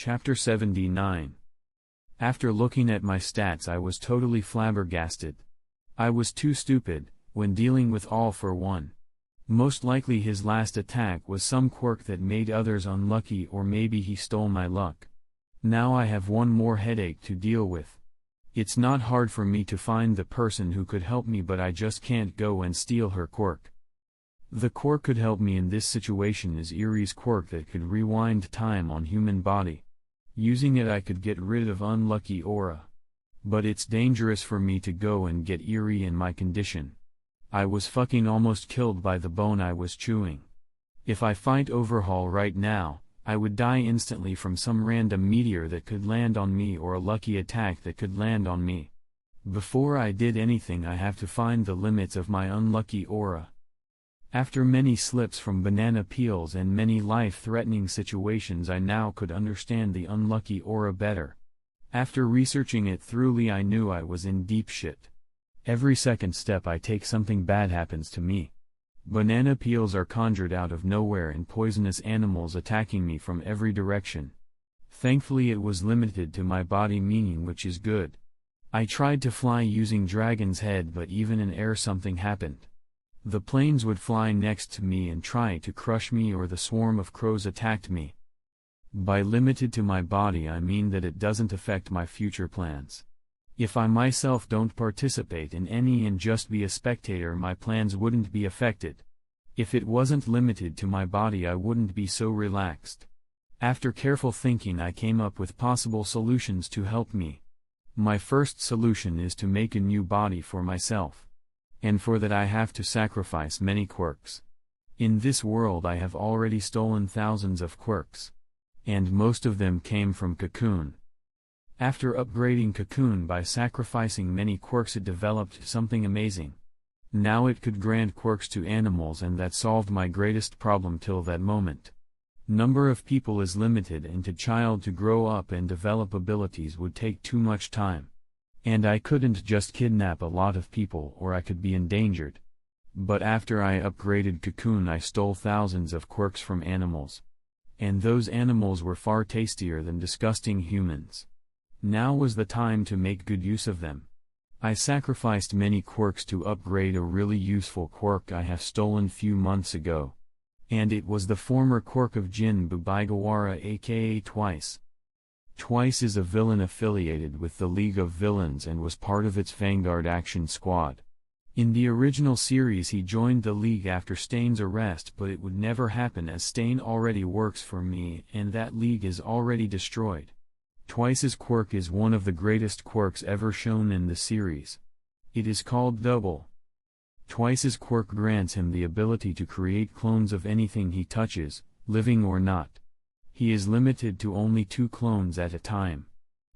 Chapter 79. After looking at my stats, I was totally flabbergasted. I was too stupid, when dealing with All for One. Most likely his last attack was some quirk that made others unlucky, or maybe he stole my luck. Now I have one more headache to deal with. It's not hard for me to find the person who could help me, but I just can't go and steal her quirk. The quirk could help me in this situation is Erie's quirk that could rewind time on human body. Using it I could get rid of unlucky aura. But it's dangerous for me to go and get Erie in my condition. I was fucking almost killed by the bone I was chewing. If I fight Overhaul right now, I would die instantly from some random meteor that could land on me or a lucky attack that could land on me. Before I did anything I have to find the limits of my unlucky aura. After many slips from banana peels and many life-threatening situations, I now could understand the unlucky aura better. After researching it thoroughly, I knew I was in deep shit. Every second step I take something bad happens to me. Banana peels are conjured out of nowhere and poisonous animals attacking me from every direction. Thankfully it was limited to my body, meaning which is good. I tried to fly using Dragon's Head, but even in air something happened. The planes would fly next to me and try to crush me, or the swarm of crows attacked me. By limited to my body I mean that it doesn't affect my future plans. If I myself don't participate in any and just be a spectator, my plans wouldn't be affected. If it wasn't limited to my body I wouldn't be so relaxed. After careful thinking I came up with possible solutions to help me. My first solution is to make a new body for myself. And for that I have to sacrifice many quirks. In this world I have already stolen thousands of quirks. And most of them came from Cocoon. After upgrading Cocoon by sacrificing many quirks, it developed something amazing. Now it could grant quirks to animals, and that solved my greatest problem till that moment. Number of people is limited, and to child to grow up and develop abilities would take too much time. And I couldn't just kidnap a lot of people or I could be endangered. But after I upgraded Cocoon I stole thousands of quirks from animals. And those animals were far tastier than disgusting humans. Now was the time to make good use of them. I sacrificed many quirks to upgrade a really useful quirk I have stolen few months ago. And it was the former quirk of Jin Bubaigawara, aka Twice. Twice is a villain affiliated with the League of Villains and was part of its Vanguard Action Squad. In the original series he joined the League after Stain's arrest, but it would never happen as Stain already works for me and that League is already destroyed. Twice's quirk is one of the greatest quirks ever shown in the series. It is called Double. Twice's quirk grants him the ability to create clones of anything he touches, living or not. He is limited to only 2 clones at a time.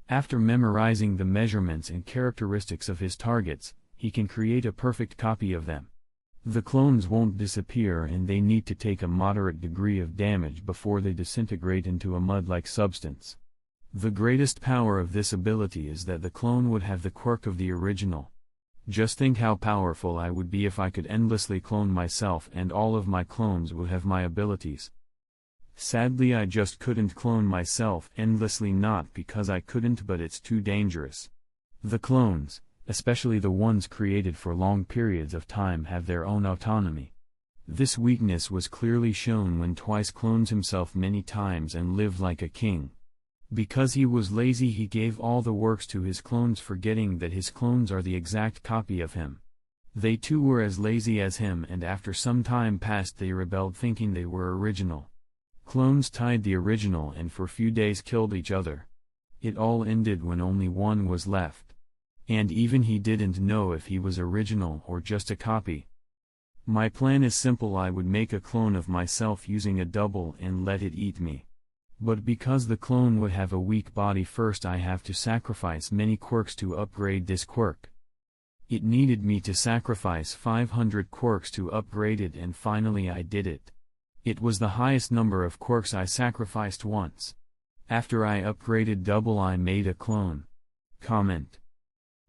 After memorizing the measurements and characteristics of his targets, he can create a perfect copy of them. The clones won't disappear and they need to take a moderate degree of damage before they disintegrate into a mud-like substance. The greatest power of this ability is that the clone would have the quirk of the original. Just think how powerful I would be if I could endlessly clone myself and all of my clones would have my abilities. Sadly I just couldn't clone myself endlessly, not because I couldn't but it's too dangerous. The clones, especially the ones created for long periods of time, have their own autonomy. This weakness was clearly shown when Twice clones himself many times and lived like a king. Because he was lazy he gave all the works to his clones, forgetting that his clones are the exact copy of him. They too were as lazy as him, and after some time passed they rebelled, thinking they were original. Clones tied the original and for few days killed each other. It all ended when only one was left. And even he didn't know if he was original or just a copy. My plan is simple. I would make a clone of myself using a double and let it eat me. But because the clone would have a weak body, first I have to sacrifice many quirks to upgrade this quirk. It needed me to sacrifice 500 quirks to upgrade it, and finally I did it. It was the highest number of quirks I sacrificed once. After I upgraded Double I made a clone. Comment.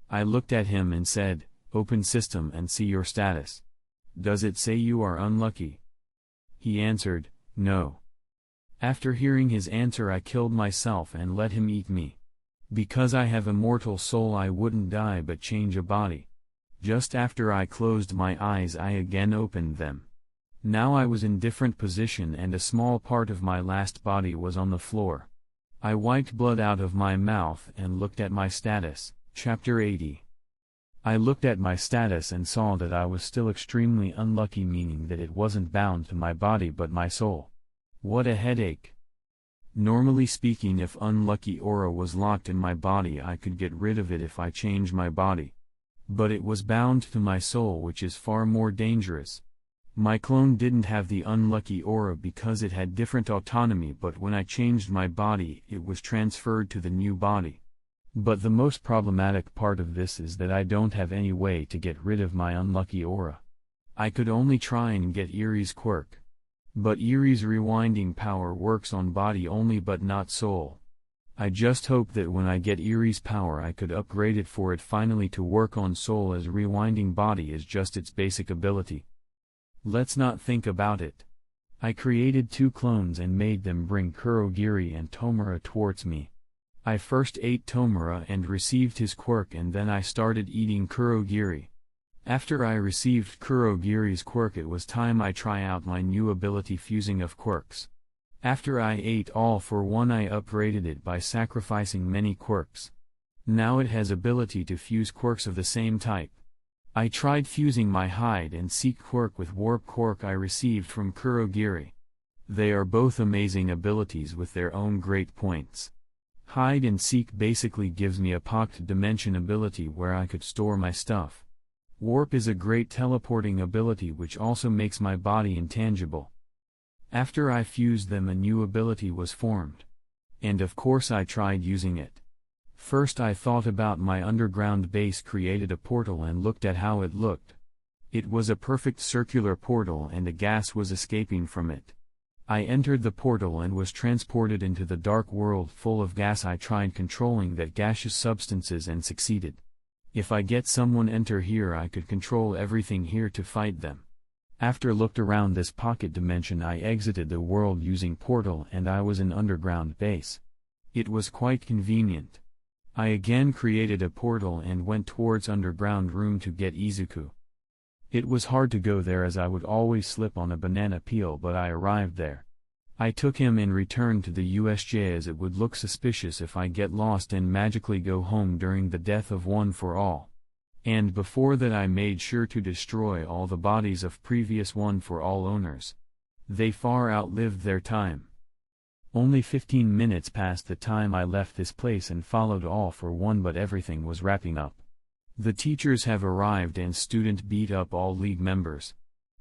I looked at him and said, "Open system and see your status. Does it say you are unlucky?" He answered, "No." After hearing his answer, I killed myself and let him eat me. Because I have immortal soul, I wouldn't die but change a body. Just after I closed my eyes, I again opened them. Now I was in different position and a small part of my last body was on the floor. I wiped blood out of my mouth and looked at my status. Chapter 80. I looked at my status and saw that I was still extremely unlucky, meaning that it wasn't bound to my body but my soul. What a headache. Normally speaking, if unlucky aura was locked in my body, I could get rid of it if I changed my body. But it was bound to my soul, which is far more dangerous. My clone didn't have the unlucky aura because it had different autonomy, but when I changed my body, it was transferred to the new body. But the most problematic part of this is that I don't have any way to get rid of my unlucky aura. I could only try and get Erie's quirk. But Erie's rewinding power works on body only but not soul. I just hope that when I get Erie's power I could upgrade it for it finally to work on soul, as rewinding body is just its basic ability. Let's not think about it. I created 2 clones and made them bring Kurogiri and Tomura towards me. I first ate Tomura and received his quirk, and then I started eating Kurogiri. After I received Kurogiri's quirk, it was time I try out my new ability, fusing of quirks. After I ate all for one, I upgraded it by sacrificing many quirks. Now it has ability to fuse quirks of the same type. I tried fusing my hide and seek quirk with warp quirk I received from Kurogiri. They are both amazing abilities with their own great points. Hide and seek basically gives me a pocket dimension ability where I could store my stuff. Warp is a great teleporting ability which also makes my body intangible. After I fused them, a new ability was formed. And of course I tried using it. First I thought about my underground base, created a portal and looked at how it looked. It was a perfect circular portal and a gas was escaping from it. I entered the portal and was transported into the dark world full of gas. I tried controlling that gaseous substances and succeeded. If I get someone enter here, I could control everything here to fight them. After looked around this pocket dimension, I exited the world using portal and I was in underground base. It was quite convenient. I again created a portal and went towards underground room to get Izuku. It was hard to go there as I would always slip on a banana peel, but I arrived there. I took him and returned to the USJ as it would look suspicious if I get lost and magically go home during the death of One for All. And before that I made sure to destroy all the bodies of previous One for All owners. They far outlived their time. Only 15 minutes past the time I left this place and followed All for One, but everything was wrapping up. The teachers have arrived and student beat up all league members.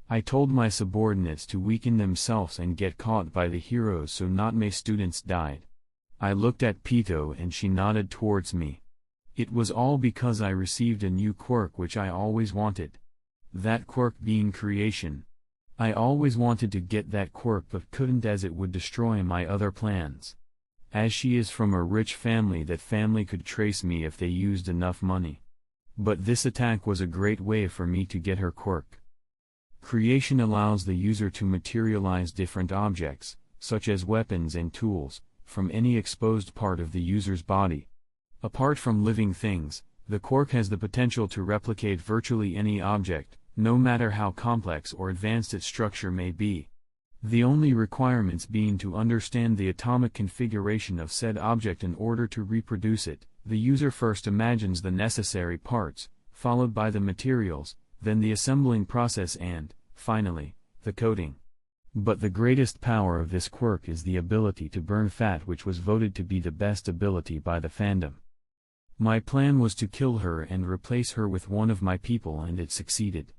I told my subordinates to weaken themselves and get caught by the heroes so not many students died. I looked at Pito and she nodded towards me. It was all because I received a new quirk which I always wanted. That quirk being creation. I always wanted to get that quirk but couldn't as it would destroy my other plans. As she is from a rich family, that family could trace me if they used enough money. But this attack was a great way for me to get her quirk. Creation allows the user to materialize different objects, such as weapons and tools, from any exposed part of the user's body. Apart from living things, the quirk has the potential to replicate virtually any object, no matter how complex or advanced its structure may be. The only requirements being to understand the atomic configuration of said object in order to reproduce it. The user first imagines the necessary parts, followed by the materials, then the assembling process and, finally, the coating. But the greatest power of this quirk is the ability to burn fat, which was voted to be the best ability by the fandom. My plan was to kill her and replace her with one of my people, and it succeeded.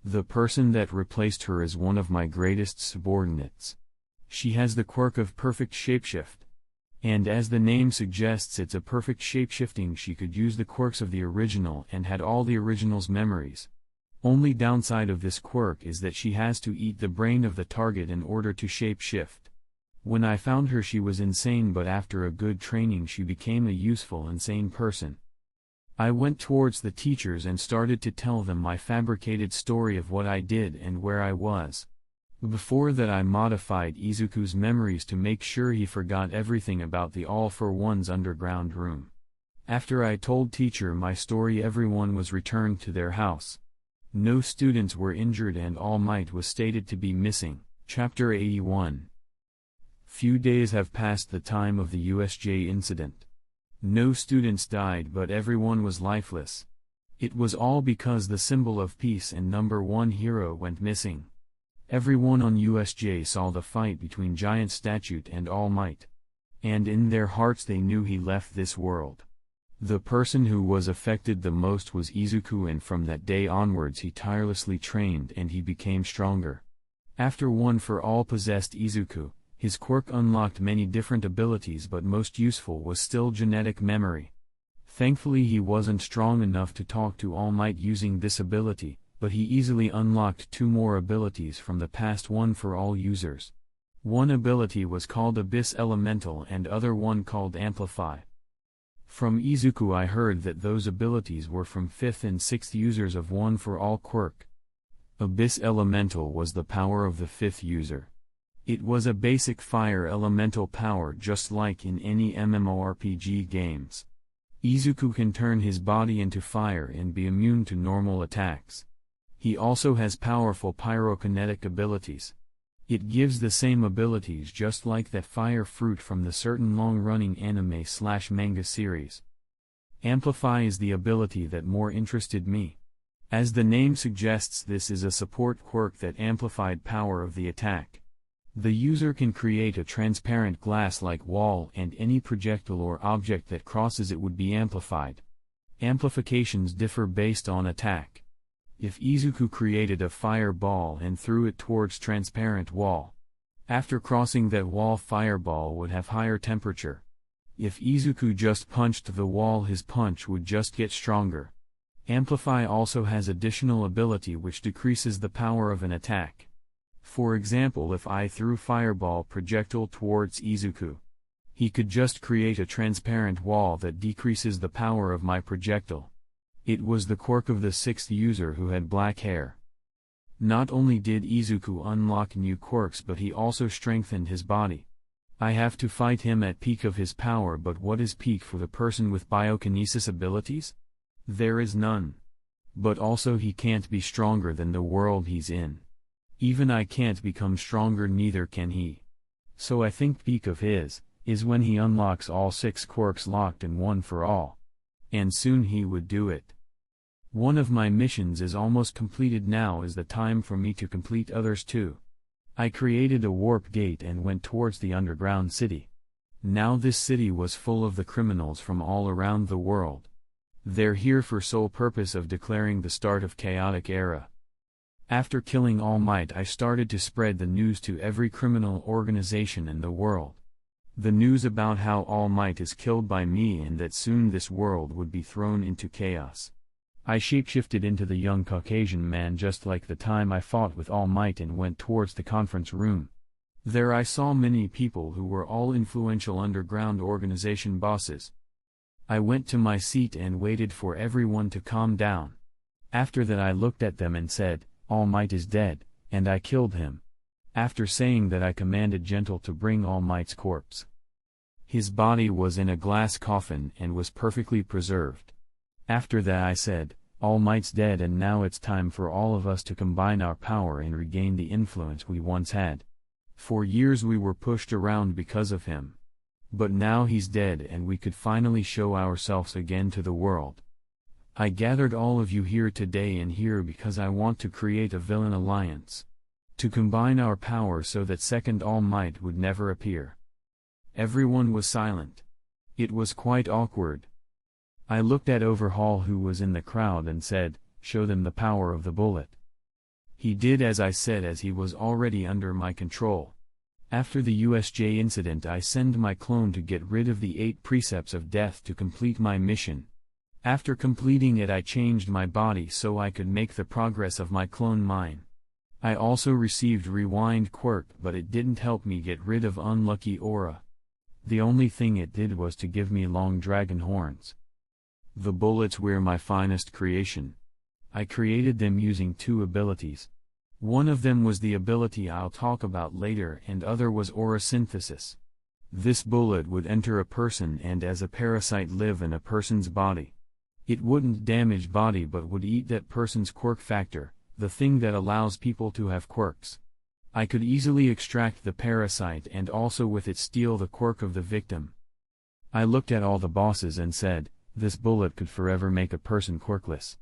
The person that replaced her is one of my greatest subordinates. She has the quirk of perfect shapeshift. And as the name suggests, it's a perfect shapeshifting. She could use the quirks of the original and had all the original's memories. Only downside of this quirk is that she has to eat the brain of the target in order to shapeshift. When I found her, she was insane, but after a good training she became a useful insane person. I went towards the teachers and started to tell them my fabricated story of what I did and where I was. Before that I modified Izuku's memories to make sure he forgot everything about the All for One's underground room. After I told teacher my story, everyone was returned to their house. No students were injured and All Might was stated to be missing. Chapter 81. Few days have passed the time of the USJ incident. No students died but everyone was lifeless. It was all because the symbol of peace and number one hero went missing. Everyone on USJ saw the fight between Giant Statue and All Might. And in their hearts they knew he left this world. The person who was affected the most was Izuku, and from that day onwards he tirelessly trained and he became stronger. After One for All possessed Izuku, his quirk unlocked many different abilities, but most useful was still genetic memory. Thankfully he wasn't strong enough to talk to All Might using this ability, but he easily unlocked 2 more abilities from the past One for All users. One ability was called Abyss Elemental and other one called Amplify. From Izuku I heard that those abilities were from 5th and 6th users of One for All quirk. Abyss Elemental was the power of the 5th user. It was a basic fire elemental power just like in any MMORPG games. Izuku can turn his body into fire and be immune to normal attacks. He also has powerful pyrokinetic abilities. It gives the same abilities just like that fire fruit from the certain long-running anime/manga series. Amplify is the ability that more interested me. As the name suggests, this is a support quirk that amplified power of the attack. The user can create a transparent glass-like wall and any projectile or object that crosses it would be amplified. Amplifications differ based on attack. If Izuku created a fireball and threw it towards transparent wall, after crossing that wall fireball would have higher temperature. If Izuku just punched the wall, his punch would just get stronger. Amplify also has additional ability which decreases the power of an attack. For example, if I threw fireball projectile towards Izuku, he could just create a transparent wall that decreases the power of my projectile. It was the quirk of the 6th user who had black hair. Not only did Izuku unlock new quirks, but he also strengthened his body. I have to fight him at peak of his power, but what is peak for the person with biokinesis abilities? There is none. But also he can't be stronger than the world he's in. Even I can't become stronger, neither can he. So I think peak of his is when he unlocks all 6 quirks locked in One for All. And soon he would do it. One of my missions is almost completed. Now is the time for me to complete others too. I created a warp gate and went towards the underground city. Now this city was full of the criminals from all around the world. They're here for sole purpose of declaring the start of chaotic era. After killing All Might, I started to spread the news to every criminal organization in the world. The news about how All Might is killed by me and that soon this world would be thrown into chaos. I shapeshifted into the young Caucasian man just like the time I fought with All Might and went towards the conference room. There I saw many people who were all influential underground organization bosses. I went to my seat and waited for everyone to calm down. After that I looked at them and said, "All Might is dead, and I killed him." After saying that I commanded Gentle to bring All Might's corpse. His body was in a glass coffin and was perfectly preserved. After that I said, "All Might's dead and now it's time for all of us to combine our power and regain the influence we once had. For years we were pushed around because of him. But now he's dead and we could finally show ourselves again to the world. I gathered all of you here today and here because I want to create a villain alliance. To combine our power so that second All Might would never appear." Everyone was silent. It was quite awkward. I looked at Overhaul, who was in the crowd, and said, "Show them the power of the bullet." He did as I said, as he was already under my control. After the USJ incident I sent my clone to get rid of the 8 precepts of death to complete my mission. After completing it I changed my body so I could make the progress of my clone mine. I also received Rewind quirk, but it didn't help me get rid of Unlucky Aura. The only thing it did was to give me long dragon horns. The bullets were my finest creation. I created them using 2 abilities. One of them was the ability I'll talk about later, and other was aura synthesis. This bullet would enter a person and as a parasite live in a person's body. It wouldn't damage body but would eat that person's quirk factor, the thing that allows people to have quirks. I could easily extract the parasite and also with it steal the quirk of the victim. I looked at all the bosses and said, this bullet could forever make a person quirkless.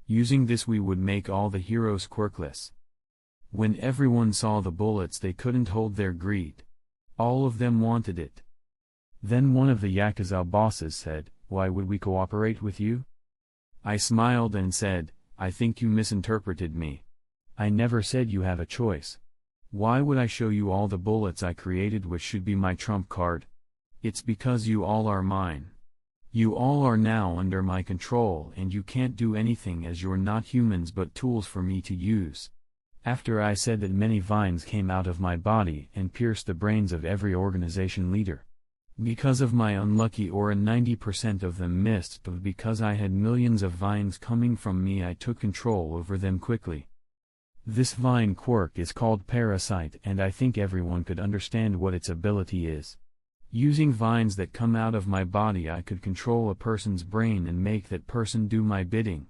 Using this we would make all the heroes quirkless. When everyone saw the bullets they couldn't hold their greed. All of them wanted it. Then one of the Yakuza bosses said, why would we cooperate with you? I smiled and said, I think you misinterpreted me. I never said you have a choice. Why would I show you all the bullets I created which should be my trump card? It's because you all are mine. You all are now under my control and you can't do anything as you're not humans but tools for me to use. After I said that many vines came out of my body and pierced the brains of every organization leader. Because of my unlucky aura 90% of them missed, but because I had millions of vines coming from me I took control over them quickly. This vine quirk is called parasite and I think everyone could understand what its ability is. Using vines that come out of my body I could control a person's brain and make that person do my bidding.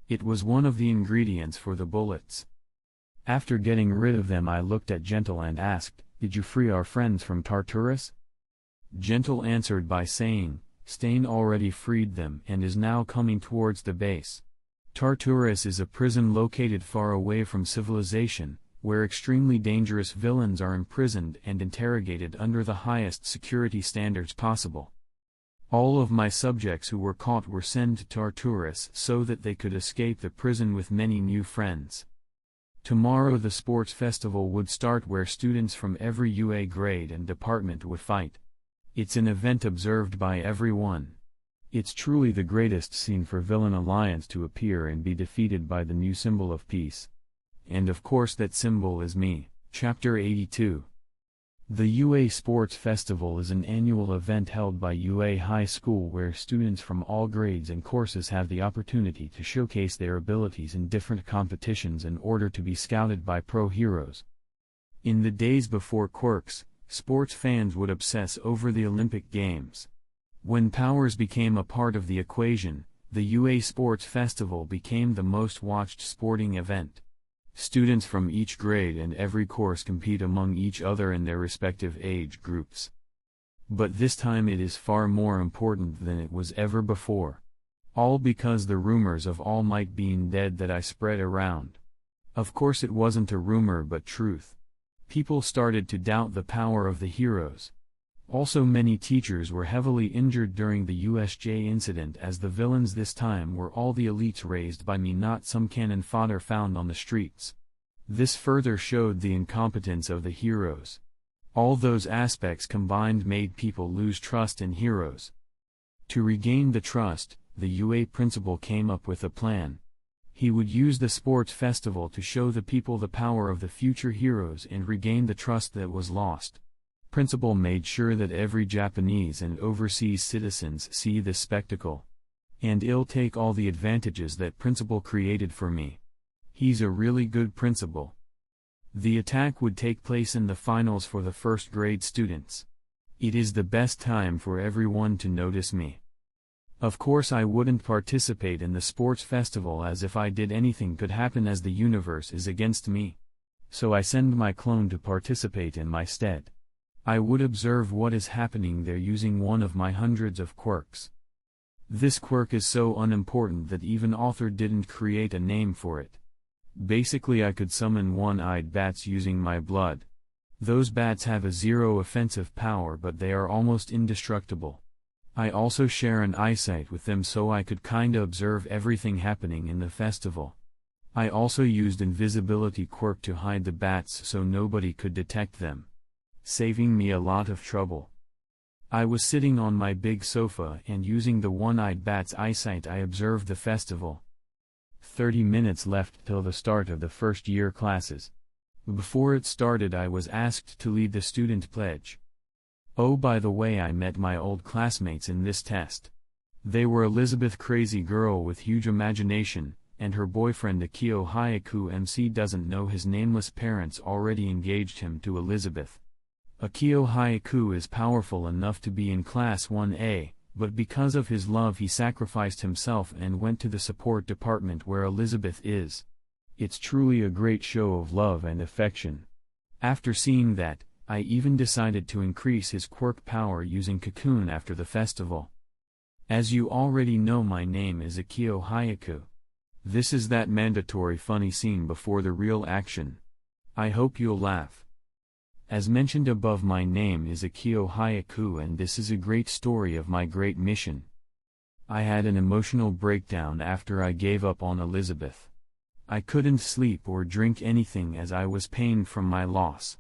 It was one of the ingredients for the bullets. After getting rid of them I looked at Gentle and asked, did you free our friends from Tartarus? Gentle answered by saying, Stain already freed them and is now coming towards the base. Tartarus is a prison located far away from civilization, where extremely dangerous villains are imprisoned and interrogated under the highest security standards possible. All of my subjects who were caught were sent to Tartarus so that they could escape the prison with many new friends. Tomorrow the sports festival would start where students from every UA grade and department would fight. It's an event observed by everyone. It's truly the greatest scene for Villain Alliance to appear and be defeated by the new symbol of peace. And of course that symbol is me. Chapter 82. The UA Sports Festival is an annual event held by UA High School where students from all grades and courses have the opportunity to showcase their abilities in different competitions in order to be scouted by pro heroes. In the days before quirks, sports fans would obsess over the Olympic Games. When powers became a part of the equation, the UA Sports Festival became the most watched sporting event. Students from each grade and every course compete among each other in their respective age groups. But this time it is far more important than it was ever before. All because the rumors of All Might being dead that I spread around. Of course it wasn't a rumor but truth. People started to doubt the power of the heroes. Also many teachers were heavily injured during the USJ incident as the villains this time were all the elites raised by me, not some cannon fodder found on the streets. This further showed the incompetence of the heroes. All those aspects combined made people lose trust in heroes. To regain the trust, the UA principal came up with a plan. He would use the sports festival to show the people the power of the future heroes and regain the trust that was lost. Principal made sure that every Japanese and overseas citizens see this spectacle. And he'll take all the advantages that principal created for me. He's a really good principal. The attack would take place in the finals for the first grade students. It is the best time for everyone to notice me. Of course I wouldn't participate in the sports festival as if I did anything could happen as the universe is against me. So I send my clone to participate in my stead. I would observe what is happening there using one of my hundreds of quirks. This quirk is so unimportant that even author didn't create a name for it. Basically I could summon one-eyed bats using my blood. Those bats have a zero offensive power but they are almost indestructible. I also share an eyesight with them so I could kinda observe everything happening in the festival. I also used invisibility quirk to hide the bats so nobody could detect them, saving me a lot of trouble. I was sitting on my big sofa and using the one-eyed bat's eyesight I observed the festival. 30 minutes left till the start of the first year classes. Before it started I was asked to lead the student pledge. Oh, by the way, I met my old classmates in this test. They were Elizabeth Crazy Girl with huge imagination, and her boyfriend Akio Hyaku MC doesn't know his nameless parents already engaged him to Elizabeth. Akio Hyaku is powerful enough to be in Class 1A, but because of his love he sacrificed himself and went to the support department where Elizabeth is. It's truly a great show of love and affection. After seeing that, I even decided to increase his quirk power using Cocoon after the festival. As you already know, my name is Akio Hyaku. This is that mandatory funny scene before the real action. I hope you'll laugh. As mentioned above, my name is Akio Hyaku and this is a great story of my great mission. I had an emotional breakdown after I gave up on Elizabeth. I couldn't sleep or drink anything as I was pained from my loss.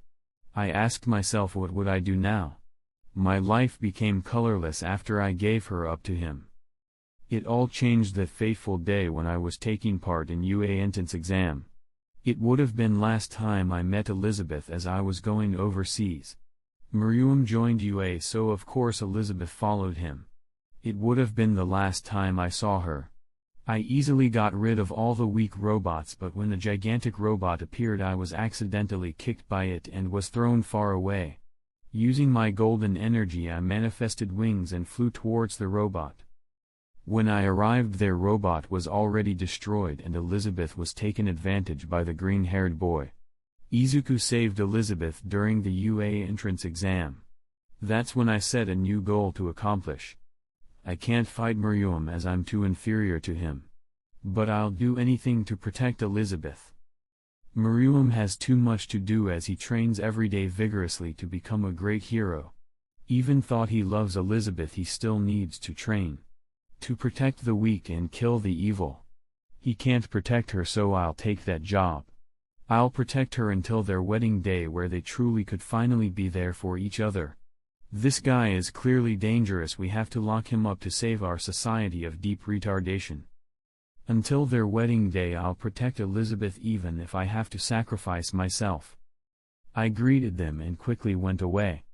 I asked myself, what would I do now? My life became colorless after I gave her up to him. It all changed that fateful day when I was taking part in UA entrance exam. It would have been last time I met Elizabeth as I was going overseas. Miriam joined UA, so of course Elizabeth followed him. It would have been the last time I saw her. I easily got rid of all the weak robots, but when the gigantic robot appeared I was accidentally kicked by it and was thrown far away. Using my golden energy I manifested wings and flew towards the robot. When I arrived, their robot was already destroyed and Elizabeth was taken advantage by the green-haired boy. Izuku saved Elizabeth during the UA entrance exam. That's when I set a new goal to accomplish. I can't fight Miriam as I'm too inferior to him. But I'll do anything to protect Elizabeth. Miriam has too much to do as he trains every day vigorously to become a great hero. Even though he loves Elizabeth, he still needs to train. To protect the weak and kill the evil. He can't protect her, so I'll take that job. I'll protect her until their wedding day where they truly could finally be there for each other. This guy is clearly dangerous, we have to lock him up to save our society of deep retardation. Until their wedding day I'll protect Elizabeth even if I have to sacrifice myself. I greeted them and quickly went away.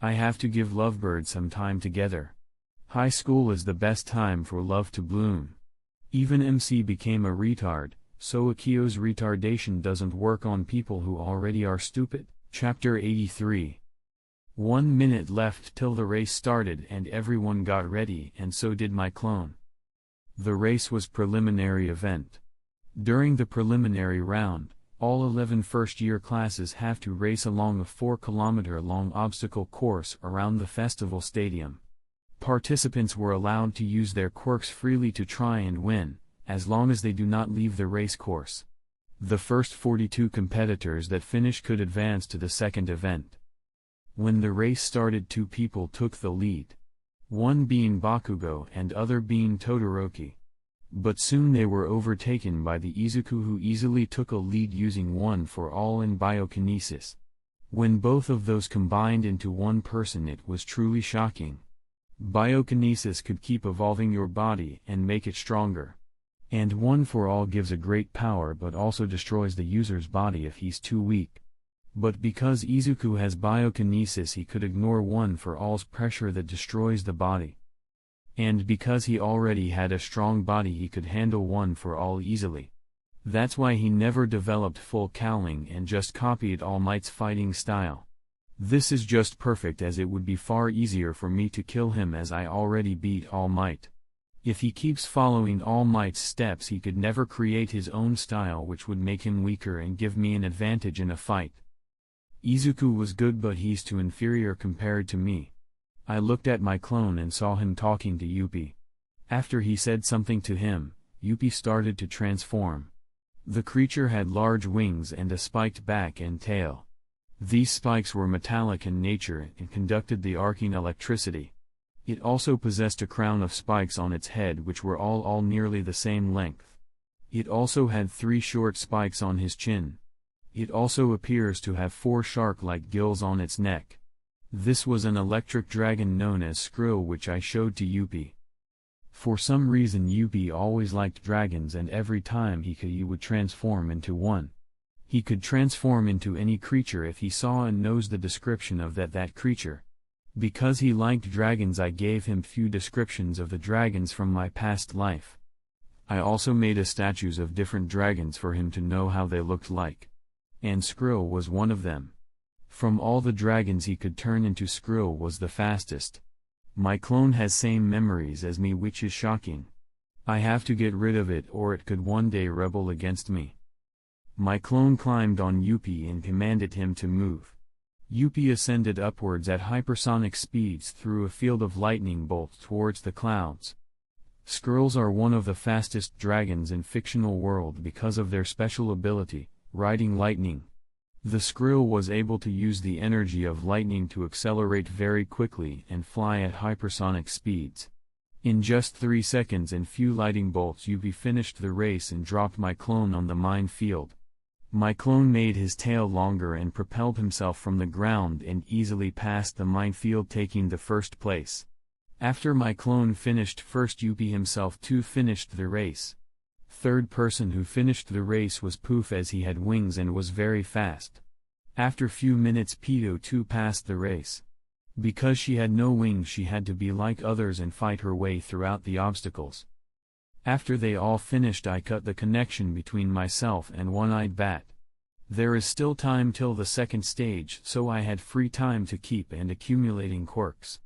I have to give lovebirds some time together. High school is the best time for love to bloom. Even MC became a retard, so Akio's retardation doesn't work on people who already are stupid. Chapter 83. 1 minute left till the race started and everyone got ready, and so did my clone. The race was preliminary event. During the preliminary round, all 11 first-year classes have to race along a 4-kilometer-long obstacle course around the festival stadium. Participants were allowed to use their quirks freely to try and win, as long as they do not leave the race course. The first 42 competitors that finish could advance to the second event. When the race started, 2 people took the lead. One being Bakugo and other being Todoroki. But soon they were overtaken by the Izuku, who easily took a lead using one for all in biokinesis. When both of those combined into one person, it was truly shocking. Biokinesis could keep evolving your body and make it stronger. And one for all gives a great power but also destroys the user's body if he's too weak. But because Izuku has biokinesis, he could ignore one for all's pressure that destroys the body. And because he already had a strong body, he could handle one for all easily. That's why he never developed full cowling and just copied All Might's fighting style. This is just perfect, as it would be far easier for me to kill him as I already beat All Might. If he keeps following All Might's steps, he could never create his own style, which would make him weaker and give me an advantage in a fight. Izuku was good, but he's too inferior compared to me. I looked at my clone and saw him talking to Yuppie. After he said something to him, Yuppie started to transform. The creature had large wings and a spiked back and tail. These spikes were metallic in nature and conducted the arcing electricity. It also possessed a crown of spikes on its head, which were all nearly the same length. It also had 3 short spikes on his chin. It also appears to have 4 shark-like gills on its neck. This was an electric dragon known as Skrill, which I showed to Yuppie. For some reason Yuppie always liked dragons, and every time he would transform into one. He could transform into any creature if he saw and knows the description of that creature. Because he liked dragons, I gave him few descriptions of the dragons from my past life. I also made statues of different dragons for him to know how they looked like. And Skrill was one of them. From all the dragons he could turn into, Skrill was the fastest. My clone has same memories as me, which is shocking. I have to get rid of it or it could one day rebel against me. My clone climbed on Yuppie and commanded him to move. Yuppie ascended upwards at hypersonic speeds through a field of lightning bolts towards the clouds. Skrills are one of the fastest dragons in fictional world because of their special ability, riding lightning. The Skrill was able to use the energy of lightning to accelerate very quickly and fly at hypersonic speeds. In just 3 seconds and few lightning bolts, Yuppie finished the race and dropped my clone on the minefield. My clone made his tail longer and propelled himself from the ground and easily passed the minefield, taking the first place. After my clone finished first, Yuppie himself too finished the race. Third person who finished the race was Poof, as he had wings and was very fast. After few minutes, Pito too passed the race. Because she had no wings, she had to be like others and fight her way throughout the obstacles. After they all finished, I cut the connection between myself and One-Eyed Bat. There is still time till the second stage, so I had free time to keep and accumulating quirks.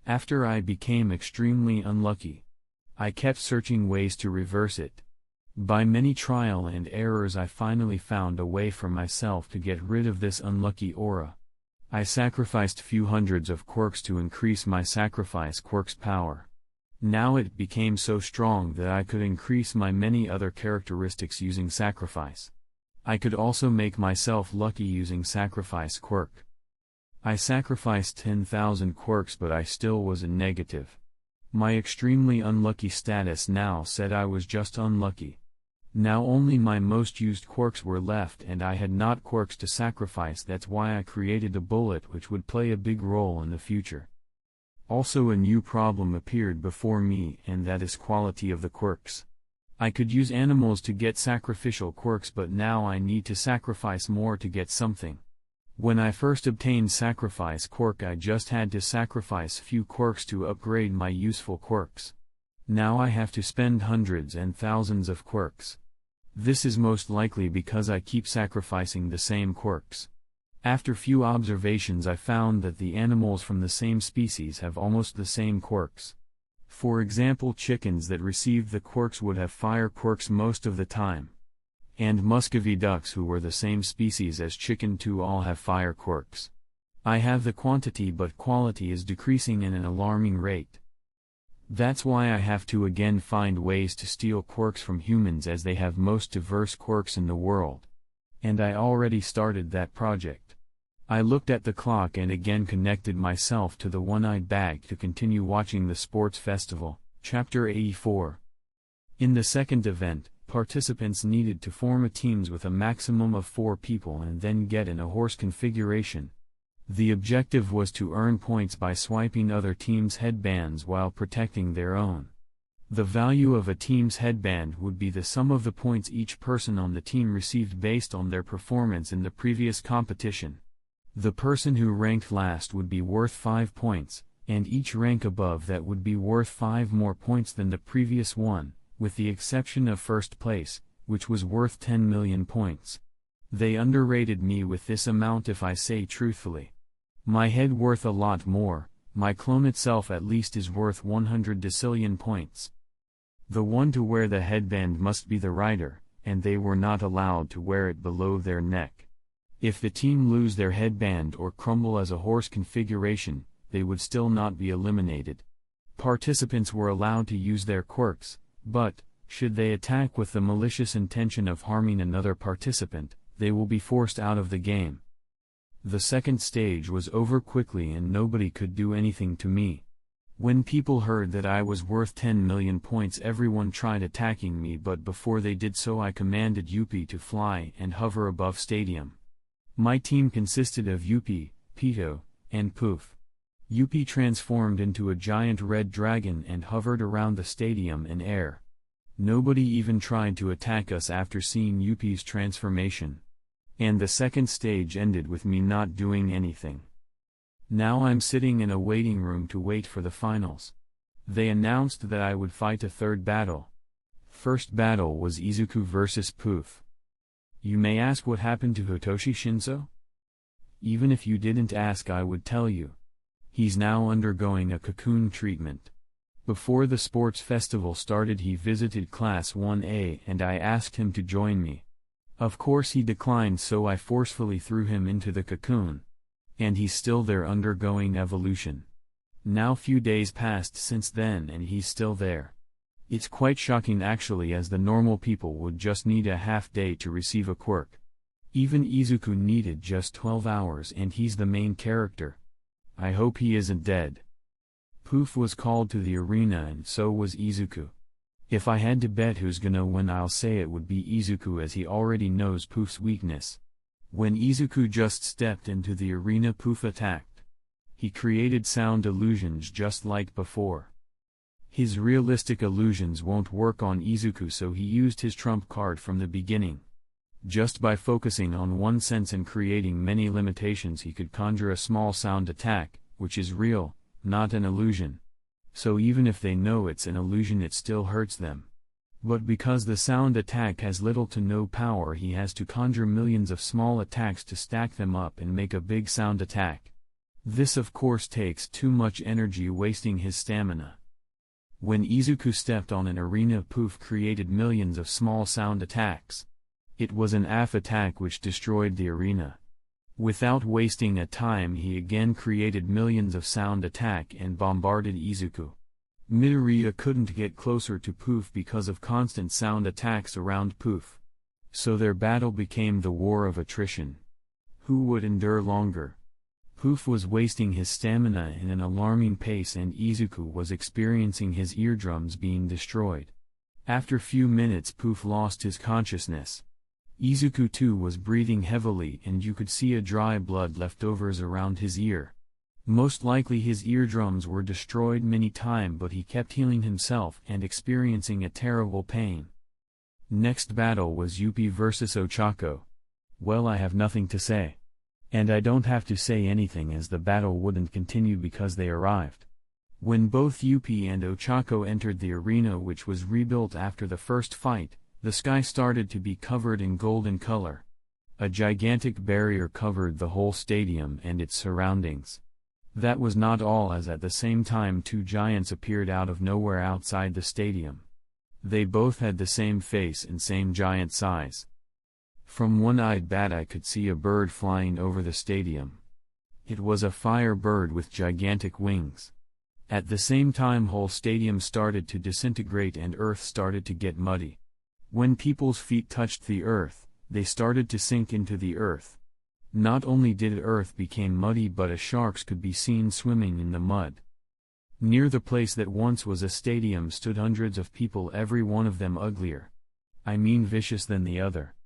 After I became extremely unlucky, I kept searching ways to reverse it. By many trial and errors I finally found a way for myself to get rid of this unlucky aura. I sacrificed few hundreds of quirks to increase my sacrifice quirk's power. Now it became so strong that I could increase my many other characteristics using sacrifice. I could also make myself lucky using sacrifice quirk. I sacrificed 10,000 quirks, but I still was in negative. My extremely unlucky status now said I was just unlucky. Now only my most used quirks were left and I had not quirks to sacrifice. That's why I created a bullet which would play a big role in the future. Also a new problem appeared before me, and that is quality of the quirks. I could use animals to get sacrificial quirks, but now I need to sacrifice more to get something. When I first obtained sacrifice quirk, I just had to sacrifice few quirks to upgrade my useful quirks. Now I have to spend hundreds and thousands of quirks. This is most likely because I keep sacrificing the same quirks. After few observations, I found that the animals from the same species have almost the same quirks. For example, chickens that received the quirks would have fire quirks most of the time. And Muscovy ducks, who were the same species as chicken too, all have fire quirks. I have the quantity, but quality is decreasing in an alarming rate. That's why I have to again find ways to steal quirks from humans, as they have most diverse quirks in the world. And I already started that project. I looked at the clock and again connected myself to the One-Eyed Bag to continue watching the sports festival. Chapter 84. In the second event, participants needed to form teams with a maximum of 4 people and then get in a horse configuration. The objective was to earn points by swiping other teams' headbands while protecting their own. The value of a team's headband would be the sum of the points each person on the team received based on their performance in the previous competition. The person who ranked last would be worth 5 points, and each rank above that would be worth 5 more points than the previous one, with the exception of first place, which was worth 10 million points. They underrated me with this amount, if I say truthfully. My head worth a lot more, my clone itself at least is worth 100 decillion points. The one to wear the headband must be the rider, and they were not allowed to wear it below their neck. If the team lose their headband or crumble as a horse configuration, they would still not be eliminated. Participants were allowed to use their quirks, but, should they attack with the malicious intention of harming another participant, they will be forced out of the game. The second stage was over quickly and nobody could do anything to me. When people heard that I was worth 10 million points, everyone tried attacking me, but before they did so I commanded Yuppie to fly and hover above stadium. My team consisted of Yuppie, Pito, and Poof. Yuppie transformed into a giant red dragon and hovered around the stadium in air. Nobody even tried to attack us after seeing Yuppie's transformation. And the second stage ended with me not doing anything. Now I'm sitting in a waiting room to wait for the finals. They announced that I would fight a third battle. First battle was Izuku vs Poof. You may ask what happened to Hitoshi Shinso? Even if you didn't ask, I would tell you. He's now undergoing a cocoon treatment. Before the sports festival started, he visited Class 1A and I asked him to join me. Of course he declined, so I forcefully threw him into the cocoon. And he's still there undergoing evolution. Now few days passed since then and he's still there. It's quite shocking actually, as the normal people would just need a half day to receive a quirk. Even Izuku needed just 12 hours and he's the main character. I hope he isn't dead. Poof was called to the arena and so was Izuku. If I had to bet who's gonna win, I'll say it would be Izuku, as he already knows Poof's weakness. When Izuku just stepped into the arena, Poof attacked. He created sound illusions just like before. His realistic illusions won't work on Izuku, so he used his trump card from the beginning. Just by focusing on one sense and creating many limitations, he could conjure a small sound attack, which is real, not an illusion. So even if they know it's an illusion, it still hurts them. But because the sound attack has little to no power, he has to conjure millions of small attacks to stack them up and make a big sound attack. This of course takes too much energy, wasting his stamina. When Izuku stepped on an arena, Poof created millions of small sound attacks. It was an AF attack which destroyed the arena. Without wasting a time, he again created millions of sound attack and bombarded Izuku. Midoriya couldn't get closer to Poof because of constant sound attacks around Poof. So their battle became the war of attrition. Who would endure longer? Poof was wasting his stamina in an alarming pace and Izuku was experiencing his eardrums being destroyed. After few minutes, Poof lost his consciousness. Izuku too was breathing heavily and you could see a dry blood leftovers around his ear. Most likely his eardrums were destroyed many times, but he kept healing himself and experiencing a terrible pain. Next battle was Yuppie vs Ochako. Well, I have nothing to say. And I don't have to say anything, as the battle wouldn't continue because they arrived. When both Yuppie and Ochako entered the arena, which was rebuilt after the first fight, the sky started to be covered in golden color. A gigantic barrier covered the whole stadium and its surroundings. That was not all, as at the same time two giants appeared out of nowhere outside the stadium. They both had the same face and same giant size. From one-eyed bat I could see a bird flying over the stadium. It was a fire bird with gigantic wings. At the same time, whole stadium started to disintegrate and earth started to get muddy. When people's feet touched the earth, they started to sink into the earth. Not only did earth become muddy, but sharks could be seen swimming in the mud. Near the place that once was a stadium stood hundreds of people, every one of them uglier. I mean vicious than the other.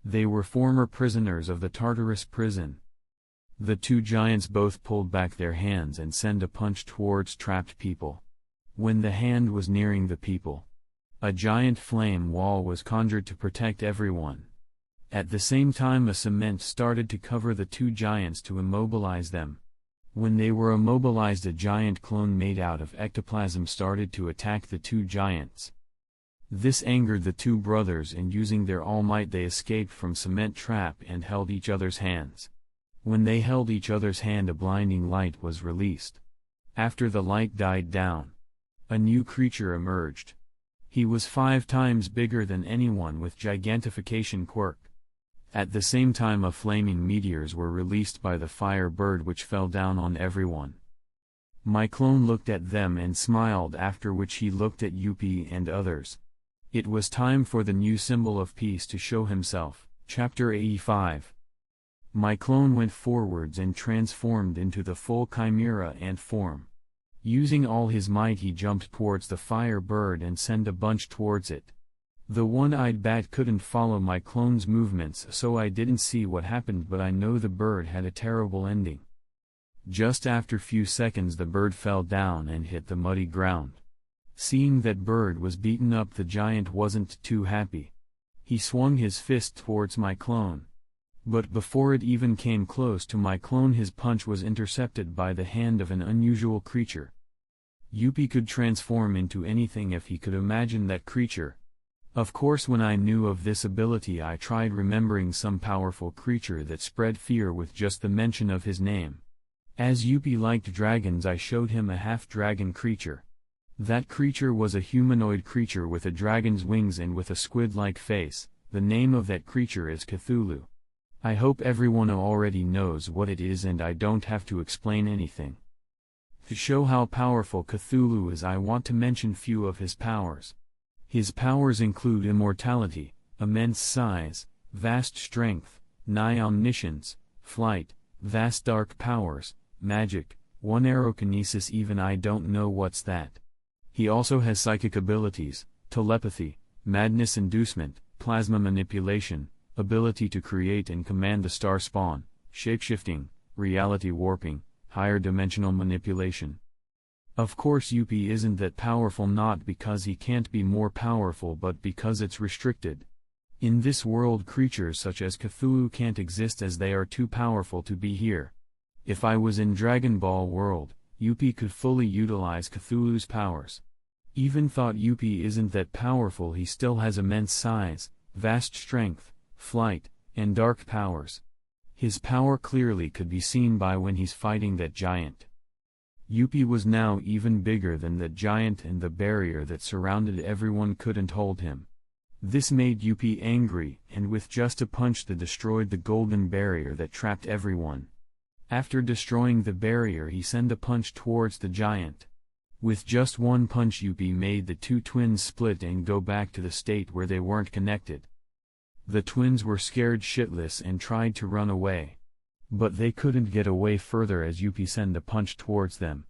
They were former prisoners of the Tartarus prison. The two giants both pulled back their hands and sent a punch towards trapped people. When the hand was nearing the people, a giant flame wall was conjured to protect everyone. At the same time, a cement started to cover the two giants to immobilize them. When they were immobilized, a giant clone made out of ectoplasm started to attack the two giants. This angered the two brothers, and using their all might they escaped from cement trap and held each other's hands. When they held each other's hand, a blinding light was released. After the light died down, a new creature emerged. He was 5 times bigger than anyone with gigantification quirk. At the same time, a flaming meteors were released by the fire bird, which fell down on everyone. My clone looked at them and smiled, after which he looked at Yuppie and others. It was time for the new symbol of peace to show himself. Chapter 85. My clone went forwards and transformed into the full chimera ant form. Using all his might, he jumped towards the fire bird and sent a bunch towards it. The one-eyed bat couldn't follow my clone's movements, so I didn't see what happened, but I know the bird had a terrible ending. Just after few seconds, the bird fell down and hit the muddy ground. Seeing that bird was beaten up, the giant wasn't too happy. He swung his fist towards my clone. But before it even came close to my clone, his punch was intercepted by the hand of an unusual creature. Yuppie could transform into anything if he could imagine that creature. Of course, when I knew of this ability, I tried remembering some powerful creature that spread fear with just the mention of his name. As Yuppie liked dragons, I showed him a half-dragon creature. That creature was a humanoid creature with a dragon's wings and with a squid-like face. The name of that creature is Cthulhu. I hope everyone already knows what it is and I don't have to explain anything. To show how powerful Cthulhu is, I want to mention few of his powers. His powers include immortality, immense size, vast strength, nigh omniscience, flight, vast dark powers, magic, one aerokinesis, even I don't know what's that. He also has psychic abilities, telepathy, madness inducement, plasma manipulation, ability to create and command the star spawn, shapeshifting, reality warping, higher dimensional manipulation. Of course, Yuppie isn't that powerful, not because he can't be more powerful but because it's restricted. In this world, creatures such as Cthulhu can't exist as they are too powerful to be here. If I was in Dragon Ball world, Yuppie could fully utilize Cthulhu's powers. Even thought Yuppie isn't that powerful, he still has immense size, vast strength, flight, and dark powers. His power clearly could be seen by when he's fighting that giant. Yuppie was now even bigger than that giant, and the barrier that surrounded everyone couldn't hold him. This made Yuppie angry, and with just a punch that destroyed the golden barrier that trapped everyone. After destroying the barrier, he sent a punch towards the giant. With just one punch, Yuppie made the two twins split and go back to the state where they weren't connected. The twins were scared shitless and tried to run away. But they couldn't get away further as Yuppie sent a punch towards them.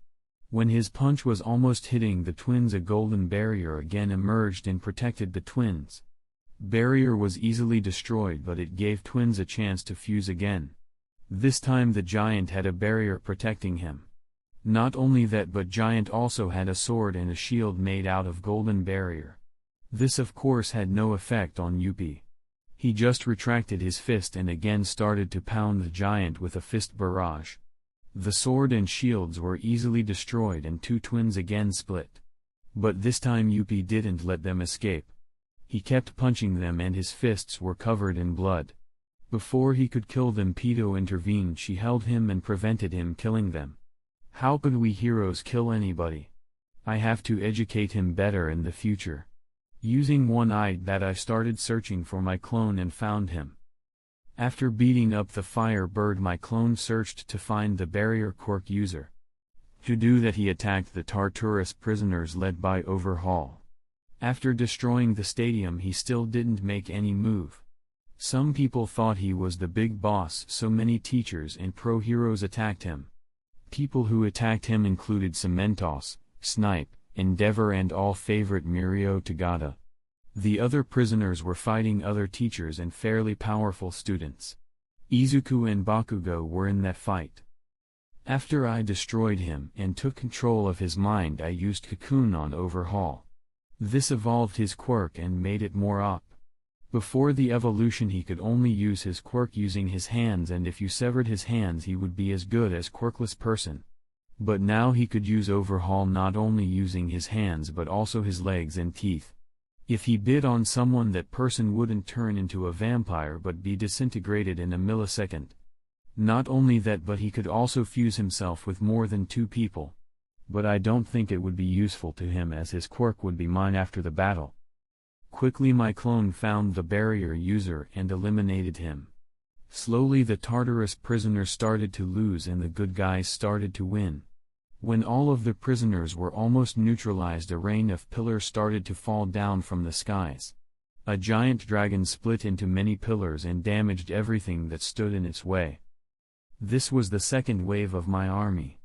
When his punch was almost hitting the twins, a golden barrier again emerged and protected the twins. Barrier was easily destroyed, but it gave twins a chance to fuse again. This time the giant had a barrier protecting him. Not only that, but giant also had a sword and a shield made out of golden barrier. This of course had no effect on Yuppie. He just retracted his fist and again started to pound the giant with a fist barrage. The sword and shields were easily destroyed and two twins again split. But this time Yuppie didn't let them escape. He kept punching them and his fists were covered in blood. Before he could kill them, Pito intervened. She held him and prevented him killing them. How could we heroes kill anybody? I have to educate him better in the future. Using one-eyed that, I started searching for my clone and found him. After beating up the fire bird, my clone searched to find the barrier quirk user. To do that, he attacked the Tartarus prisoners led by Overhaul. After destroying the stadium, he still didn't make any move. Some people thought he was the big boss, so many teachers and pro heroes attacked him. People who attacked him included Cementos, Snipe, Endeavor and all favorite Mirio Tagada. The other prisoners were fighting other teachers and fairly powerful students. Izuku and Bakugo were in that fight. After I destroyed him and took control of his mind, I used Cocoon on Overhaul. This evolved his quirk and made it more OP. Before the evolution, he could only use his quirk using his hands, and if you severed his hands he would be as good as quirkless person. But now he could use Overhaul not only using his hands but also his legs and teeth. If he bit on someone, that person wouldn't turn into a vampire but be disintegrated in a millisecond. Not only that, but he could also fuse himself with more than two people. But I don't think it would be useful to him, as his quirk would be mine after the battle. Quickly my clone found the barrier user and eliminated him. Slowly the Tartarus prisoners started to lose and the good guys started to win. When all of the prisoners were almost neutralized, a rain of pillars started to fall down from the skies. A giant dragon split into many pillars and damaged everything that stood in its way. This was the second wave of my army.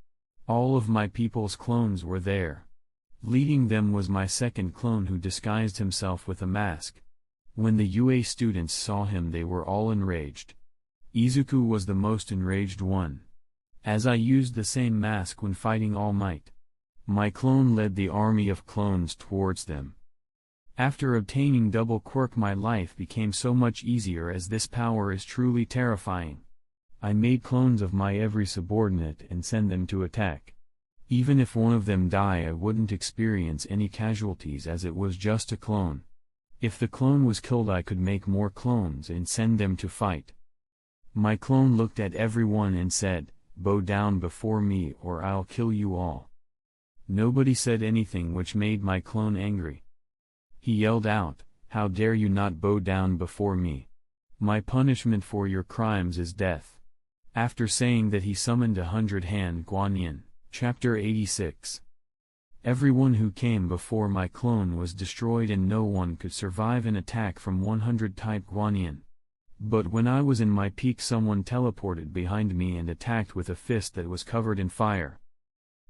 All of my people's clones were there. Leading them was my second clone, who disguised himself with a mask. When the UA students saw him, they were all enraged. Izuku was the most enraged one, as I used the same mask when fighting All Might. My clone led the army of clones towards them. After obtaining double quirk, my life became so much easier, as this power is truly terrifying. I made clones of my every subordinate and send them to attack. Even if one of them die, I wouldn't experience any casualties, as it was just a clone. If the clone was killed, I could make more clones and send them to fight. My clone looked at everyone and said, "Bow down before me or I'll kill you all." Nobody said anything, which made my clone angry. He yelled out, "How dare you not bow down before me? My punishment for your crimes is death." After saying that, he summoned 100-hand Guanyin. Chapter 86. Everyone who came before my clone was destroyed and no one could survive an attack from 100 type Guanyin. But when I was in my peak, someone teleported behind me and attacked with a fist that was covered in fire.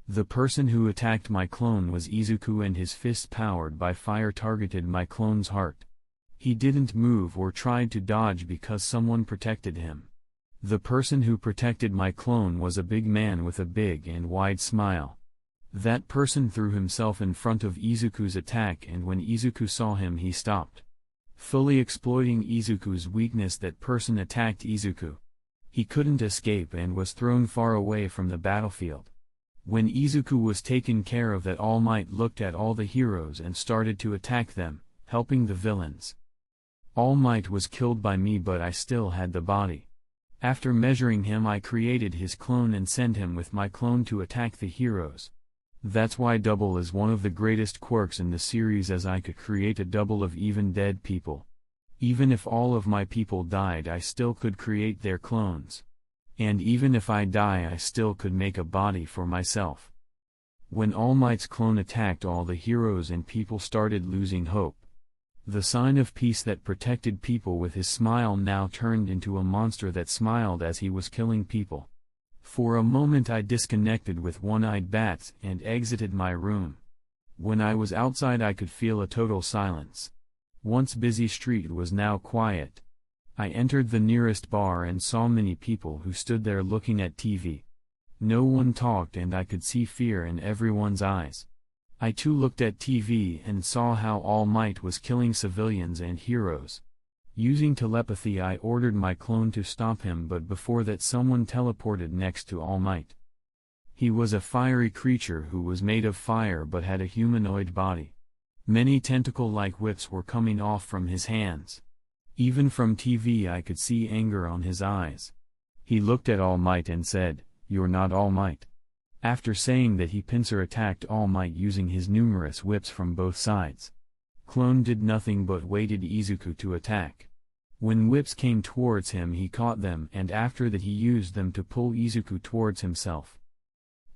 The person who attacked my clone was Izuku, and his fist powered by fire targeted my clone's heart. He didn't move or tried to dodge because someone protected him. The person who protected my clone was a big man with a big and wide smile. That person threw himself in front of Izuku's attack, and when Izuku saw him, he stopped. Fully exploiting Izuku's weakness, that person attacked Izuku. He couldn't escape and was thrown far away from the battlefield. When Izuku was taken care of, that All Might looked at all the heroes and started to attack them, helping the villains. All Might was killed by me, but I still had the body. After measuring him, I created his clone and sent him with my clone to attack the heroes. That's why double is one of the greatest quirks in the series, as I could create a double of even dead people. Even if all of my people died, I still could create their clones. And even if I die, I still could make a body for myself. When All Might's clone attacked, all the heroes and people started losing hope. The sign of peace that protected people with his smile now turned into a monster that smiled as he was killing people. For a moment I disconnected with one-eyed bats and exited my room. When I was outside, I could feel a total silence. Once busy street was now quiet. I entered the nearest bar and saw many people who stood there looking at TV. No one talked and I could see fear in everyone's eyes. I too looked at TV and saw how All Might was killing civilians and heroes. Using telepathy, I ordered my clone to stop him, but before that someone teleported next to All Might. He was a fiery creature who was made of fire but had a humanoid body. Many tentacle-like whips were coming off from his hands. Even from TV I could see anger on his eyes. He looked at All Might and said, "You're not All Might." After saying that, he pincer attacked All Might using his numerous whips from both sides. Clone did nothing but waited Izuku to attack. When whips came towards him, he caught them, and after that he used them to pull Izuku towards himself.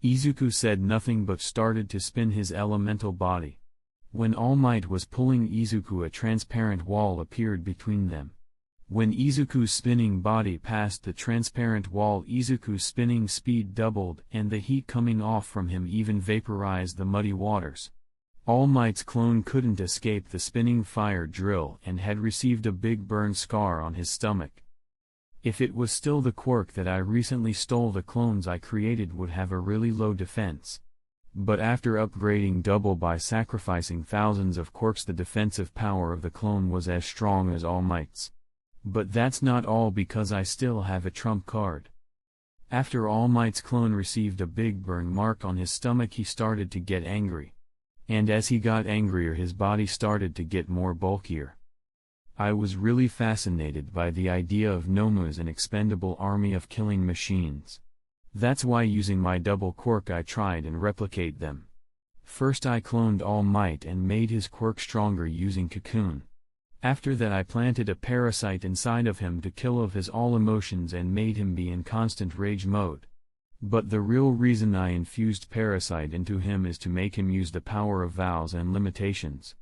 Izuku said nothing but started to spin his elemental body. When All Might was pulling Izuku, a transparent wall appeared between them. When Izuku's spinning body passed the transparent wall, Izuku's spinning speed doubled and the heat coming off from him even vaporized the muddy waters. All Might's clone couldn't escape the spinning fire drill and had received a big burn scar on his stomach. If it was still the quirk that I recently stole, the clones I created would have a really low defense. But after upgrading double by sacrificing thousands of quirks, the defensive power of the clone was as strong as All Might's. But that's not all, because I still have a trump card. After All Might's clone received a big burn mark on his stomach, he started to get angry. And as he got angrier, his body started to get more bulkier. I was really fascinated by the idea of Nomu's an expendable army of killing machines. That's why, using my double quirk, I tried and replicate them. First I cloned All Might and made his quirk stronger using Cocoon. After that I planted a parasite inside of him to kill off his all emotions and made him be in constant rage mode. But the real reason I infused parasite into him is to make him use the power of vows and limitations.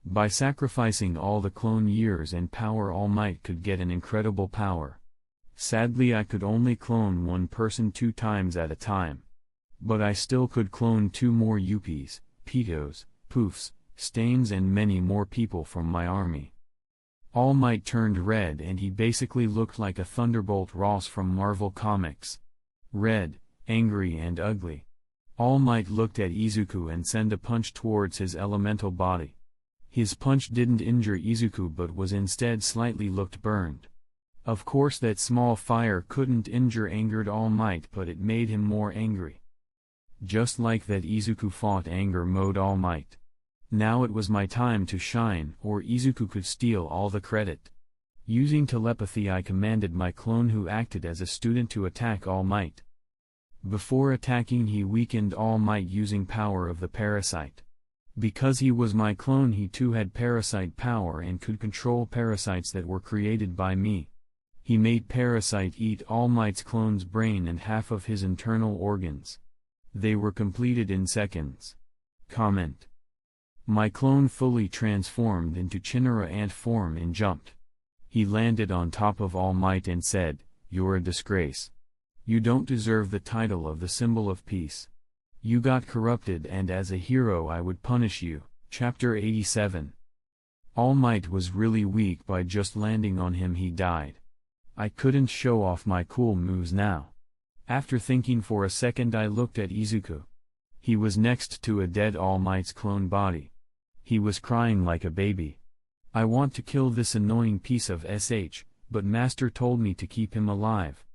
By sacrificing all the clone years and power, All Might could get an incredible power. Sadly, I could only clone one person 2 times at a time. But I still could clone 2 more Yuppies, Pitos, Poofs, Stains and many more people from my army. All Might turned red and he basically looked like a Thunderbolt Ross from Marvel Comics. Red, angry and ugly. All Might looked at Izuku and sent a punch towards his elemental body. His punch didn't injure Izuku but was instead slightly looked burned. Of course that small fire couldn't injure angered All Might, but it made him more angry. Just like that, Izuku fought anger mode All Might. Now it was my time to shine, or Izuku could steal all the credit. Using telepathy, I commanded my clone, who acted as a student, to attack All Might. Before attacking, he weakened All Might using power of the parasite. Because he was my clone, he too had parasite power and could control parasites that were created by me. He made Parasite eat All Might's clone's brain and half of his internal organs. They were completed in seconds. Comment. My clone fully transformed into Chinara ant form and jumped. He landed on top of All Might and said, "You're a disgrace. You don't deserve the title of the symbol of peace. You got corrupted, and as a hero I would punish you." Chapter 87. All Might was really weak. By just landing on him he died. I couldn't show off my cool moves now. After thinking for a second, I looked at Izuku. He was next to a dead All Might's clone body. He was crying like a baby. I want to kill this annoying piece of sh, but Master told me to keep him alive.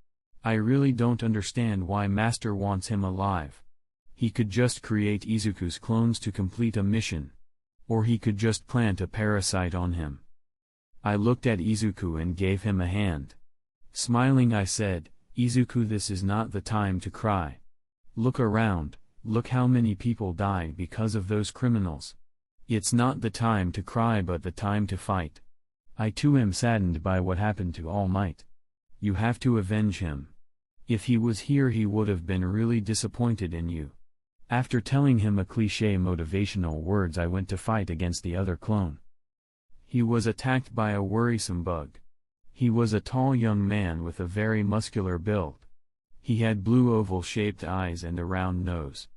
I really don't understand why Master wants him alive. He could just create Izuku's clones to complete a mission. Or he could just plant a parasite on him. I looked at Izuku and gave him a hand. Smiling, I said, "Izuku, this is not the time to cry. Look around, look how many people died because of those criminals. It's not the time to cry but the time to fight. I too am saddened by what happened to All Might. You have to avenge him. If he was here he would have been really disappointed in you." After telling him a cliché motivational words, I went to fight against the other clone. He was attacked by a worrisome bug. He was a tall young man with a very muscular build. He had blue oval-shaped eyes and a round nose.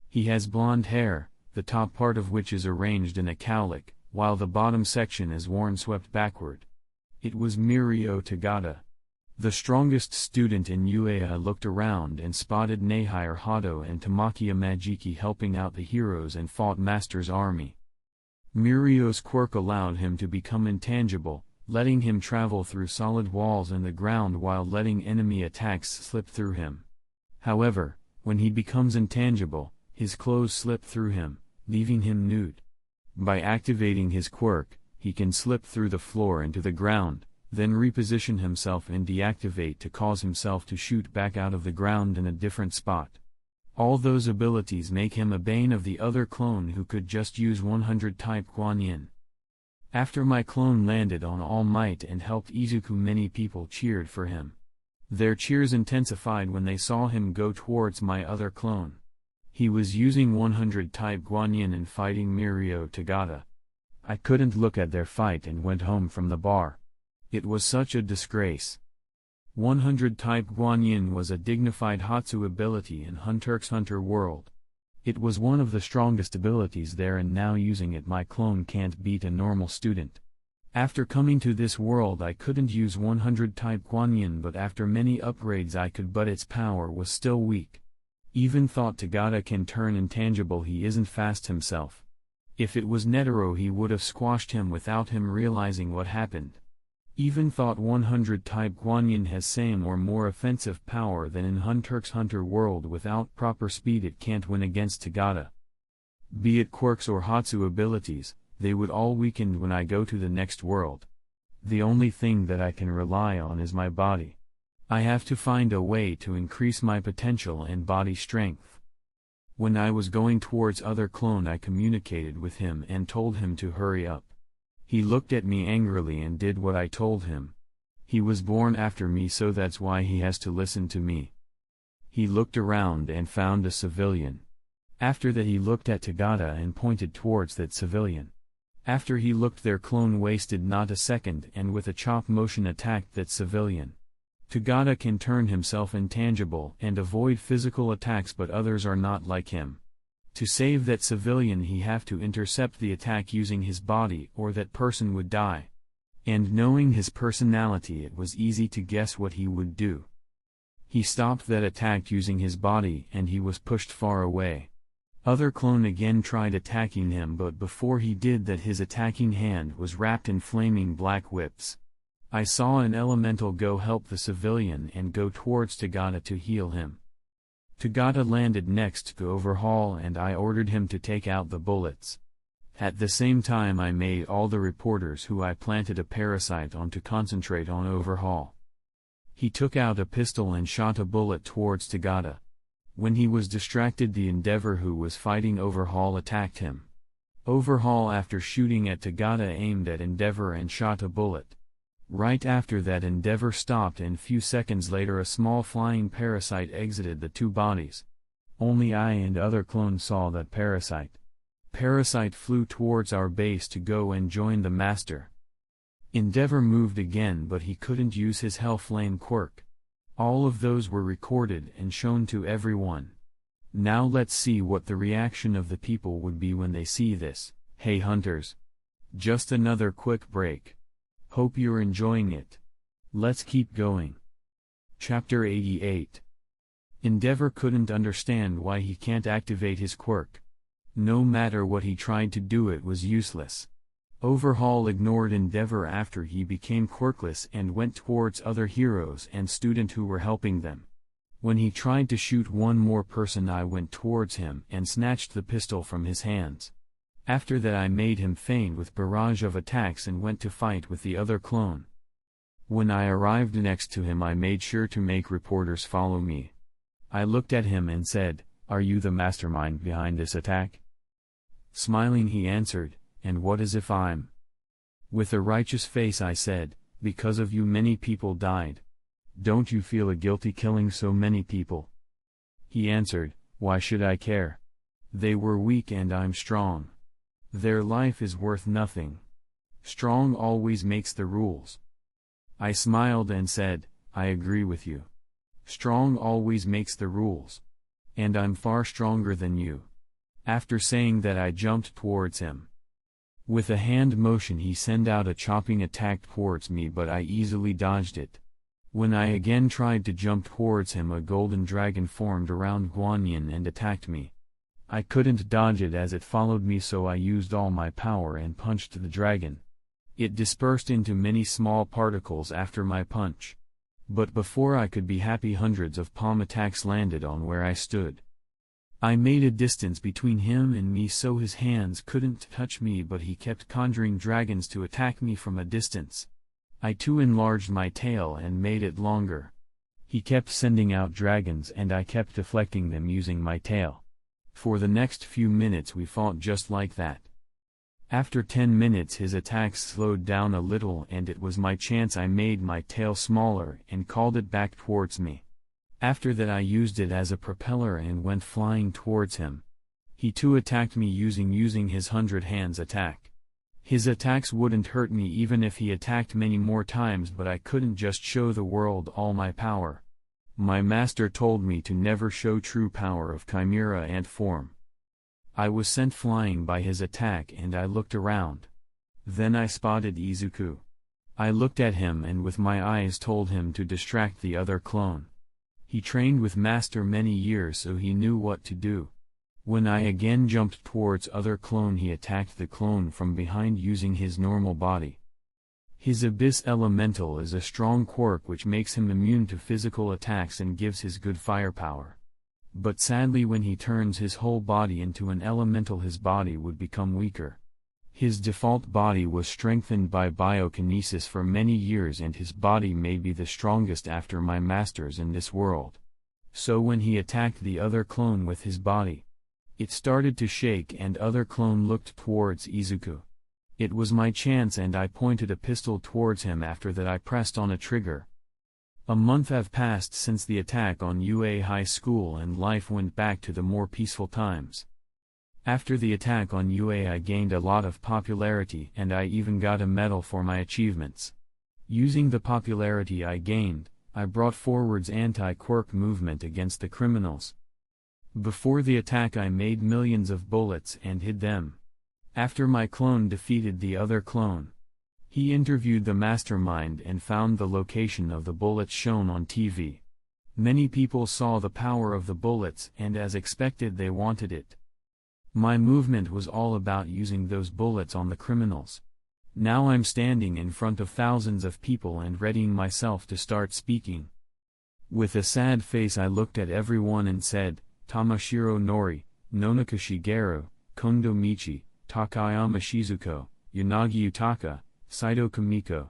He has blonde hair, the top part of which is arranged in a cowlick, while the bottom section is worn swept backward. It was Mirio Tagata, the strongest student in UA. I looked around and spotted Nehire Hato and Tamaki Majiki helping out the heroes and fought Master's army. Mirio's quirk allowed him to become intangible, letting him travel through solid walls and the ground while letting enemy attacks slip through him. However, when he becomes intangible, his clothes slip through him, leaving him nude. By activating his quirk, he can slip through the floor into the ground, then reposition himself and deactivate to cause himself to shoot back out of the ground in a different spot. All those abilities make him a bane of the other clone who could just use 100 type Guanyin. After my clone landed on All Might and helped Izuku, many people cheered for him. Their cheers intensified when they saw him go towards my other clone. He was using 100 type Guanyin and fighting Mirio Tagata. I couldn't look at their fight and went home from the bar. It was such a disgrace. 100 type Guanyin was a dignified Hatsu ability in Hunter x Hunter world. It was one of the strongest abilities there, and now using it my clone can't beat a normal student. After coming to this world I couldn't use 100 type Guanyin, but after many upgrades I could, but its power was still weak. Even thought Tagata can turn intangible, he isn't fast himself. If it was Netero he would have squashed him without him realizing what happened. Even thought 100 type Guanyin has same or more offensive power than in Hunter x Hunter world. Without proper speed it can't win against Tagata. Be it quirks or Hatsu abilities, they would all weaken when I go to the next world. The only thing that I can rely on is my body. I have to find a way to increase my potential and body strength. When I was going towards other clone I communicated with him and told him to hurry up. He looked at me angrily and did what I told him. He was born after me, so that's why he has to listen to me. He looked around and found a civilian. After that he looked at Tagata and pointed towards that civilian. After he looked, their clone wasted not a second and with a chop motion attacked that civilian. Tagata can turn himself intangible and avoid physical attacks, but others are not like him. To save that civilian he have to intercept the attack using his body or that person would die. And knowing his personality it was easy to guess what he would do. He stopped that attack using his body and he was pushed far away. Other clone again tried attacking him, but before he did that his attacking hand was wrapped in flaming black whips. I saw an elemental go help the civilian and go towards Tagata to heal him. Tagata landed next to overhaul and I ordered him to take out the bullets. At the same time I made all the reporters who I planted a parasite on to concentrate on Overhaul. He took out a pistol and shot a bullet towards Tagata. When he was distracted, the Endeavor who was fighting Overhaul attacked him. Overhaul, after shooting at Tagata, aimed at Endeavor and shot a bullet. Right after that, Endeavor stopped, and few seconds later a small flying parasite exited the two bodies. Only I and other clones saw that parasite. Parasite flew towards our base to go and join the master. Endeavor moved again, but he couldn't use his Hellflame quirk. All of those were recorded and shown to everyone. Now let's see what the reaction of the people would be when they see this. Hey hunters! Just another quick break. Hope you're enjoying it. Let's keep going. Chapter 88. Endeavor couldn't understand why he can't activate his quirk. No matter what he tried to do, it was useless. Overhaul ignored Endeavor after he became quirkless and went towards other heroes and student who were helping them. When he tried to shoot one more person, I went towards him and snatched the pistol from his hands. After that I made him faint with barrage of attacks and went to fight with the other clone. When I arrived next to him, I made sure to make reporters follow me. I looked at him and said, "Are you the mastermind behind this attack?" Smiling, he answered, "And what as if I'm?" With a righteous face I said, "Because of you many people died. Don't you feel guilty killing so many people?" He answered, "Why should I care? They were weak and I'm strong. Their life is worth nothing. Strong always makes the rules." I smiled and said, "I agree with you. Strong always makes the rules. And I'm far stronger than you." After saying that, I jumped towards him. With a hand motion he sent out a chopping attack towards me, but I easily dodged it. When I again tried to jump towards him, a golden dragon formed around Guanyin and attacked me. I couldn't dodge it as it followed me, so I used all my power and punched the dragon. It dispersed into many small particles after my punch. But before I could be happy, hundreds of palm attacks landed on where I stood. I made a distance between him and me so his hands couldn't touch me, but he kept conjuring dragons to attack me from a distance. I too enlarged my tail and made it longer. He kept sending out dragons and I kept deflecting them using my tail. For the next few minutes we fought just like that. After 10 minutes his attacks slowed down a little, and it was my chance. I made my tail smaller and called it back towards me. After that I used it as a propeller and went flying towards him. He too attacked me using his 100 hands attack. His attacks wouldn't hurt me even if he attacked many more times, but I couldn't just show the world all my power. My master told me to never show true power of chimera and form. I was sent flying by his attack and I looked around. Then I spotted Izuku. I looked at him and with my eyes told him to distract the other clone. He trained with master many years, so he knew what to do. When I again jumped towards other clone, he attacked the clone from behind using his normal body. His Abyss Elemental is a strong quirk which makes him immune to physical attacks and gives his good firepower. But sadly, when he turns his whole body into an elemental, his body would become weaker. His default body was strengthened by biokinesis for many years, and his body may be the strongest after my masters in this world. So when he attacked the other clone with his body, it started to shake and other clone looked towards Izuku. It was my chance and I pointed a pistol towards him. After that I pressed on a trigger. A month have passed since the attack on UA High School and life went back to the more peaceful times. After the attack on UA I gained a lot of popularity and I even got a medal for my achievements. Using the popularity I gained, I brought forward's anti-quirk movement against the criminals. Before the attack I made millions of bullets and hid them. After my clone defeated the other clone, he interviewed the mastermind and found the location of the bullets shown on TV. Many people saw the power of the bullets and as expected they wanted it. My movement was all about using those bullets on the criminals. Now I'm standing in front of thousands of people and readying myself to start speaking. With a sad face I looked at everyone and said, "Tamashiro Nori, Nonaka Shigeru, Kondo Michi, Takayama Shizuko, Yanagi Utaka, Saito Kamiko,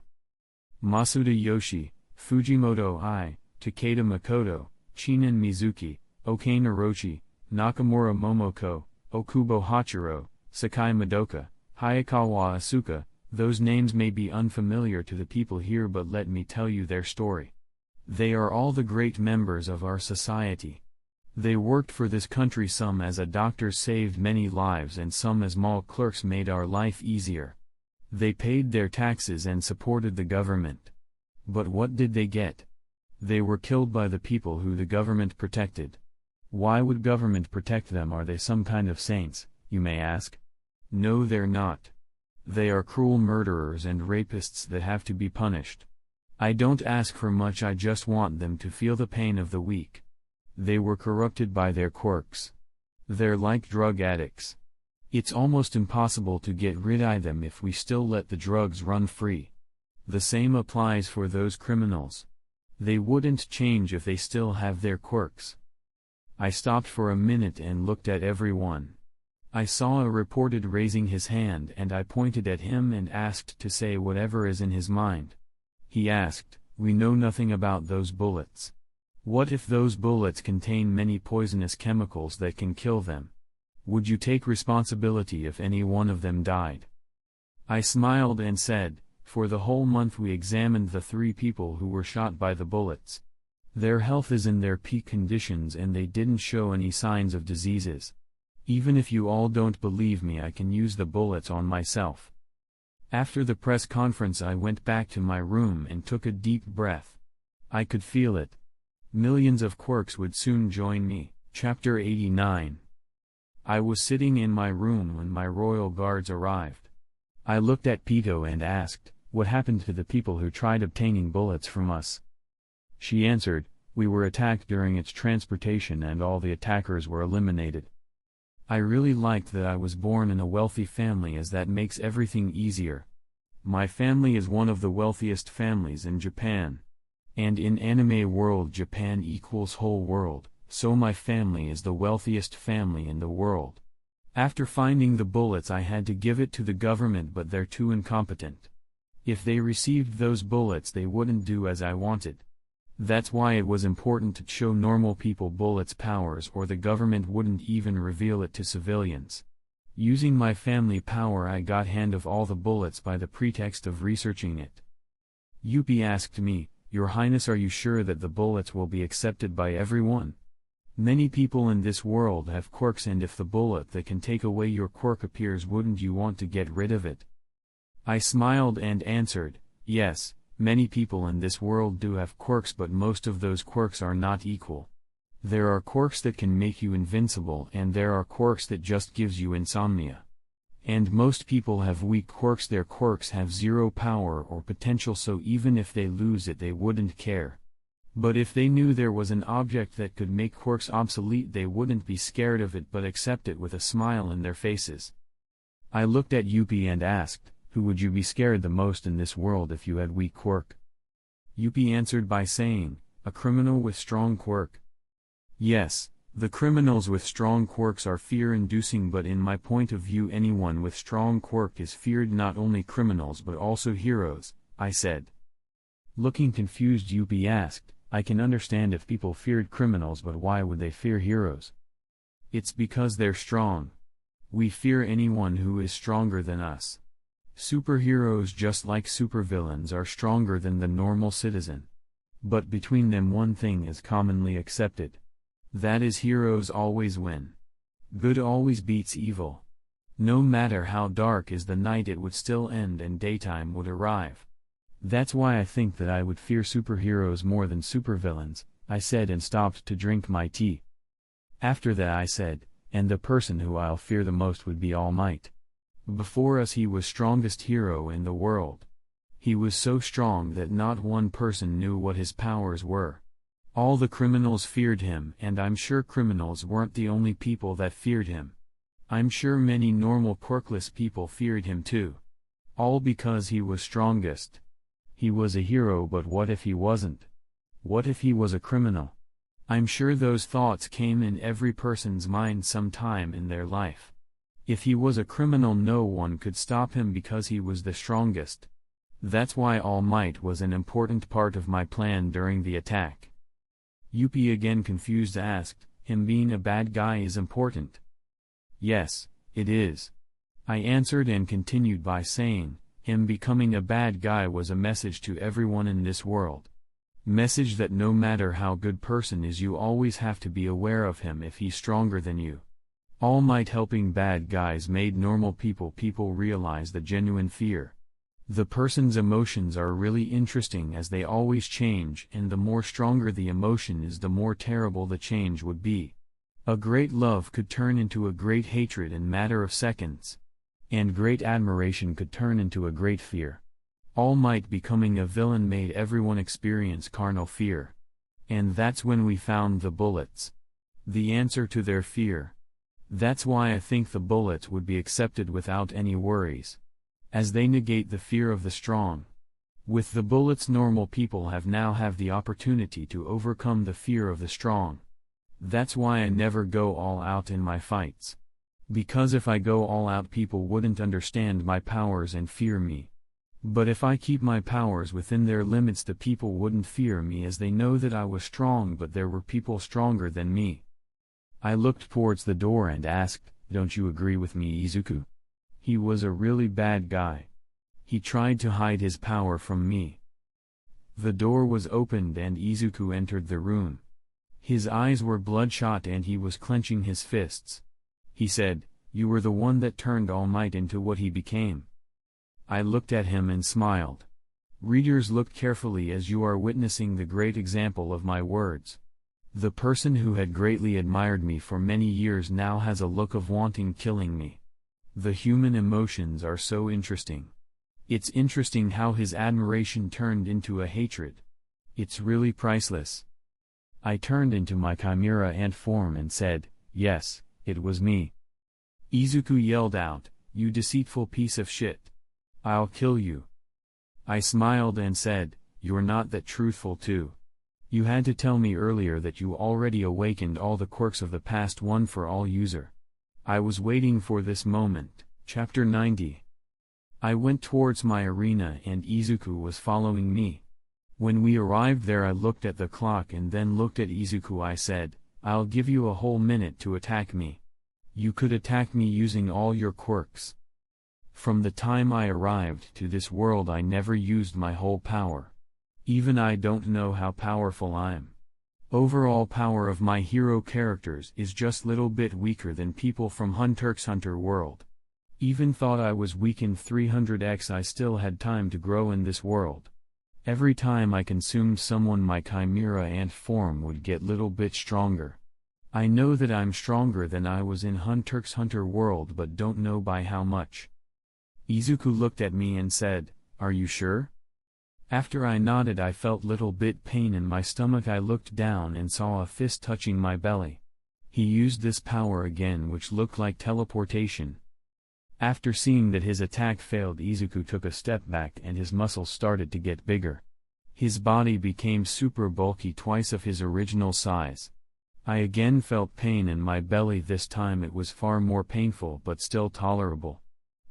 Masuda Yoshi, Fujimoto Ai, Takeda Makoto, Chinen Mizuki, Okane Orochi, Nakamura Momoko, Okubo Hachiro, Sakai Madoka, Hayakawa Asuka. Those names may be unfamiliar to the people here, but let me tell you their story. They are all the great members of our society. They worked for this country, some as a doctor saved many lives and some as mall clerks made our life easier. They paid their taxes and supported the government. But what did they get? They were killed by the people who the government protected. Why would government protect them? Are they some kind of saints, you may ask? No, they're not. They are cruel murderers and rapists that have to be punished. I don't ask for much, I just want them to feel the pain of the weak. They were corrupted by their quirks. They're like drug addicts. It's almost impossible to get rid of them if we still let the drugs run free. The same applies for those criminals. They wouldn't change if they still have their quirks. I stopped for a minute and looked at everyone. I saw a reporter raising his hand and I pointed at him and asked to say whatever is in his mind. He asked, "We know nothing about those bullets. What if those bullets contain many poisonous chemicals that can kill them? Would you take responsibility if any one of them died?" I smiled and said, "For the whole month we examined the 3 people who were shot by the bullets. Their health is in their peak conditions and they didn't show any signs of diseases. Even if you all don't believe me, I can use the bullets on myself." After the press conference I went back to my room and took a deep breath. I could feel it. Millions of quirks would soon join me. Chapter 89. I was sitting in my room when my royal guards arrived. I looked at Pito and asked, "What happened to the people who tried obtaining bullets from us?" She answered, "We were attacked during its transportation and all the attackers were eliminated." I really liked that I was born in a wealthy family, as that makes everything easier. My family is one of the wealthiest families in Japan. And in anime world, Japan equals whole world, so my family is the wealthiest family in the world. After finding the bullets I had to give it to the government, but they're too incompetent. If they received those bullets they wouldn't do as I wanted. That's why it was important to show normal people bullets' powers, or the government wouldn't even reveal it to civilians. Using my family power I got hand of all the bullets by the pretext of researching it. Yuppie asked me, "Your Highness, are you sure that the bullets will be accepted by everyone? Many people in this world have quirks, and if the bullet that can take away your quirk appears, wouldn't you want to get rid of it?" I smiled and answered, "Yes. Many people in this world do have quirks, but most of those quirks are not equal. There are quirks that can make you invincible, and there are quirks that just gives you insomnia. And most people have weak quirks. Their quirks have zero power or potential, so even if they lose it they wouldn't care. But if they knew there was an object that could make quirks obsolete, they wouldn't be scared of it but accept it with a smile in their faces." I looked at Yuppie and asked, "Who would you be scared the most in this world if you had weak quirk?" Yuppie answered by saying, "A criminal with strong quirk." Yes, the criminals with strong quirks are fear-inducing, but in my point of view anyone with strong quirk is feared, not only criminals but also heroes, I said. Looking confused, Yuppie asked, "I can understand if people feared criminals, but why would they fear heroes?" "It's because they're strong. We fear anyone who is stronger than us. Superheroes, just like supervillains, are stronger than the normal citizen. But between them one thing is commonly accepted. That is, heroes always win. Good always beats evil. No matter how dark is the night, it would still end and daytime would arrive. That's why I think that I would fear superheroes more than supervillains," I said, and stopped to drink my tea. After that I said, "And the person who I'll fear the most would be All Might. Before us he was strongest hero in the world. He was so strong that not one person knew what his powers were. All the criminals feared him, and I'm sure criminals weren't the only people that feared him. I'm sure many normal quirkless people feared him too. All because he was strongest. He was a hero, but what if he wasn't? What if he was a criminal?" I'm sure those thoughts came in every person's mind sometime in their life. If he was a criminal, no one could stop him because he was the strongest. That's why All Might was an important part of my plan during the attack. Yuppie, again confused, asked, him being a bad guy is important? Yes, it is. I answered and continued by saying, him becoming a bad guy was a message to everyone in this world. Message that no matter how good person is, you always have to be aware of him if he's stronger than you. All Might helping bad guys made normal people realize the genuine fear. The person's emotions are really interesting as they always change, and the more stronger the emotion is, the more terrible the change would be. A great love could turn into a great hatred in matter of seconds. And great admiration could turn into a great fear. All Might becoming a villain made everyone experience carnal fear. And that's when we found the bullets. The answer to their fear. That's why I think the bullets would be accepted without any worries. As they negate the fear of the strong. With the bullets, normal people now have the opportunity to overcome the fear of the strong. That's why I never go all out in my fights. Because if I go all out, people wouldn't understand my powers and fear me. But if I keep my powers within their limits, the people wouldn't fear me as they know that I was strong, but there were people stronger than me. I looked towards the door and asked, don't you agree with me, Izuku? He was a really bad guy. He tried to hide his power from me. The door was opened and Izuku entered the room. His eyes were bloodshot and he was clenching his fists. He said, you were the one that turned All Might into what he became. I looked at him and smiled. Readers, look carefully as you are witnessing the great example of my words. The person who had greatly admired me for many years now has a look of wanting killing me. The human emotions are so interesting. It's interesting how his admiration turned into a hatred. It's really priceless. I turned into my chimera ant form and said, yes, it was me. Izuku yelled out, you deceitful piece of shit. I'll kill you. I smiled and said, you're not that truthful too. You had to tell me earlier that you already awakened all the quirks of the past one for all user. I was waiting for this moment. Chapter 90. I went towards my arena and Izuku was following me. When we arrived there, I looked at the clock and then looked at Izuku. I said, I'll give you a whole minute to attack me. You could attack me using all your quirks. From the time I arrived to this world, I never used my whole power. Even I don't know how powerful I'm. Overall power of my hero characters is just little bit weaker than people from Hunter x Hunter world. Even thought I was weak in 300x, I still had time to grow in this world. Every time I consumed someone, my chimera ant form would get little bit stronger. I know that I'm stronger than I was in Hunter x Hunter world, but don't know by how much. Izuku looked at me and said, are you sure? After I nodded, I felt little bit pain in my stomach. I looked down and saw a fist touching my belly. He used this power again, which looked like teleportation. After seeing that his attack failed, Izuku took a step back and his muscles started to get bigger. His body became super bulky, twice of his original size. I again felt pain in my belly. This time it was far more painful but still tolerable.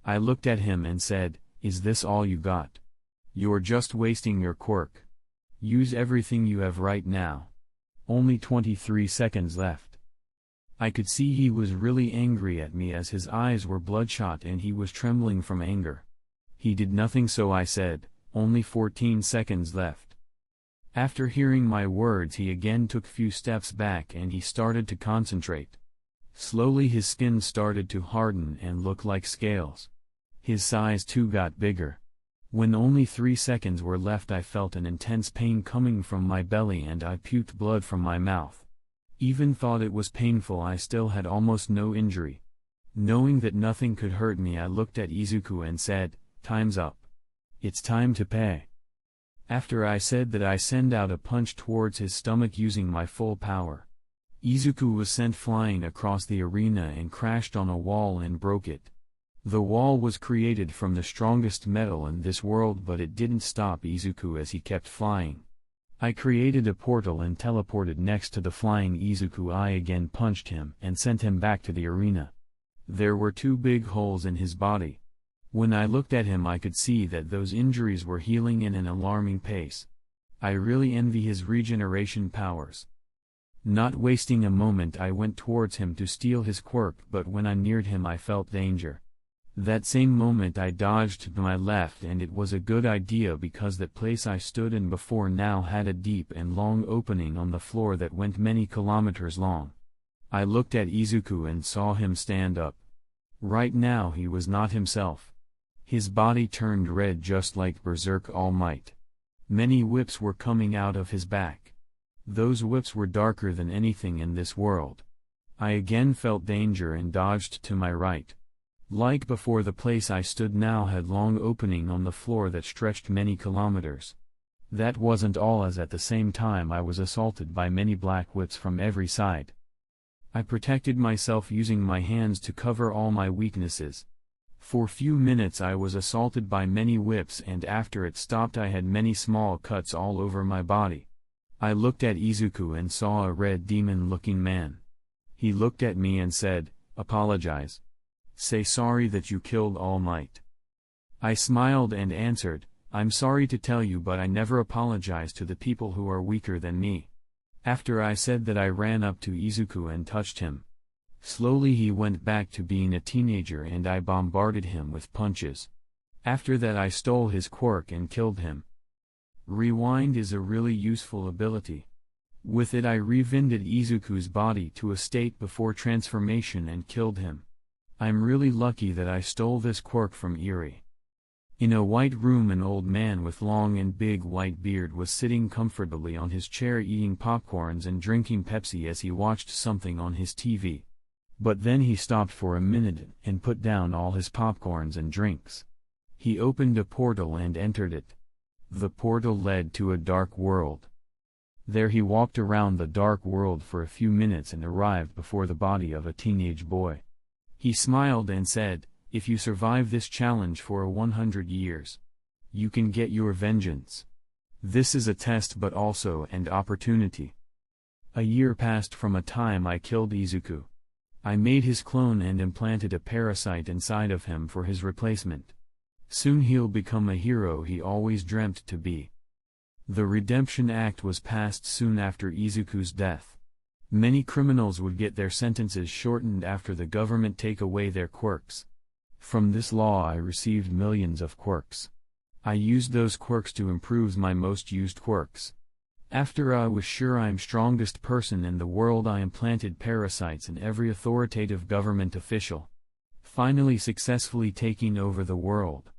I looked at him and said, is this all you got? You're just wasting your quirk. Use everything you have right now. Only 23 seconds left. I could see he was really angry at me as his eyes were bloodshot and he was trembling from anger. He did nothing, so I said, only 14 seconds left. After hearing my words, he again took few steps back and he started to concentrate. Slowly his skin started to harden and look like scales. His size too got bigger. When only 3 seconds were left, I felt an intense pain coming from my belly and I puked blood from my mouth. Even thought it was painful, I still had almost no injury. Knowing that nothing could hurt me, I looked at Izuku and said, time's up. It's time to pay. After I said that, I sent out a punch towards his stomach using my full power. Izuku was sent flying across the arena and crashed on a wall and broke it. The wall was created from the strongest metal in this world, but it didn't stop Izuku as he kept flying. I created a portal and teleported next to the flying Izuku. I again punched him and sent him back to the arena. There were 2 big holes in his body. When I looked at him I could see that those injuries were healing in an alarming pace. I really envy his regeneration powers. Not wasting a moment I went towards him to steal his quirk, but when I neared him I felt danger. That same moment I dodged to my left, and it was a good idea because that place I stood in before now had a deep and long opening on the floor that went many kilometers long. I looked at Izuku and saw him stand up. Right now he was not himself. His body turned red just like Berserk All Might. Many whips were coming out of his back. Those whips were darker than anything in this world. I again felt danger and dodged to my right. Like before, the place I stood now had long opening on the floor that stretched many kilometers. That wasn't all, as at the same time I was assaulted by many black whips from every side. I protected myself using my hands to cover all my weaknesses. For few minutes I was assaulted by many whips, and after it stopped I had many small cuts all over my body. I looked at Izuku and saw a red demon-looking man. He looked at me and said, "Apologize. Say sorry that you killed All Might." I smiled and answered, "I'm sorry to tell you, but I never apologize to the people who are weaker than me." After I said that I ran up to Izuku and touched him. Slowly he went back to being a teenager and I bombarded him with punches. After that I stole his quirk and killed him. Rewind is a really useful ability. With it I revinded Izuku's body to a state before transformation and killed him. I'm really lucky that I stole this quirk from Eri. In a white room an old man with long and big white beard was sitting comfortably on his chair eating popcorns and drinking Pepsi as he watched something on his TV. But then he stopped for a minute and put down all his popcorns and drinks. He opened a portal and entered it. The portal led to a dark world. There he walked around the dark world for a few minutes and arrived before the body of a teenage boy. He smiled and said, "If you survive this challenge for 100 years, you can get your vengeance. This is a test but also an opportunity." A year passed from a time I killed Izuku. I made his clone and implanted a parasite inside of him for his replacement. Soon he'll become a hero he always dreamt to be. The Redemption Act was passed soon after Izuku's death. Many criminals would get their sentences shortened after the government take away their quirks. From this law I received millions of quirks. I used those quirks to improve my most used quirks. After I was sure I'm strongest person in the world, I implanted parasites in every authoritative government official, finally successfully taking over the world.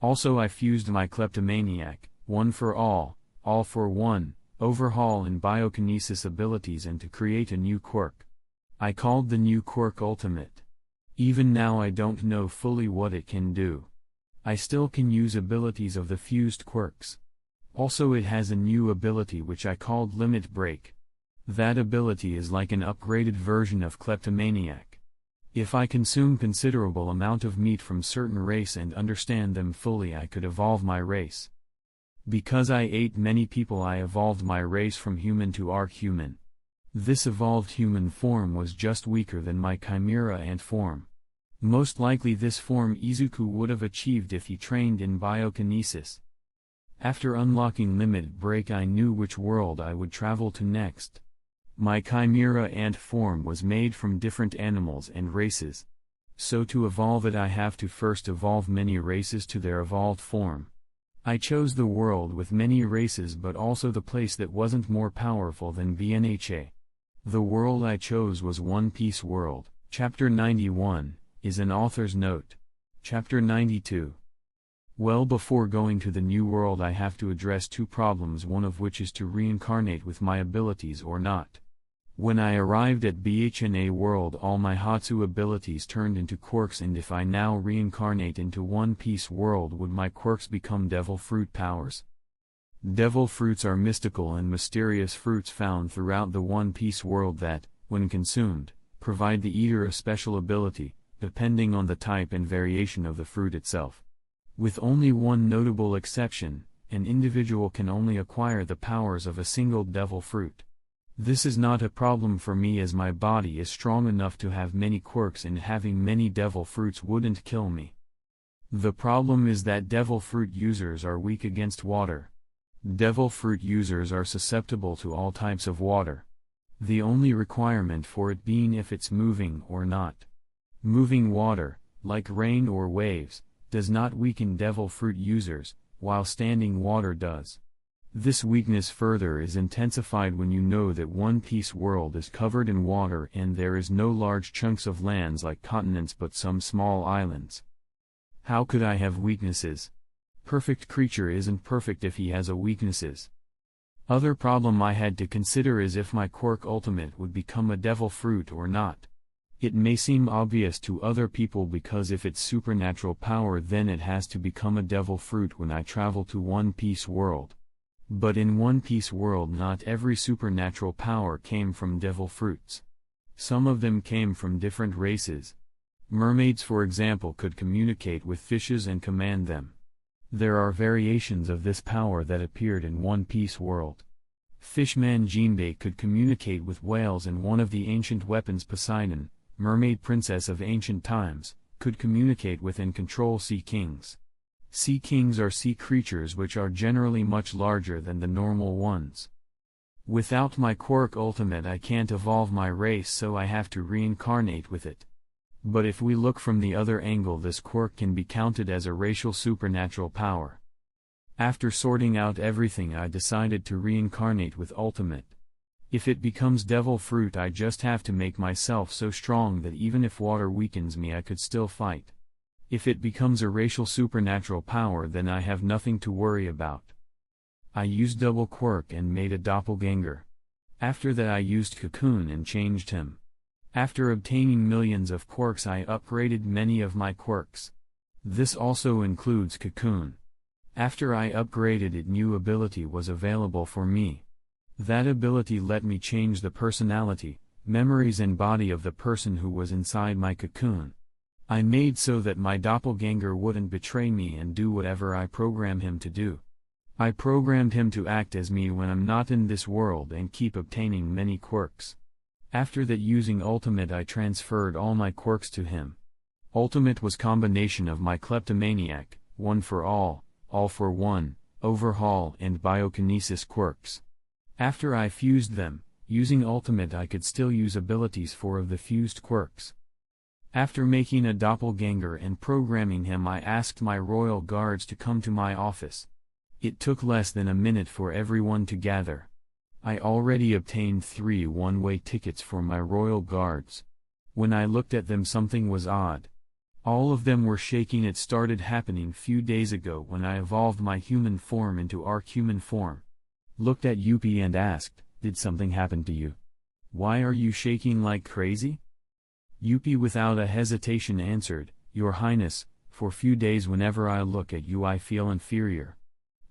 Also I fused my kleptomaniac, one for all for one, overhaul and biokinesis abilities and to create a new quirk. I called the new quirk Ultimate. Even now I don't know fully what it can do. I still can use abilities of the fused quirks. Also it has a new ability which I called Limit Break. That ability is like an upgraded version of Kleptomaniac. If I consume considerable amount of meat from certain race and understand them fully, I could evolve my race. Because I ate many people, I evolved my race from human to Arc-Human. This evolved human form was just weaker than my Chimera Ant form. Most likely this form Izuku would have achieved if he trained in biokinesis. After unlocking Limit Break, I knew which world I would travel to next. My Chimera Ant form was made from different animals and races. So to evolve it I have to first evolve many races to their evolved form. I chose the world with many races, but also the place that wasn't more powerful than BNHA. The world I chose was One Piece World. Chapter 91 is an author's note. Chapter 92. Well, before going to the new world I have to address 2 problems, one of which is to reincarnate with my abilities or not. When I arrived at BHNA world, all my Hatsu abilities turned into quirks, and if I now reincarnate into One Piece world, would my quirks become devil fruit powers? Devil fruits are mystical and mysterious fruits found throughout the One Piece world that, when consumed, provide the eater a special ability, depending on the type and variation of the fruit itself. With only one notable exception, an individual can only acquire the powers of a single devil fruit. This is not a problem for me as my body is strong enough to have many quirks, and having many devil fruits wouldn't kill me. The problem is that devil fruit users are weak against water. Devil fruit users are susceptible to all types of water. The only requirement for it being if it's moving or not. Moving water, like rain or waves, does not weaken devil fruit users, while standing water does. This weakness further is intensified when you know that One Piece world is covered in water and there is no large chunks of lands like continents but some small islands. How could I have weaknesses? Perfect creature isn't perfect if he has a weaknesses. Other problem I had to consider is if my quirk ultimate would become a devil fruit or not. It may seem obvious to other people because if it's supernatural power then it has to become a devil fruit when I travel to One Piece world. But in One Piece world not every supernatural power came from devil fruits. Some of them came from different races. Mermaids for example could communicate with fishes and command them. There are variations of this power that appeared in One Piece world. Fishman Jinbei could communicate with whales, and one of the ancient weapons Poseidon, mermaid princess of ancient times, could communicate with and control sea kings. Sea kings are sea creatures which are generally much larger than the normal ones. Without my quirk ultimate I can't evolve my race, so I have to reincarnate with it. But if we look from the other angle, this quirk can be counted as a racial supernatural power. After sorting out everything I decided to reincarnate with ultimate. If it becomes devil fruit I just have to make myself so strong that even if water weakens me I could still fight. If it becomes a racial supernatural power then I have nothing to worry about. I used double quirk and made a doppelganger. After that I used cocoon and changed him. After obtaining millions of quirks I upgraded many of my quirks. This also includes cocoon. After I upgraded it, new ability was available for me. That ability let me change the personality, memories and body of the person who was inside my cocoon. I made so that my doppelganger wouldn't betray me and do whatever I program him to do. I programmed him to act as me when I'm not in this world and keep obtaining many quirks. After that, using ultimate I transferred all my quirks to him. Ultimate was combination of my kleptomaniac, one for all for one, overhaul and biokinesis quirks. After I fused them, using ultimate I could still use abilities for of the fused quirks. After making a doppelganger and programming him I asked my royal guards to come to my office. It took less than a minute for everyone to gather. I already obtained 3 one-way tickets for my royal guards. When I looked at them something was odd. All of them were shaking. It started happening few days ago when I evolved my human form into Arc-human form. Looked at Yuppie and asked, "Did something happen to you? Why are you shaking like crazy?" Yuppie without a hesitation answered, "Your Highness, for few days whenever I look at you I feel inferior.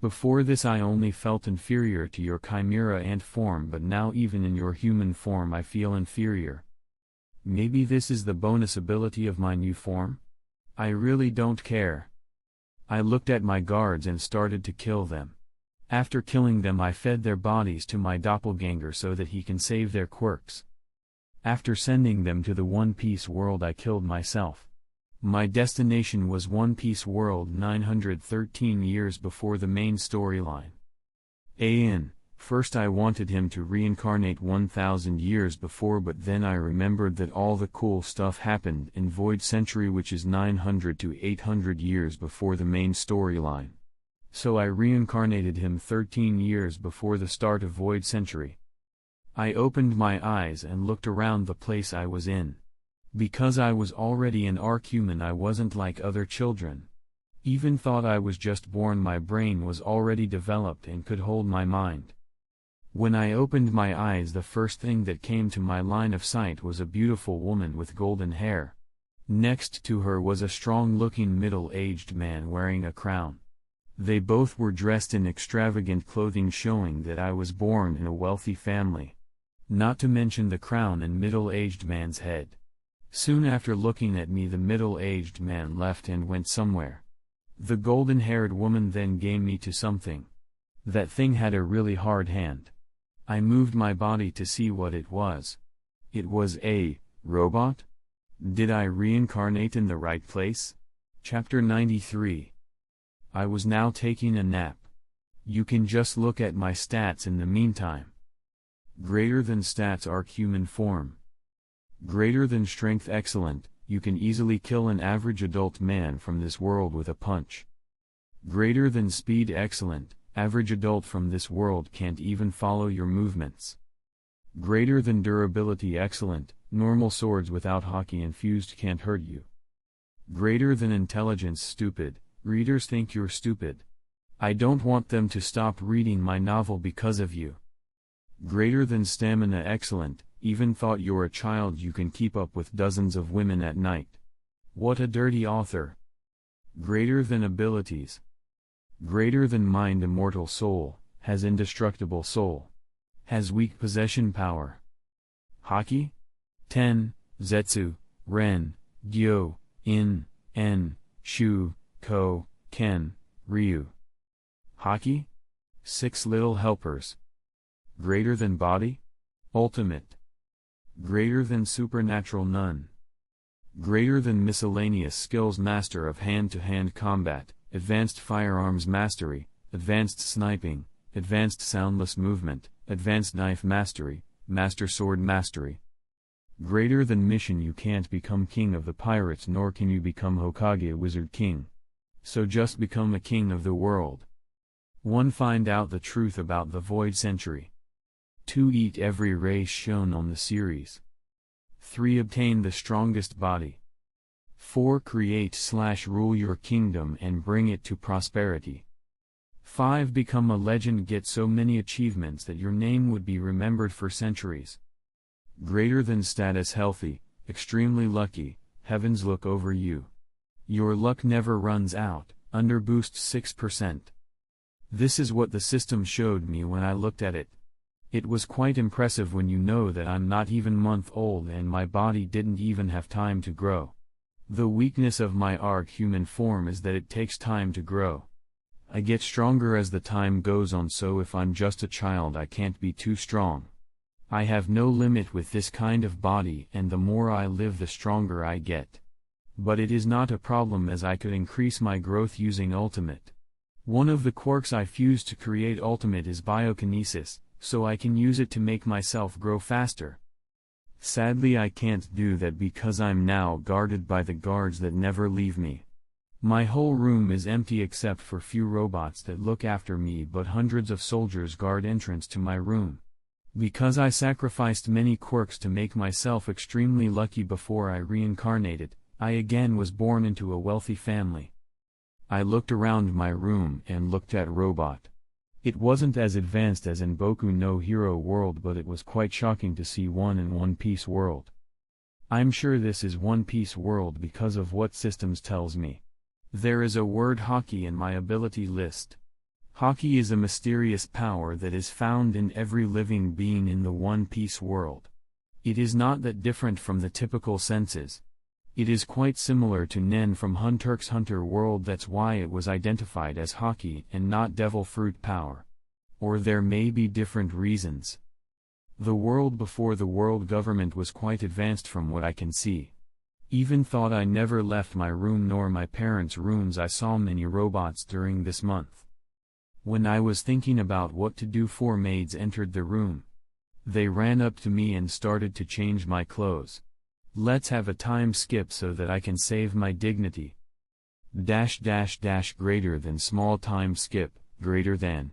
Before this I only felt inferior to your chimera ant form, but now even in your human form I feel inferior. Maybe this is the bonus ability of my new form? I really don't care." I looked at my guards and started to kill them. After killing them I fed their bodies to my doppelganger so that he can save their quirks. After sending them to the One Piece world I killed myself. My destination was One Piece world 913 years before the main storyline. First I wanted him to reincarnate 1000 years before, but then I remembered that all the cool stuff happened in Void Century, which is 900 to 800 years before the main storyline. So I reincarnated him 13 years before the start of Void Century. I opened my eyes and looked around the place I was in. Because I was already an Arc-human I wasn't like other children. Even thought I was just born, my brain was already developed and could hold my mind. When I opened my eyes the first thing that came to my line of sight was a beautiful woman with golden hair. Next to her was a strong-looking middle-aged man wearing a crown. They both were dressed in extravagant clothing showing that I was born in a wealthy family. Not to mention the crown and middle-aged man's head. Soon after looking at me the middle-aged man left and went somewhere. The golden-haired woman then gave me to something. That thing had a really hard hand. I moved my body to see what it was. It was a robot? Did I reincarnate in the right place? Chapter 93. I was now taking a nap. You can just look at my stats in the meantime. Greater than stats arc human form. Greater than strength excellent, you can easily kill an average adult man from this world with a punch. Greater than speed excellent, average adult from this world can't even follow your movements. Greater than durability excellent, normal swords without hockey infused can't hurt you. Greater than intelligence stupid, readers think you're stupid. I don't want them to stop reading my novel because of you. Greater than stamina excellent, even thought you're a child you can keep up with dozens of women at night. What a dirty author. Greater than abilities. Greater than mind immortal soul, has indestructible soul. Has weak possession power. Hockey? Ten, Zetsu, Ren, Gyo, In, En, Shu, Ko, Ken, Ryu. Hockey? 6 little helpers. Greater than body? Ultimate. Greater than supernatural none. Greater than miscellaneous skills master of hand-to-hand combat, advanced firearms mastery, advanced sniping, advanced soundless movement, advanced knife mastery, master sword mastery. Greater than mission you can't become king of the pirates nor can you become Hokage wizard king. So just become a king of the world. 1. Find out the truth about the Void Century. 2. Eat every race shown on the series. 3. Obtain the strongest body. 4. Create/rule your kingdom and bring it to prosperity. 5. Become a legend. Get so many achievements that your name would be remembered for centuries. Greater than status healthy, extremely lucky, heavens look over you. Your luck never runs out, underboost 6%. This is what the system showed me when I looked at it. It was quite impressive when you know that I'm not even month old and my body didn't even have time to grow. The weakness of my arc human form is that it takes time to grow. I get stronger as the time goes on, so if I'm just a child I can't be too strong. I have no limit with this kind of body, and the more I live the stronger I get. But it is not a problem as I could increase my growth using Ultimate. One of the quirks I fuse to create Ultimate is biokinesis, so I can use it to make myself grow faster. Sadly I can't do that because I'm now guarded by the guards that never leave me. My whole room is empty except for few robots that look after me, but hundreds of soldiers guard entrance to my room. Because I sacrificed many quirks to make myself extremely lucky before I reincarnated, I again was born into a wealthy family. I looked around my room and looked at robot. It wasn't as advanced as in Boku no Hero world, but it was quite shocking to see one in One Piece world. I'm sure this is One Piece world because of what systems tells me. There is a word hockey in my ability list. Hockey is a mysterious power that is found in every living being in the One Piece world. It is not that different from the typical senses. It is quite similar to Nen from Hunter x Hunter world. That's why it was identified as hockey and not devil fruit power. Or there may be different reasons. The world before the world government was quite advanced from what I can see. Even thought I never left my room nor my parents' rooms. I saw many robots during this month. When I was thinking about what to do, 4 maids entered the room. They ran up to me and started to change my clothes. Let's have a time skip so that I can save my dignity. Greater than small time skip, greater than.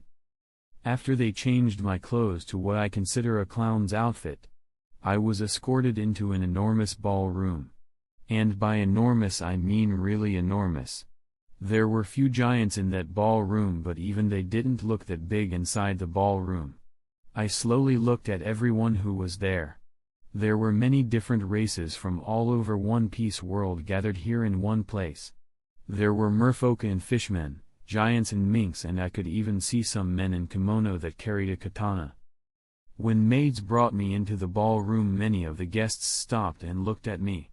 After they changed my clothes to what I consider a clown's outfit, I was escorted into an enormous ballroom. And by enormous I mean really enormous. There were few giants in that ballroom, but even they didn't look that big inside the ballroom. I slowly looked at everyone who was there. There were many different races from all over One Piece world gathered here in one place. There were merfolk and fishmen, giants and minks, and I could even see some men in kimono that carried a katana. When maids brought me into the ballroom, many of the guests stopped and looked at me.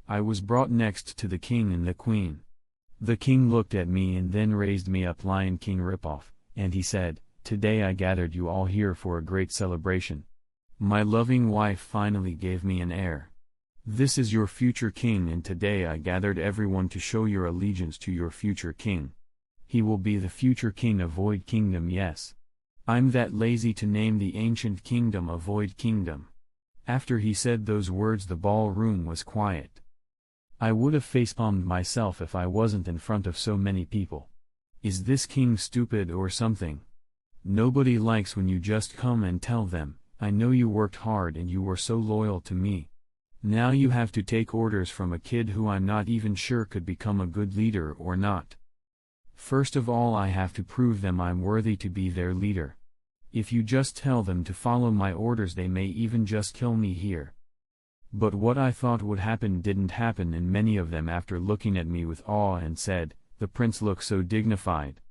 I was brought next to the king and the queen. The king looked at me and then raised me up, Lion King ripoff, and he said, Today I gathered you all here for a great celebration. My loving wife finally gave me an heir. This is your future king, and today I gathered everyone to show your allegiance to your future king. He will be the future king of Void Kingdom, yes. I'm that lazy to name the ancient kingdom a Void Kingdom. After he said those words, the ballroom was quiet. I would have facepalmed myself if I wasn't in front of so many people. Is this king stupid or something? Nobody likes when you just come and tell them, I know you worked hard and you were so loyal to me. Now you have to take orders from a kid who I'm not even sure could become a good leader or not. First of all, I have to prove them I'm worthy to be their leader. If you just tell them to follow my orders, they may even just kill me here. But what I thought would happen didn't happen, and many of them, after looking at me with awe and said, the prince looks so dignified.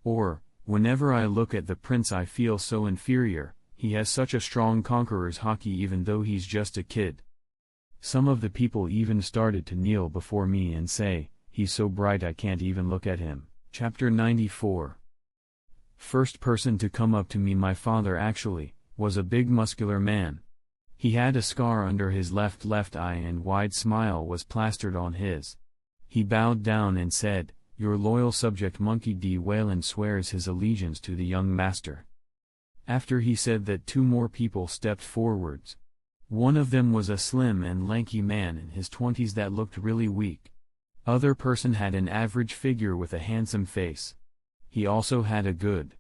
Or, whenever I look at the prince I feel so inferior, he has such a strong conqueror's haki even though he's just a kid. Some of the people even started to kneel before me and say, he's so bright I can't even look at him. Chapter 94. First person to come up to me, my father actually, was a big muscular man. He had a scar under his left eye and wide smile was plastered on his. He bowed down and said, your loyal subject Monkey D. Whalen swears his allegiance to the young master. After he said that, two more people stepped forwards. One of them was a slim and lanky man in his 20s that looked really weak. Other person had an average figure with a handsome face. He also had a good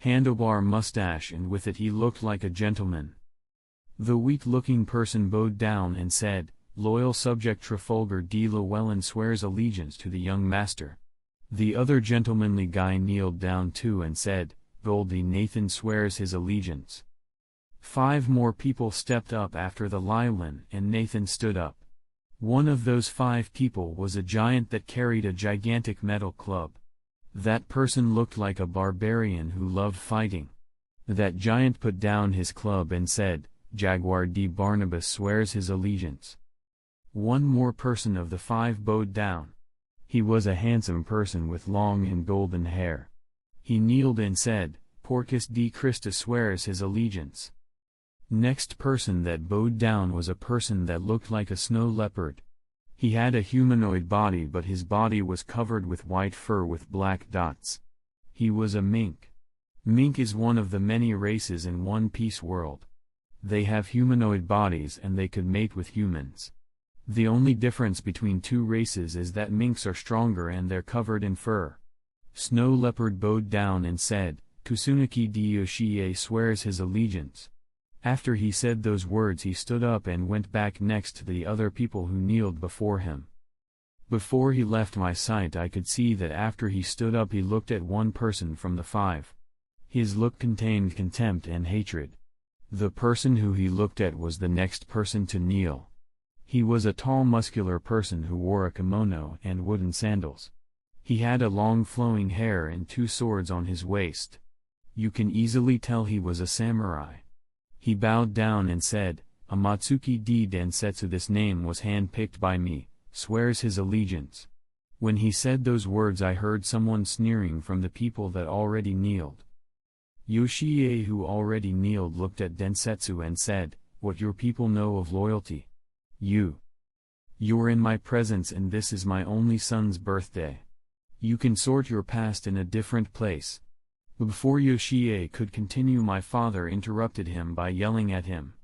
handlebar mustache, and with it he looked like a gentleman. The weak-looking person bowed down and said, loyal subject Trafalgar D. Llewellyn swears allegiance to the young master. The other gentlemanly guy kneeled down too and said, Goldie Nathan swears his allegiance. 5 more people stepped up after the Llewellyn and Nathan stood up. One of those 5 people was a giant that carried a gigantic metal club. That person looked like a barbarian who loved fighting. That giant put down his club and said, Jaguar D. Barnabas swears his allegiance. One more person of the 5 bowed down. He was a handsome person with long and golden hair. He kneeled and said, Porcus D. Christa swears his allegiance. Next person that bowed down was a person that looked like a snow leopard. He had a humanoid body, but his body was covered with white fur with black dots. He was a mink. Mink is one of the many races in One Piece world. They have humanoid bodies and they could mate with humans. The only difference between two races is that minks are stronger and they're covered in fur. Snow Leopard bowed down and said, Kusunagi D. Yoshie swears his allegiance. After he said those words, he stood up and went back next to the other people who kneeled before him. Before he left my sight, I could see that after he stood up he looked at one person from the 5. His look contained contempt and hatred. The person who he looked at was the next person to kneel. He was a tall muscular person who wore a kimono and wooden sandals. He had a long flowing hair and 2 swords on his waist. You can easily tell he was a samurai. He bowed down and said, Amatsuki D. Densetsu, this name was hand-picked by me, swears his allegiance. When he said those words, I heard someone sneering from the people that already kneeled. Yoshie, who already kneeled, looked at Densetsu and said, what your people know of loyalty? You're in my presence and this is my only son's birthday. You can sort your past in a different place. Before Yoshie could continue, my father interrupted him by yelling at him.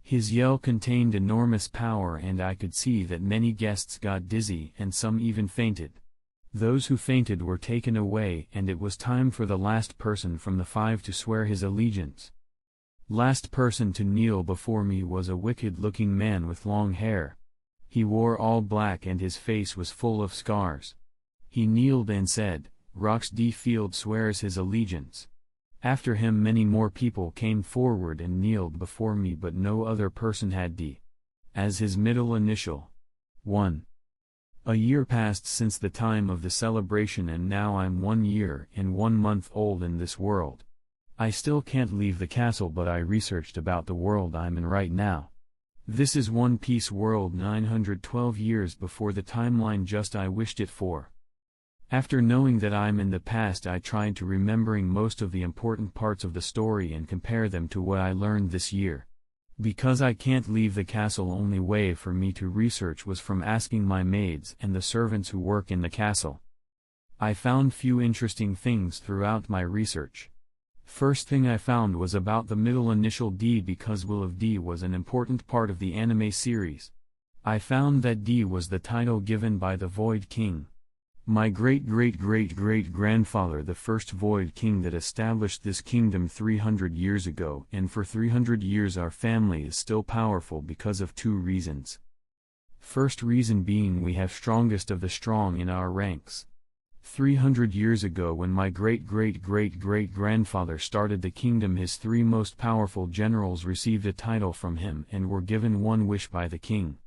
His yell contained enormous power and I could see that many guests got dizzy and some even fainted. Those who fainted were taken away and it was time for the last person from the 5 to swear his allegiance. Last person to kneel before me was a wicked-looking man with long hair. He wore all black and his face was full of scars. He kneeled and said, Rox D. Field swears his allegiance. After him many more people came forward and kneeled before me, but no other person had D as his middle initial. 1. A year passed since the time of the celebration and now I'm 1 year and 1 month old in this world. I still can't leave the castle, but I researched about the world I'm in right now. This is One Piece world 912 years before the timeline just I wished it for. After knowing that I'm in the past, I tried to remembering most of the important parts of the story and compare them to what I learned this year. Because I can't leave the castle, only way for me to research was from asking my maids and the servants who work in the castle. I found few interesting things throughout my research. First thing I found was about the middle initial D, because Will of D was an important part of the anime series. I found that D was the title given by the Void King. My great-great-great-great-grandfather, the first Void King that established this kingdom 300 years ago, and for 300 years our family is still powerful because of two reasons. First reason being we have strongest of the strong in our ranks. 300 years ago when my great-great-great-great-grandfather started the kingdom, his three most powerful generals received a title from him and were given one wish by the king.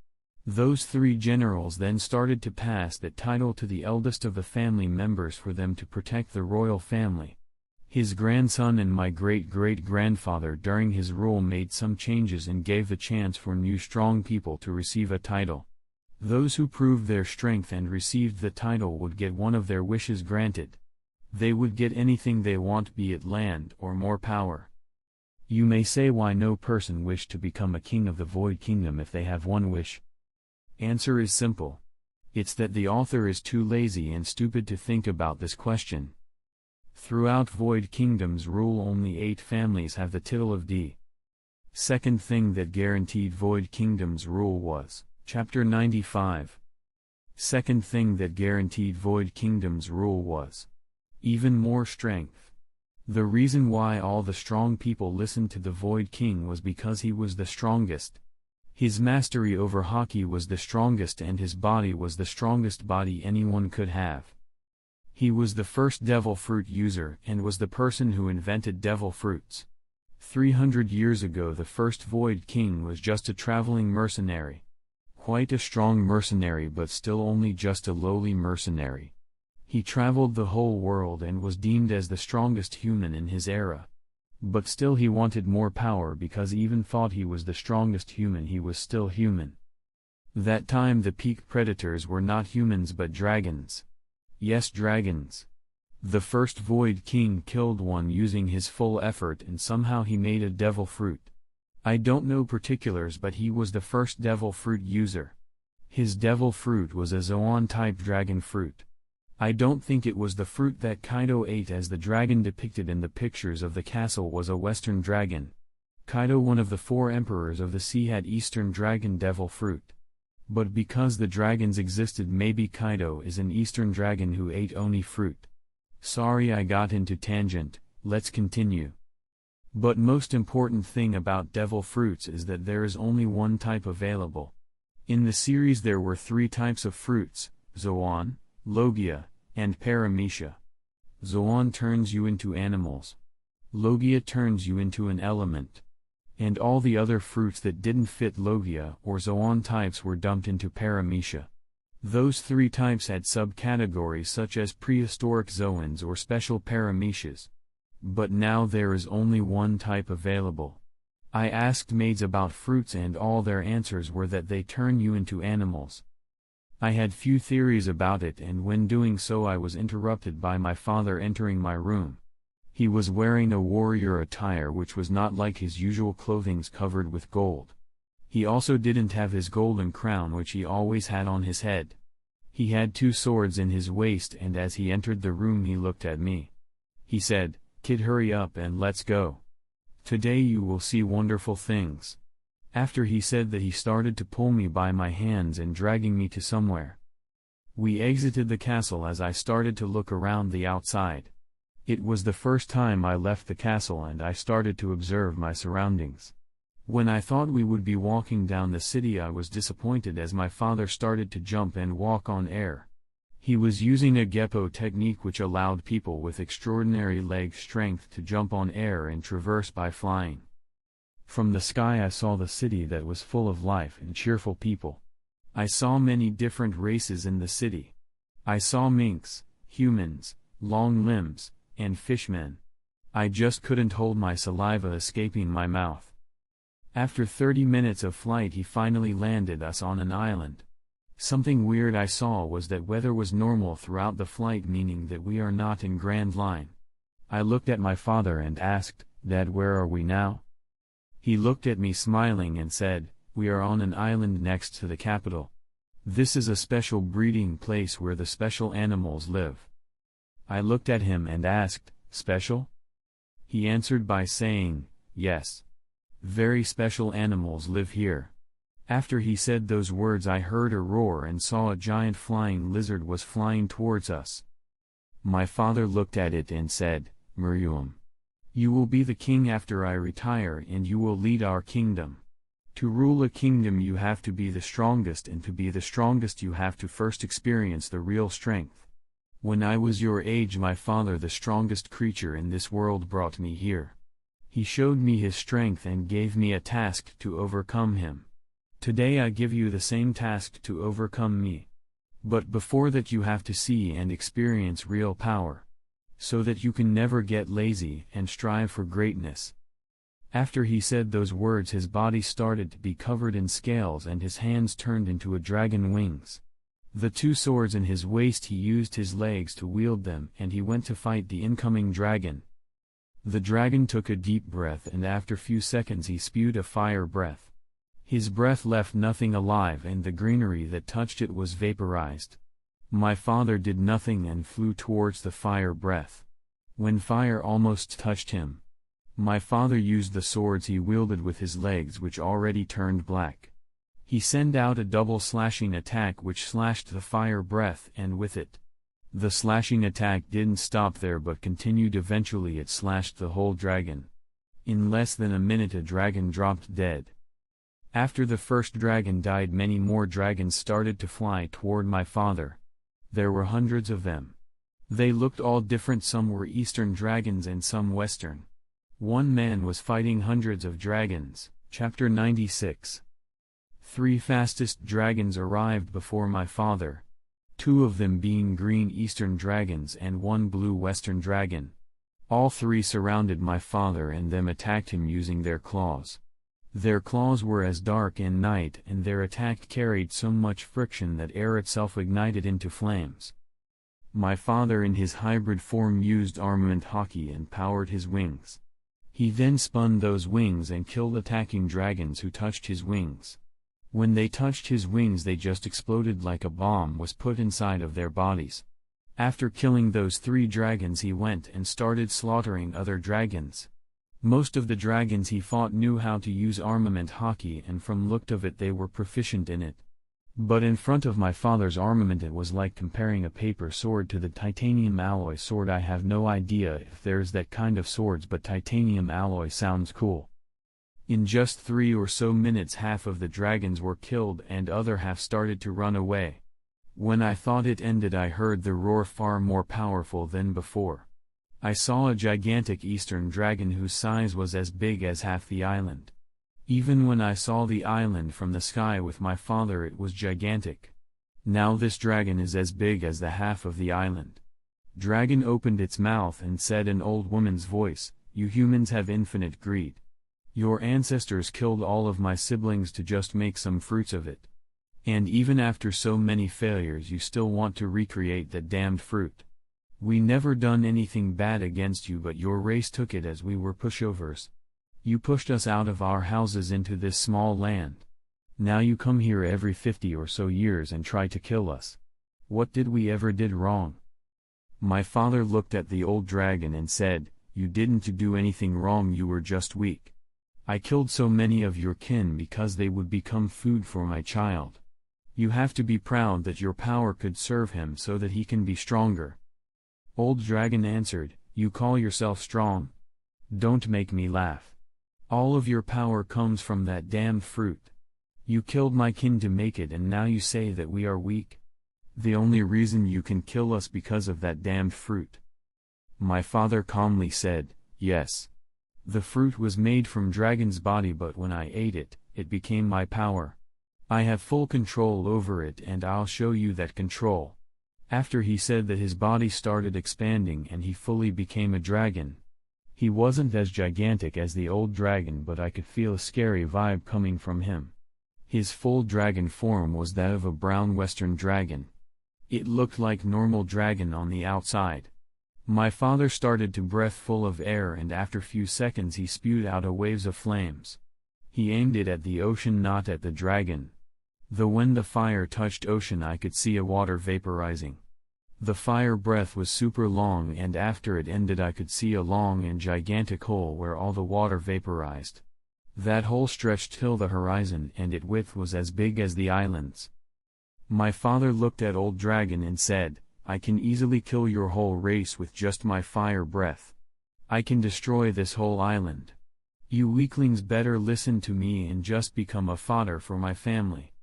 Those three generals then started to pass that title to the eldest of the family members for them to protect the royal family. His grandson and my great-great-grandfather during his rule made some changes and gave the chance for new strong people to receive a title. Those who proved their strength and received the title would get one of their wishes granted. They would get anything they want, be it land or more power. You may say, why no person wish to become a king of the Void Kingdom if they have one wish? Answer is simple. It's that the author is too lazy and stupid to think about this question. Throughout Void Kingdom's rule, only 8 families have the title of D. Second thing that guaranteed Void Kingdom's rule was Chapter 95. Second thing that guaranteed Void Kingdom's rule was even more strength. The reason why all the strong people listened to the Void King was because he was the strongest. His mastery over hockey was the strongest and his body was the strongest body anyone could have. He was the first devil fruit user and was the person who invented devil fruits. 300 years ago the first Void King was just a traveling mercenary. Quite a strong mercenary, but still only just a lowly mercenary. He traveled the whole world and was deemed as the strongest human in his era. But still he wanted more power because even thought he was the strongest human, he was still human. That time the peak predators were not humans but dragons. Yes, dragons. The first Void King killed one using his full effort and somehow he made a devil fruit. I don't know particulars, but he was the first devil fruit user. His devil fruit was a Zoan-type dragon fruit. I don't think it was the fruit that Kaido ate, as the dragon depicted in the pictures of the castle was a Western dragon. Kaido, one of the 4 emperors of the sea, had Eastern dragon devil fruit. But because the dragons existed, maybe Kaido is an Eastern dragon who ate Oni fruit. Sorry I got into tangent, let's continue. But most important thing about devil fruits is that there is only one type available. In the series there were 3 types of fruits, Zoan, Logia, and Paramecia. Zoan turns you into animals. Logia turns you into an element. And all the other fruits that didn't fit Logia or Zoan types were dumped into Paramecia. Those 3 types had subcategories such as prehistoric Zoans or special Paramecias. But now there is only one type available. I asked maids about fruits and all their answers were that they turn you into animals. I had few theories about it, and when doing so I was interrupted by my father entering my room. He was wearing a warrior attire which was not like his usual clothings covered with gold. He also didn't have his golden crown which he always had on his head. He had 2 swords in his waist, and as he entered the room he looked at me. He said, "Kid, hurry up and let's go. Today you will see wonderful things." After he said that, he started to pull me by my hands and dragging me to somewhere. We exited the castle as I started to look around the outside. It was the first time I left the castle and I started to observe my surroundings. When I thought we would be walking down the city, I was disappointed as my father started to jump and walk on air. He was using a Geppo technique which allowed people with extraordinary leg strength to jump on air and traverse by flying. From the sky I saw the city that was full of life and cheerful people. I saw many different races in the city. I saw minks, humans, long limbs, and fishmen. I just couldn't hold my saliva escaping my mouth. After 30 minutes of flight he finally landed us on an island. Something weird I saw was that weather was normal throughout the flight, meaning that we are not in Grand Line. I looked at my father and asked, "Dad, where are we now?" He looked at me smiling and said, "We are on an island next to the capital. This is a special breeding place where the special animals live." I looked at him and asked, "Special?" He answered by saying, "Yes. Very special animals live here." After he said those words, I heard a roar and saw a giant flying lizard was flying towards us. My father looked at it and said, "Miriam, you will be the king after I retire, and you will lead our kingdom. To rule a kingdom you have to be the strongest, and to be the strongest you have to first experience the real strength. When I was your age, my father, the strongest creature in this world, brought me here. He showed me his strength and gave me a task to overcome him. Today I give you the same task to overcome me. But before that you have to see and experience real power, so that you can never get lazy and strive for greatness." After he said those words, his body started to be covered in scales and his hands turned into a dragon wings. The two swords in his waist, he used his legs to wield them, and he went to fight the incoming dragon. The dragon took a deep breath, and after few seconds he spewed a fire breath. His breath left nothing alive, and the greenery that touched it was vaporized. My father did nothing and flew towards the fire breath. When fire almost touched him, my father used the swords he wielded with his legs, which already turned black. He sent out a double slashing attack which slashed the fire breath, and with it, the slashing attack didn't stop there but continued. Eventually it slashed the whole dragon. In less than a minute a dragon dropped dead. After the first dragon died, many more dragons started to fly toward my father. There were hundreds of them. They looked all different, some were eastern dragons and some western. One man was fighting hundreds of dragons. Chapter 96. 3 fastest dragons arrived before my father, 2 of them being green eastern dragons and 1 blue western dragon. All 3 surrounded my father and them attacked him using their claws. Their claws were as dark in night, and their attack carried so much friction that air itself ignited into flames. My father in his hybrid form used armament hockey and powered his wings. He then spun those wings and killed attacking dragons who touched his wings. When they touched his wings they just exploded like a bomb was put inside of their bodies. After killing those 3 dragons he went and started slaughtering other dragons. Most of the dragons he fought knew how to use armament hockey, and from look of it they were proficient in it. But in front of my father's armament it was like comparing a paper sword to the titanium alloy sword. I have no idea if there's that kind of swords, but titanium alloy sounds cool. In just 3 or so minutes half of the dragons were killed and other half started to run away. When I thought it ended I heard the roar far more powerful than before. I saw a gigantic eastern dragon whose size was as big as half the island. Even when I saw the island from the sky with my father it was gigantic. Now this dragon is as big as the half of the island. Dragon opened its mouth and said in old woman's voice, "You humans have infinite greed. Your ancestors killed all of my siblings to just make some fruits of it. And even after so many failures you still want to recreate that damned fruit. We never done anything bad against you, but your race took it as we were pushovers. You pushed us out of our houses into this small land. Now you come here every 50 or so years and try to kill us. What did we ever did wrong?" My father looked at the old dragon and said, "You didn't do anything wrong, you were just weak. I killed so many of your kin because they would become food for my child. You have to be proud that your power could serve him so that he can be stronger." Old dragon answered, "You call yourself strong? Don't make me laugh. All of your power comes from that damned fruit. You killed my kin to make it, and now you say that we are weak? The only reason you can kill us because of that damned fruit." My father calmly said, "Yes. The fruit was made from dragon's body, but when I ate it, it became my power. I have full control over it, and I'll show you that control." After he said that, his body started expanding and he fully became a dragon. He wasn't as gigantic as the old dragon, but I could feel a scary vibe coming from him. His full dragon form was that of a brown western dragon. It looked like normal dragon on the outside. My father started to breath full of air, and after few seconds he spewed out a waves of flames. He aimed it at the ocean, not at the dragon. When the fire touched ocean, I could see a water vaporizing. The fire breath was super long, and after it ended I could see a long and gigantic hole where all the water vaporized. That hole stretched till the horizon, and its width was as big as the islands. My father looked at old dragon and said, "I can easily kill your whole race with just my fire breath. I can destroy this whole island. You weaklings better listen to me and just become a fodder for my family."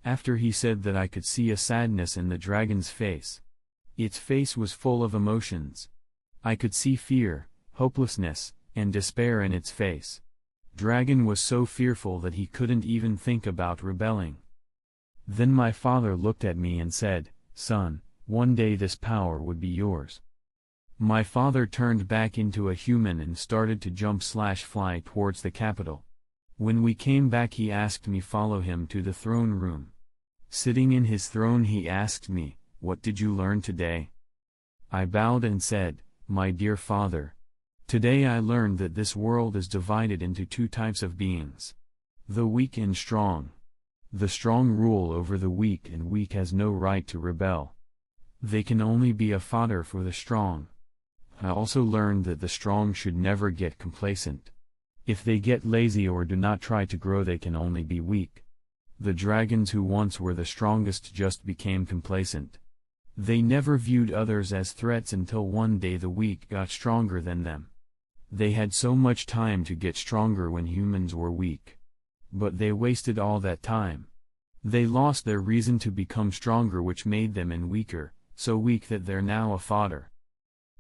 After he said that, I could see a sadness in the dragon's face. Its face was full of emotions. I could see fear, hopelessness, and despair in its face. Dragon was so fearful that he couldn't even think about rebelling. Then my father looked at me and said, "Son, one day this power would be yours." My father turned back into a human and started to jump/fly towards the capital. When we came back, he asked me follow him to the throne room. Sitting in his throne, he asked me, "What did you learn today?" I bowed and said, "My dear father, today I learned that this world is divided into two types of beings: the weak and strong. The strong rule over the weak, and weak has no right to rebel. They can only be a fodder for the strong. I also learned that the strong should never get complacent. If they get lazy or do not try to grow, they can only be weak. The dragons who once were the strongest just became complacent. They never viewed others as threats until one day the weak got stronger than them. They had so much time to get stronger when humans were weak. But they wasted all that time. They lost their reason to become stronger, which made them weaker, so weak that they're now a fodder."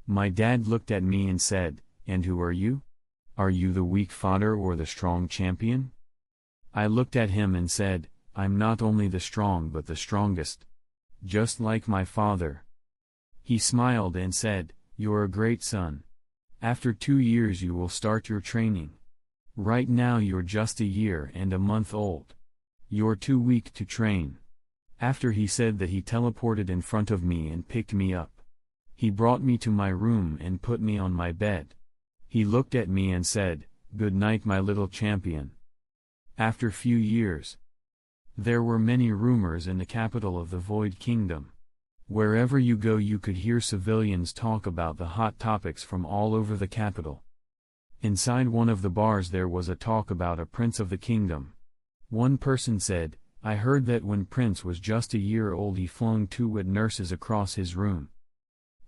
My dad looked at me and said, "And who are you? Are you the weak fodder or the strong champion?" I looked at him and said, "I'm not only the strong but the strongest. Just like my father." He smiled and said, "You're a great son. After 2 years you will start your training. Right now you're just a year and a month old. You're too weak to train." After he said that, he teleported in front of me and picked me up. He brought me to my room and put me on my bed. He looked at me and said, "Good night, my little champion." After few years, there were many rumors in the capital of the Void Kingdom. Wherever you go, you could hear civilians talk about the hot topics from all over the capital. Inside one of the bars there was a talk about a prince of the kingdom. One person said, "I heard that when Prince was just a year old he flung 2 wet nurses across his room."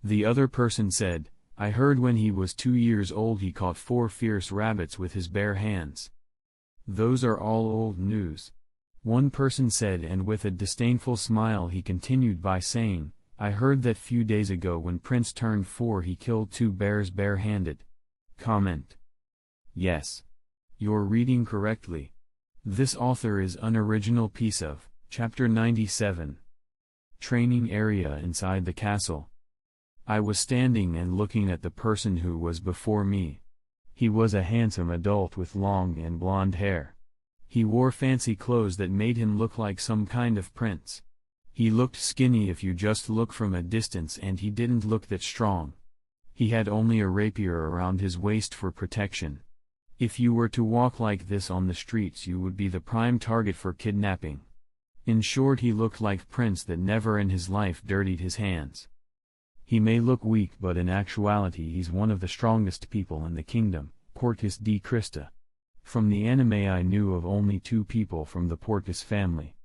The other person said, "I heard when he was 2 years old he caught 4 fierce rabbits with his bare hands." Those are all old news. One person said, and with a disdainful smile he continued by saying, "I heard that few days ago when Prince turned 4 he killed 2 bears barehanded." Comment. Yes. You're reading correctly. This author is unoriginal piece of, Chapter 97. Training area inside the castle. I was standing and looking at the person who was before me. He was a handsome adult with long and blonde hair. He wore fancy clothes that made him look like some kind of prince. He looked skinny if you just look from a distance, and he didn't look that strong. He had only a rapier around his waist for protection. If you were to walk like this on the streets, you would be the prime target for kidnapping. In short, he looked like Prince that never in his life dirtied his hands. He may look weak, but in actuality he's one of the strongest people in the kingdom, Portus de Christa. From the anime I knew of only 2 people from the Portus family.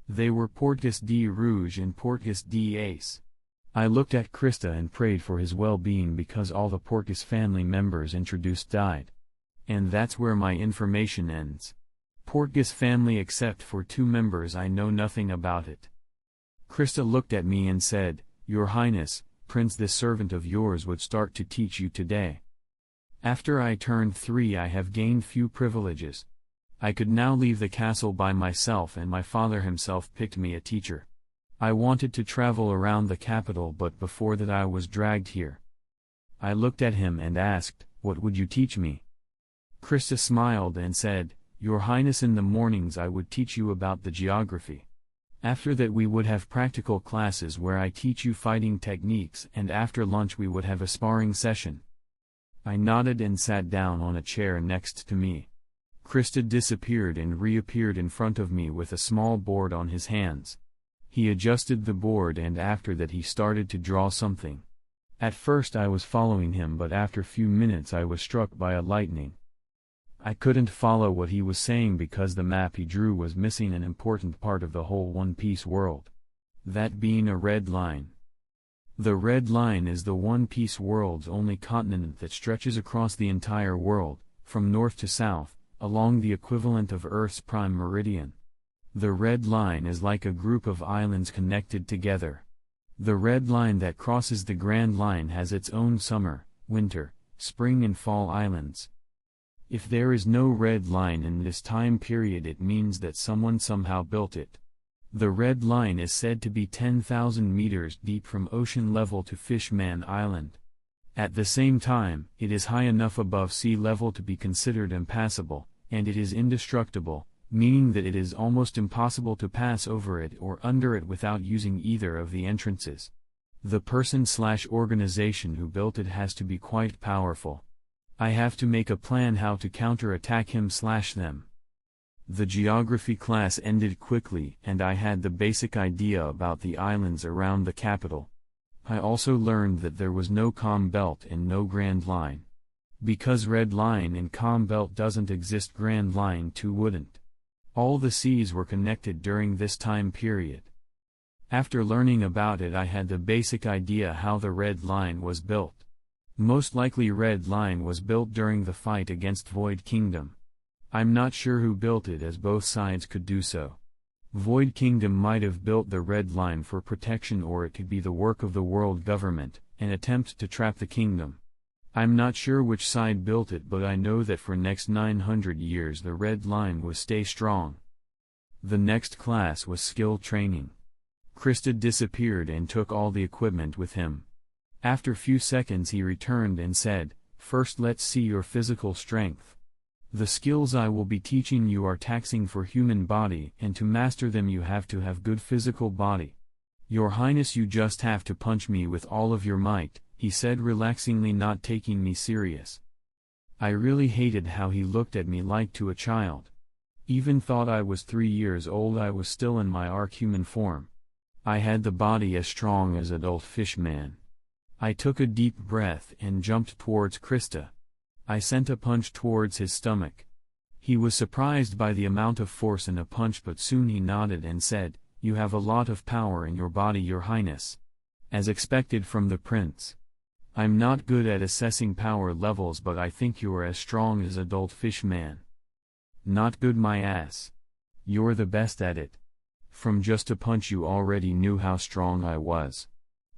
They were Portus de Rouge and Portus de Ace. I looked at Christa and prayed for his well-being because all the Portus family members introduced died. And that's where my information ends. Portus family except for 2 members, I know nothing about it. Christa looked at me and said, "Your Highness, Prince this servant of yours would start to teach you today. After I turned 3 I have gained few privileges. I could now leave the castle by myself, and my father himself picked me a teacher. I wanted to travel around the capital, but before that I was dragged here." I looked at him and asked, "What would you teach me?" Christa smiled and said, "Your Highness, in the mornings I would teach you about the geography. After that we would have practical classes where I teach you fighting techniques, and after lunch we would have a sparring session." I nodded and sat down on a chair next to me. Krista disappeared and reappeared in front of me with a small board on his hands. He adjusted the board and after that he started to draw something. At first I was following him, but after few minutes I was struck by a lightning. I couldn't follow what he was saying because the map he drew was missing an important part of the whole One Piece world. That being a red line. The red line is the One Piece world's only continent that stretches across the entire world, from north to south, along the equivalent of Earth's prime meridian. The red line is like a group of islands connected together. The red line that crosses the Grand Line has its own summer, winter, spring and fall islands. If there is no red line in this time period, it means that someone somehow built it. The red line is said to be 10,000 meters deep from ocean level to Fishman Island. At the same time, it is high enough above sea level to be considered impassable, and it is indestructible, meaning that it is almost impossible to pass over it or under it without using either of the entrances. The person/organization who built it has to be quite powerful. I have to make a plan how to counter-attack him/them. The geography class ended quickly and I had the basic idea about the islands around the capital. I also learned that there was no calm belt and no Grand Line. Because red line and calm belt doesn't exist, Grand Line too wouldn't. All the seas were connected during this time period. After learning about it, I had the basic idea how the red line was built. Most likely red line was built during the fight against Void Kingdom. I'm not sure who built it, as both sides could do so. Void Kingdom might have built the red line for protection, or it could be the work of the world government, an attempt to trap the kingdom. I'm not sure which side built it, but I know that for next 900 years the red line will stay strong. The next class was skill training. Krista disappeared and took all the equipment with him. After few seconds he returned and said, "First let's see your physical strength. The skills I will be teaching you are taxing for human body, and to master them you have to have good physical body. Your Highness, you just have to punch me with all of your might," he said relaxingly, not taking me serious. I really hated how he looked at me like to a child. Even thought I was 3 years old. I was still in my arch-human form. I had the body as strong as adult fishman. I took a deep breath and jumped towards Krista. I sent a punch towards his stomach. He was surprised by the amount of force in a punch, but soon he nodded and said, "You have a lot of power in your body, Your Highness." As expected from the prince. I'm not good at assessing power levels, but I think you're as strong as adult fishman. Not good my ass. You're the best at it. From just a punch you already knew how strong I was.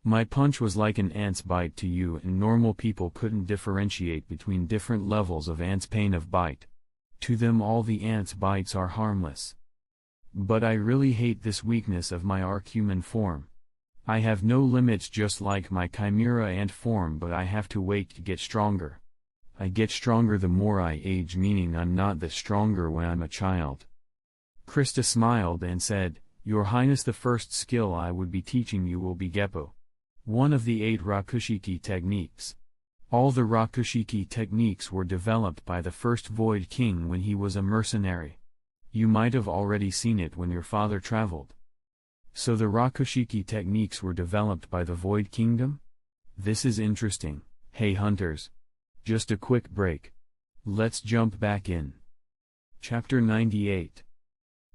My punch was like an ant's bite to you, and normal people couldn't differentiate between different levels of ants' pain of bite. To them all the ants' bites are harmless. But I really hate this weakness of my arch-human form. I have no limits, just like my chimera ant form, but I have to wait to get stronger. I get stronger the more I age, meaning I'm not the stronger when I'm a child. Krista smiled and said, "Your Highness, the first skill I would be teaching you will be Geppo. One of the 8 Rakushiki techniques. All the Rakushiki techniques were developed by the first Void King when he was a mercenary. You might have already seen it when your father traveled. So the Rakushiki techniques were developed by the Void Kingdom? This is interesting. Hey hunters. Just a quick break. Let's jump back in. Chapter 98.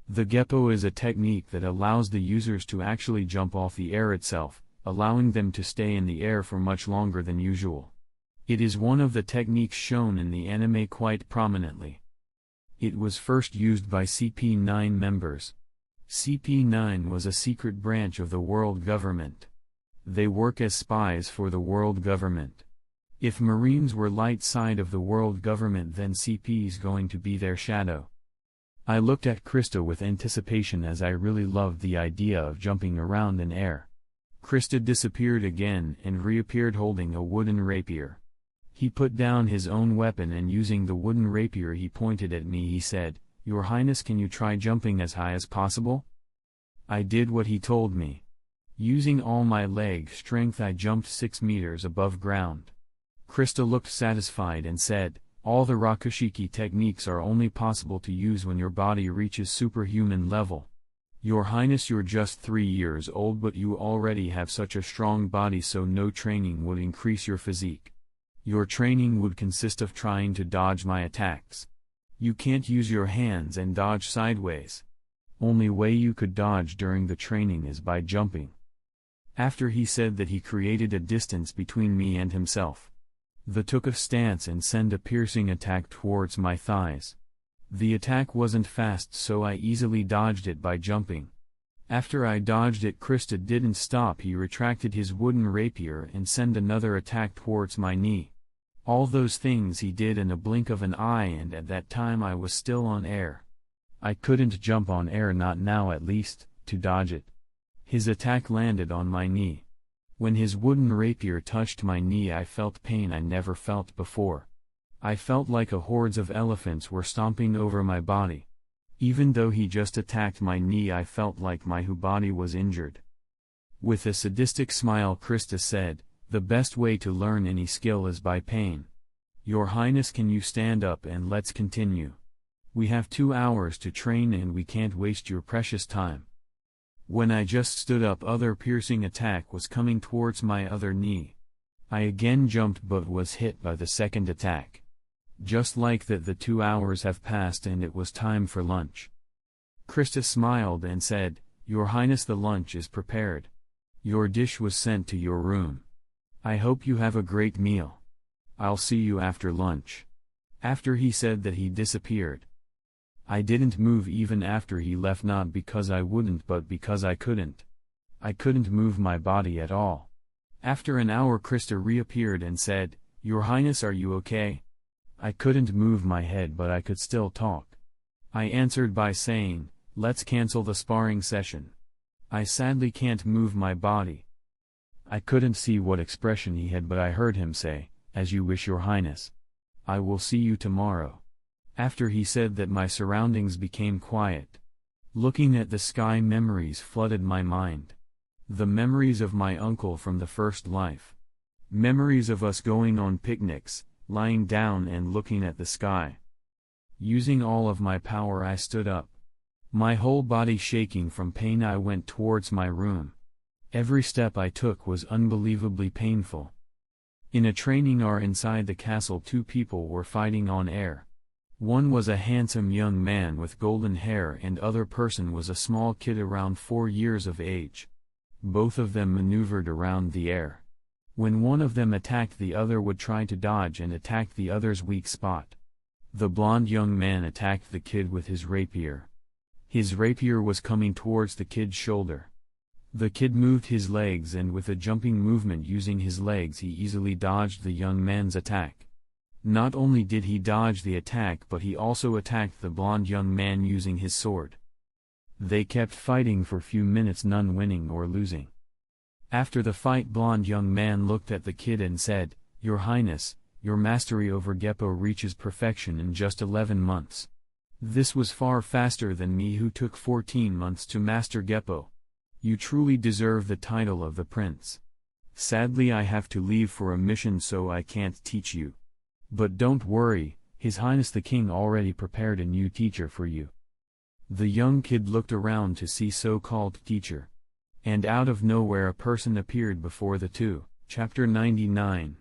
The Geppo is a technique that allows the users to actually jump off the air itself, allowing them to stay in the air for much longer than usual. It is one of the techniques shown in the anime quite prominently. It was first used by CP9 members. CP9 was a secret branch of the world government. They work as spies for the world government. If Marines were light side of the world government, then CP is going to be their shadow. I looked at Krista with anticipation, as I really loved the idea of jumping around in air. Krista disappeared again and reappeared holding a wooden rapier. He put down his own weapon and using the wooden rapier he pointed at me. He said, "Your Highness, can you try jumping as high as possible?" I did what he told me. Using all my leg strength I jumped 6 meters above ground. Krista looked satisfied and said, "All the Rakushiki techniques are only possible to use when your body reaches superhuman level. Your Highness, you're just 3 years old, but you already have such a strong body, so no training would increase your physique. Your training would consist of trying to dodge my attacks. You can't use your hands and dodge sideways. Only way you could dodge during the training is by jumping." After he said that, he created a distance between me and himself. The took a stance and sent a piercing attack towards my thighs. The attack wasn't fast, so I easily dodged it by jumping. After I dodged it, Krista didn't stop. He retracted his wooden rapier and sent another attack towards my knee. All those things he did in a blink of an eye, and at that time I was still on air. I couldn't jump on air, not now at least, to dodge it. His attack landed on my knee. When his wooden rapier touched my knee, I felt pain I never felt before. I felt like hordes of elephants were stomping over my body. Even though he just attacked my knee, I felt like my whole body was injured. With a sadistic smile, Krista said, "The best way to learn any skill is by pain. Your Highness, can you stand up and let's continue? We have 2 hours to train and we can't waste your precious time." When I just stood up, other piercing attack was coming towards my other knee. I again jumped but was hit by the second attack. Just like that, the 2 hours have passed and it was time for lunch. Krista smiled and said, "Your Highness, the lunch is prepared. Your dish was sent to your room. I hope you have a great meal. I'll see you after lunch." After he said that, he disappeared. I didn't move even after he left, not because I wouldn't but because I couldn't. I couldn't move my body at all. After an hour, Krista reappeared and said, "Your Highness, are you okay?" I couldn't move my head, but I could still talk. I answered by saying, "Let's cancel the sparring session. I sadly can't move my body." I couldn't see what expression he had, but I heard him say, "As you wish, Your Highness. I will see you tomorrow." After he said that, my surroundings became quiet. Looking at the sky, memories flooded my mind. The memories of my uncle from the first life. Memories of us going on picnics, lying down and looking at the sky. Using all of my power, I stood up. My whole body shaking from pain, I went towards my room. Every step I took was unbelievably painful. In a training hour inside the castle, 2 people were fighting on air. One was a handsome young man with golden hair and other person was a small kid around 4 years of age. Both of them maneuvered around the air. When one of them attacked, the other would try to dodge and attack the other's weak spot. The blonde young man attacked the kid with his rapier. His rapier was coming towards the kid's shoulder. The kid moved his legs and with a jumping movement using his legs, he easily dodged the young man's attack. Not only did he dodge the attack, but he also attacked the blonde young man using his sword. They kept fighting for few minutes, none winning or losing. After the fight, blonde young man looked at the kid and said, "Your Highness, your mastery over Geppo reaches perfection in just 11 months. This was far faster than me, who took 14 months to master Geppo. You truly deserve the title of the prince. Sadly, I have to leave for a mission, so I can't teach you. But don't worry, His Highness the King already prepared a new teacher for you." The young kid looked around to see so-called teacher. And out of nowhere a person appeared before the two. Chapter 99.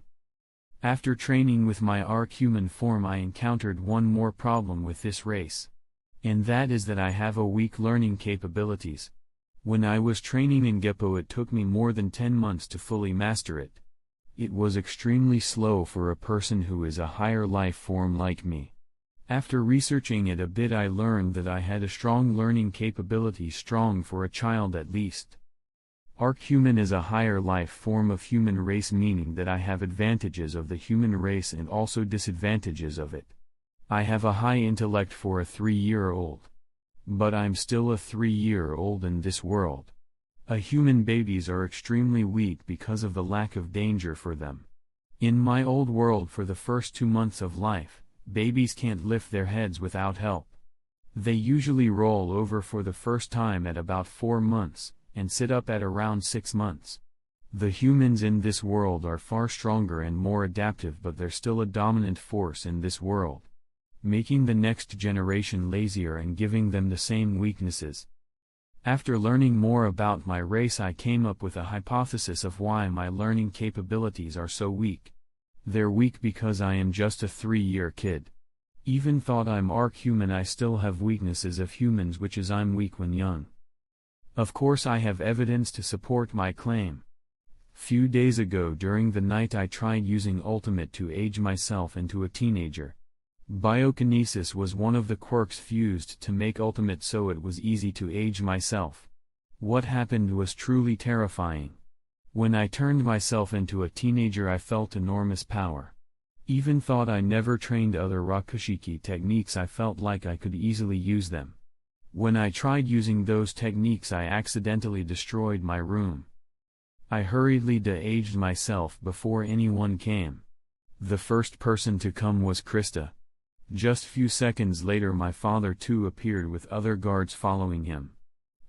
After training with my arc-human form, I encountered one more problem with this race. And that is that I have a weak learning capabilities. When I was training in Geppo, it took me more than 10 months to fully master it. It was extremely slow for a person who is a higher life form like me. After researching it a bit, I learned that I had a strong learning capability, strong for a child at least. Arc-human is a higher life form of human race, meaning that I have advantages of the human race and also disadvantages of it. I have a high intellect for a 3-year-old. But I'm still a 3-year-old in this world. Human babies are extremely weak because of the lack of danger for them. In my old world, for the first 2 months of life, babies can't lift their heads without help. They usually roll over for the first time at about 4 months, and sit up at around 6 months. The humans in this world are far stronger and more adaptive, but they're still a dominant force in this world, making the next generation lazier and giving them the same weaknesses. After learning more about my race, I came up with a hypothesis of why my learning capabilities are so weak. They're weak because I am just a 3-year kid. Even thought I'm Arc-human, I still have weaknesses of humans, which is I'm weak when young. Of course I have evidence to support my claim. Few days ago during the night I tried using Ultimate to age myself into a teenager. Biokinesis was one of the quirks fused to make Ultimate so it was easy to age myself. What happened was truly terrifying. When I turned myself into a teenager I felt enormous power. Even thought I never trained other Rakushiki techniques, I felt like I could easily use them. When I tried using those techniques I accidentally destroyed my room. I hurriedly de-aged myself before anyone came. The first person to come was Krista. Just few seconds later my father too appeared with other guards following him.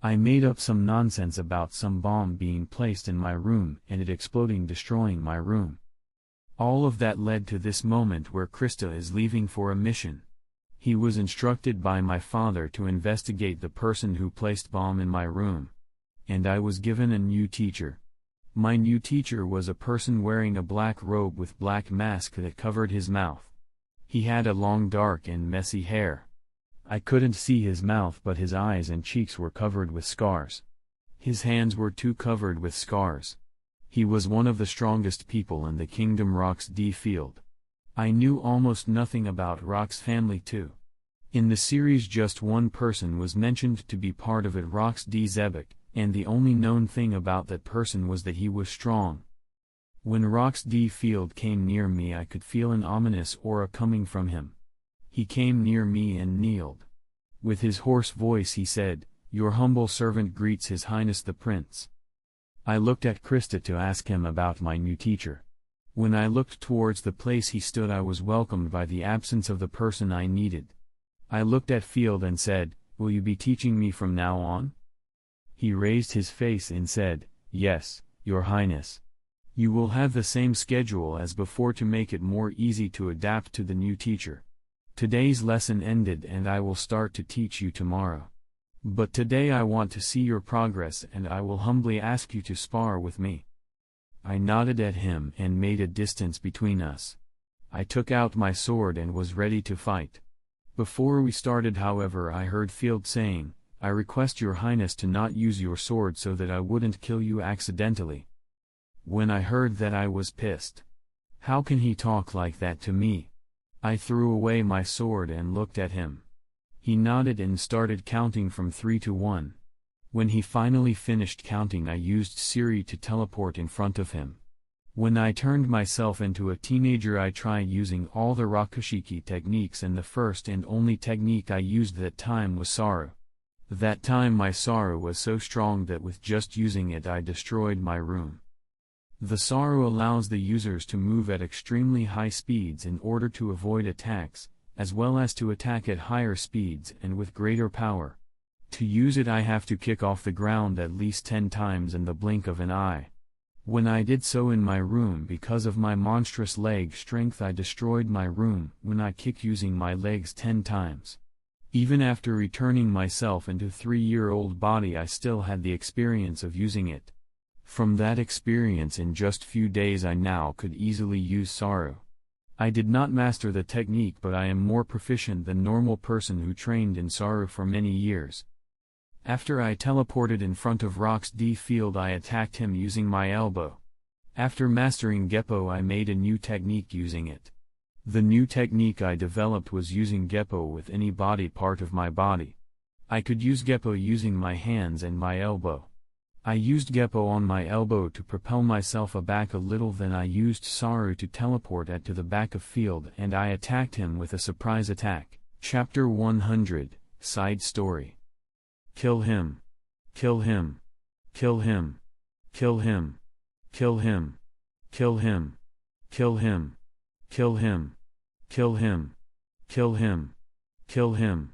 I made up some nonsense about some bomb being placed in my room and it exploding, destroying my room. All of that led to this moment where Krista is leaving for a mission. He was instructed by my father to investigate the person who placed bomb in my room. And I was given a new teacher. My new teacher was a person wearing a black robe with black mask that covered his mouth. He had a long dark and messy hair. I couldn't see his mouth, but his eyes and cheeks were covered with scars. His hands were too covered with scars. He was one of the strongest people in the Kingdom Rock's D field. I knew almost nothing about Rock's family too. In the series just one person was mentioned to be part of it, Rock's D Zebek, and the only known thing about that person was that he was strong. When Rock's D field came near me I could feel an ominous aura coming from him. He came near me and kneeled. With his hoarse voice he said, "Your humble servant greets His Highness the Prince." I looked at Krista to ask him about my new teacher. When I looked towards the place he stood I was welcomed by the absence of the person I needed. I looked at Field and said, "Will you be teaching me from now on?" He raised his face and said, "Yes, Your Highness. You will have the same schedule as before to make it more easy to adapt to the new teacher. Today's lesson ended and I will start to teach you tomorrow. But today I want to see your progress and I will humbly ask you to spar with me." I nodded at him and made a distance between us. I took out my sword and was ready to fight. Before we started, however, I heard Field saying, "I request Your Highness to not use your sword so that I wouldn't kill you accidentally." When I heard that I was pissed. How can he talk like that to me? I threw away my sword and looked at him. He nodded and started counting from 3 to 1. When he finally finished counting I used Siri to teleport in front of him. When I turned myself into a teenager I tried using all the Rakushiki techniques and the first and only technique I used that time was Saru. That time my Saru was so strong that with just using it I destroyed my room. The Saru allows the users to move at extremely high speeds in order to avoid attacks, as well as to attack at higher speeds and with greater power. To use it I have to kick off the ground at least 10 times in the blink of an eye. When I did so in my room because of my monstrous leg strength I destroyed my room when I kicked using my legs 10 times. Even after returning myself into 3-year-old body I still had the experience of using it. From that experience in just few days I now could easily use Saru. I did not master the technique but I am more proficient than normal person who trained in Saru for many years. After I teleported in front of Rock's D field I attacked him using my elbow. After mastering Geppo I made a new technique using it. The new technique I developed was using Geppo with any body part of my body. I could use Geppo using my hands and my elbow. I used Geppo on my elbow to propel myself back a little, then I used Saru to teleport to the back of Field and I attacked him with a surprise attack. Chapter 100, Side Story. Kill him. Kill him. Kill him. Kill him. Kill him. Kill him. Kill him. Kill him. Kill him. Kill him. Kill him.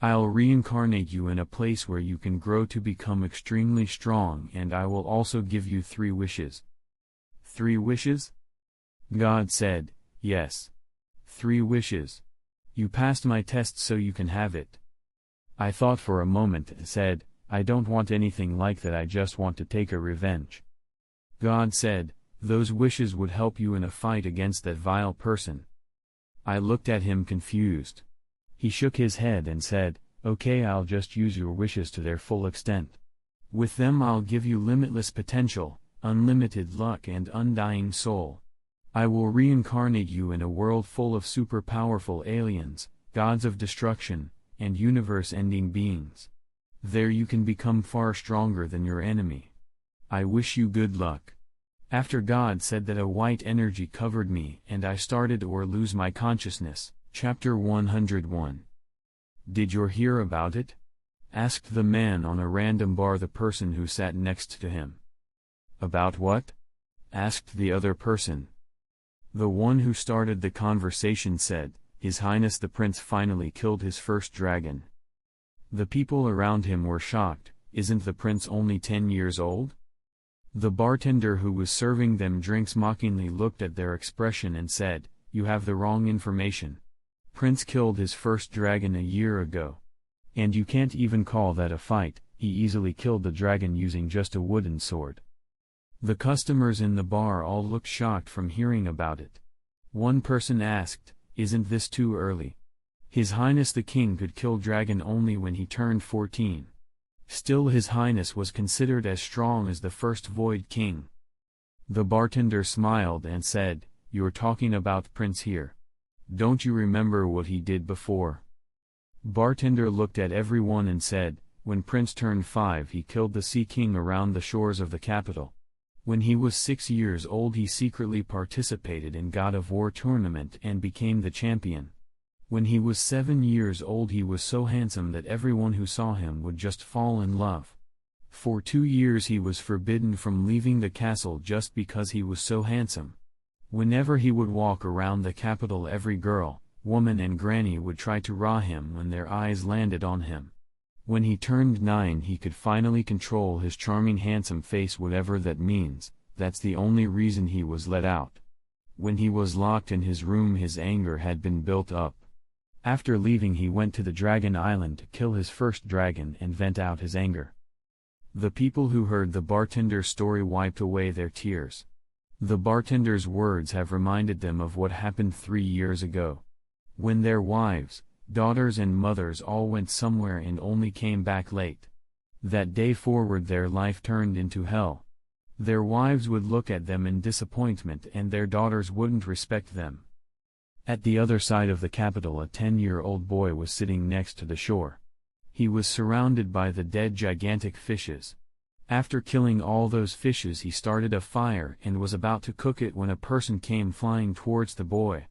I'll reincarnate you in a place where you can grow to become extremely strong, and I will also give you 3 wishes. 3 wishes? God said, yes. 3 wishes. You passed my test, so you can have it. I thought for a moment and said, I don't want anything like that, I just want to take a revenge. God said, those wishes would help you in a fight against that vile person. I looked at him confused. He shook his head and said, okay, I'll just use your wishes to their full extent. With them I'll give you limitless potential, unlimited luck and undying soul. I will reincarnate you in a world full of super powerful aliens, gods of destruction, and universe-ending beings. There you can become far stronger than your enemy. I wish you good luck. After God said that, a white energy covered me and I started to lose my consciousness. Chapter 101. Did you hear about it? Asked the man on a random bar the person who sat next to him. About what? Asked the other person. The one who started the conversation said, His Highness the Prince finally killed his first dragon. The people around him were shocked. Isn't the prince only 10 years old? The bartender who was serving them drinks mockingly looked at their expression and said, You have the wrong information. Prince killed his first dragon a year ago. And you can't even call that a fight, he easily killed the dragon using just a wooden sword. The customers in the bar all looked shocked from hearing about it. One person asked, Isn't this too early? His Highness the King could kill dragon only when he turned 14. Still His Highness was considered as strong as the first Void King. The bartender smiled and said, You're talking about Prince here. Don't you remember what he did before? Bartender looked at everyone and said, When Prince turned 5 he killed the Sea King around the shores of the capital. When he was 6 years old he secretly participated in God of War tournament and became the champion. When he was 7 years old he was so handsome that everyone who saw him would just fall in love. For 2 years he was forbidden from leaving the castle just because he was so handsome. Whenever he would walk around the capital every girl, woman and granny would try to rob him when their eyes landed on him. When he turned 9 he could finally control his charming handsome face, whatever that means. That's the only reason he was let out. When he was locked in his room his anger had been built up. After leaving he went to the Dragon Island to kill his first dragon and vent out his anger. The people who heard the bartender's story wiped away their tears. The bartender's words have reminded them of what happened 3 years ago. When their wives, daughters and mothers all went somewhere and only came back late. That day forward their life turned into hell. Their wives would look at them in disappointment and their daughters wouldn't respect them. At the other side of the capital a 10-year-old boy was sitting next to the shore. He was surrounded by the dead gigantic fishes. After killing all those fishes he started a fire and was about to cook it when a person came flying towards the boy.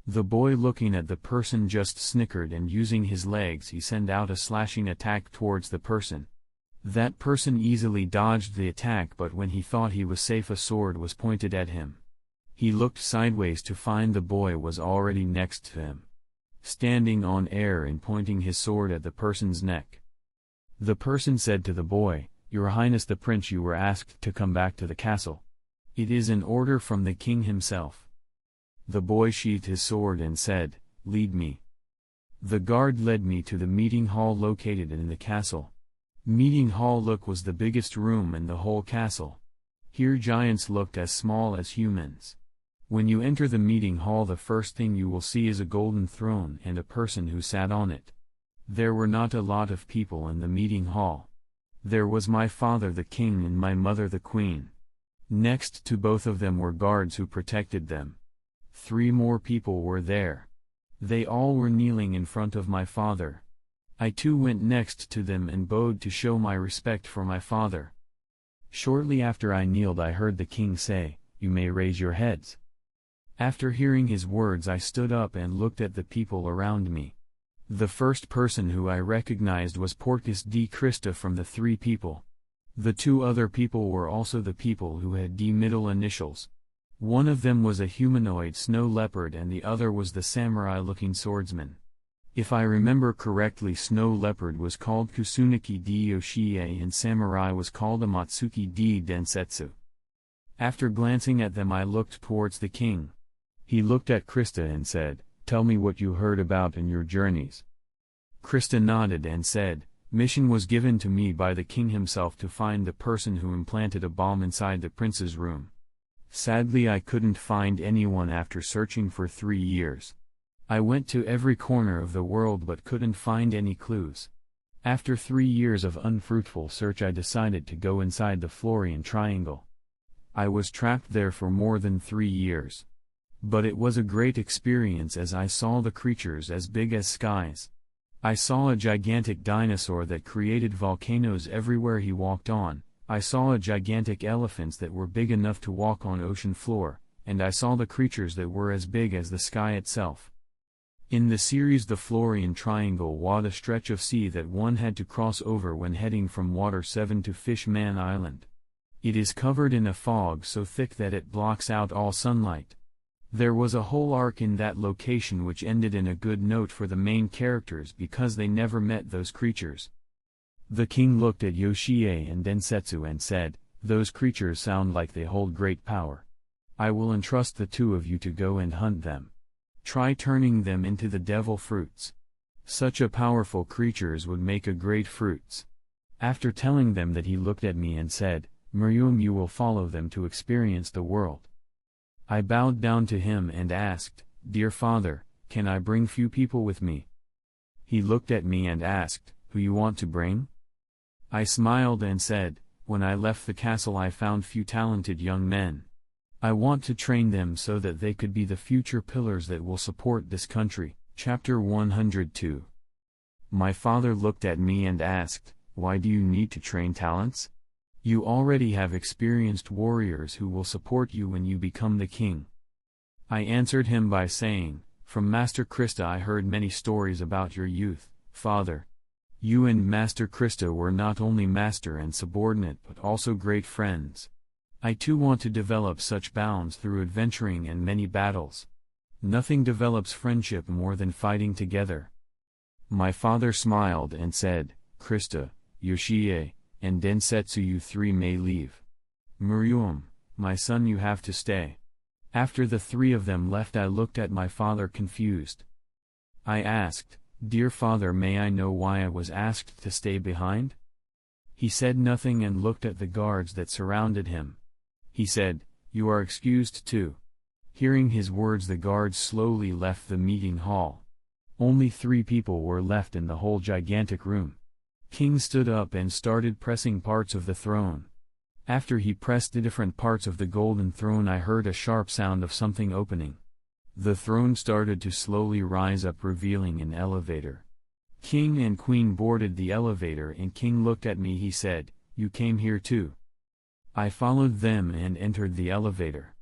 The boy looking at the person just snickered and using his legs he sent out a slashing attack towards the person. That person easily dodged the attack, but when he thought he was safe a sword was pointed at him. He looked sideways to find the boy was already next to him, standing on air and pointing his sword at the person's neck. The person said to the boy, Your Highness the Prince, you were asked to come back to the castle. It is an order from the king himself. The boy sheathed his sword and said, Lead me. The guard led me to the meeting hall located in the castle. Meeting hall was the biggest room in the whole castle. Here giants looked as small as humans. When you enter the meeting hall the first thing you will see is a golden throne and a person who sat on it. There were not a lot of people in the meeting hall. There was my father the king and my mother the queen. Next to both of them were guards who protected them. 3 more people were there. They all were kneeling in front of my father. I too went next to them and bowed to show my respect for my father. Shortly after I kneeled I heard the king say, You may raise your heads. After hearing his words I stood up and looked at the people around me. The first person who I recognized was Porcus D. Christa from the 3 people. The 2 other people were also the people who had D middle initials. One of them was a humanoid snow leopard and the other was the samurai-looking swordsman. If I remember correctly, Snow Leopard was called Kusuniki di Yoshie and Samurai was called Amatsuki di Densetsu. After glancing at them I looked towards the king. He looked at Krista and said, "Tell me what you heard about in your journeys." Krista nodded and said, "Mission was given to me by the king himself to find the person who implanted a bomb inside the prince's room. Sadly I couldn't find anyone after searching for 3 years. I went to every corner of the world but couldn't find any clues. After 3 years of unfruitful search I decided to go inside the Florian Triangle. I was trapped there for more than 3 years. But it was a great experience as I saw the creatures as big as skies. I saw a gigantic dinosaur that created volcanoes everywhere he walked on, I saw a gigantic elephants that were big enough to walk on ocean floor, and I saw the creatures that were as big as the sky itself. In the series The Florian Triangle was a stretch of sea that one had to cross over when heading from Water 7 to Fishman Island. It is covered in a fog so thick that it blocks out all sunlight. There was a whole arc in that location which ended in a good note for the main characters because they never met those creatures. The king looked at Yoshie and Densetsu and said, "Those creatures sound like they hold great power. I will entrust the two of you to go and hunt them. Try turning them into the devil fruits. Such a powerful creatures would make a great fruits." After telling them that, he looked at me and said, "Miriam, you will follow them to experience the world." I bowed down to him and asked, "Dear father, can I bring few people with me?" He looked at me and asked, "Who you want to bring?" I smiled and said, "When I left the castle I found few talented young men. I want to train them so that they could be the future pillars that will support this country." Chapter 102. My father looked at me and asked, "Why do you need to train talents? You already have experienced warriors who will support you when you become the king." I answered him by saying, "From Master Krista I heard many stories about your youth, father. You and Master Krista were not only master and subordinate but also great friends. I too want to develop such bonds through adventuring and many battles. Nothing develops friendship more than fighting together." My father smiled and said, "Krista, Yoshie, and Densetsu, you three may leave. Miriam, my son, you have to stay." After the three of them left I looked at my father confused. I asked, "Dear father, may I know why I was asked to stay behind?" He said nothing and looked at the guards that surrounded him. He said, "You are excused too." Hearing his words the guards slowly left the meeting hall. Only 3 people were left in the whole gigantic room. King stood up and started pressing parts of the throne. After he pressed the different parts of the golden throne I heard a sharp sound of something opening. The throne started to slowly rise up, revealing an elevator. King and Queen boarded the elevator and King looked at me. He said, "You came here too?" I followed them and entered the elevator.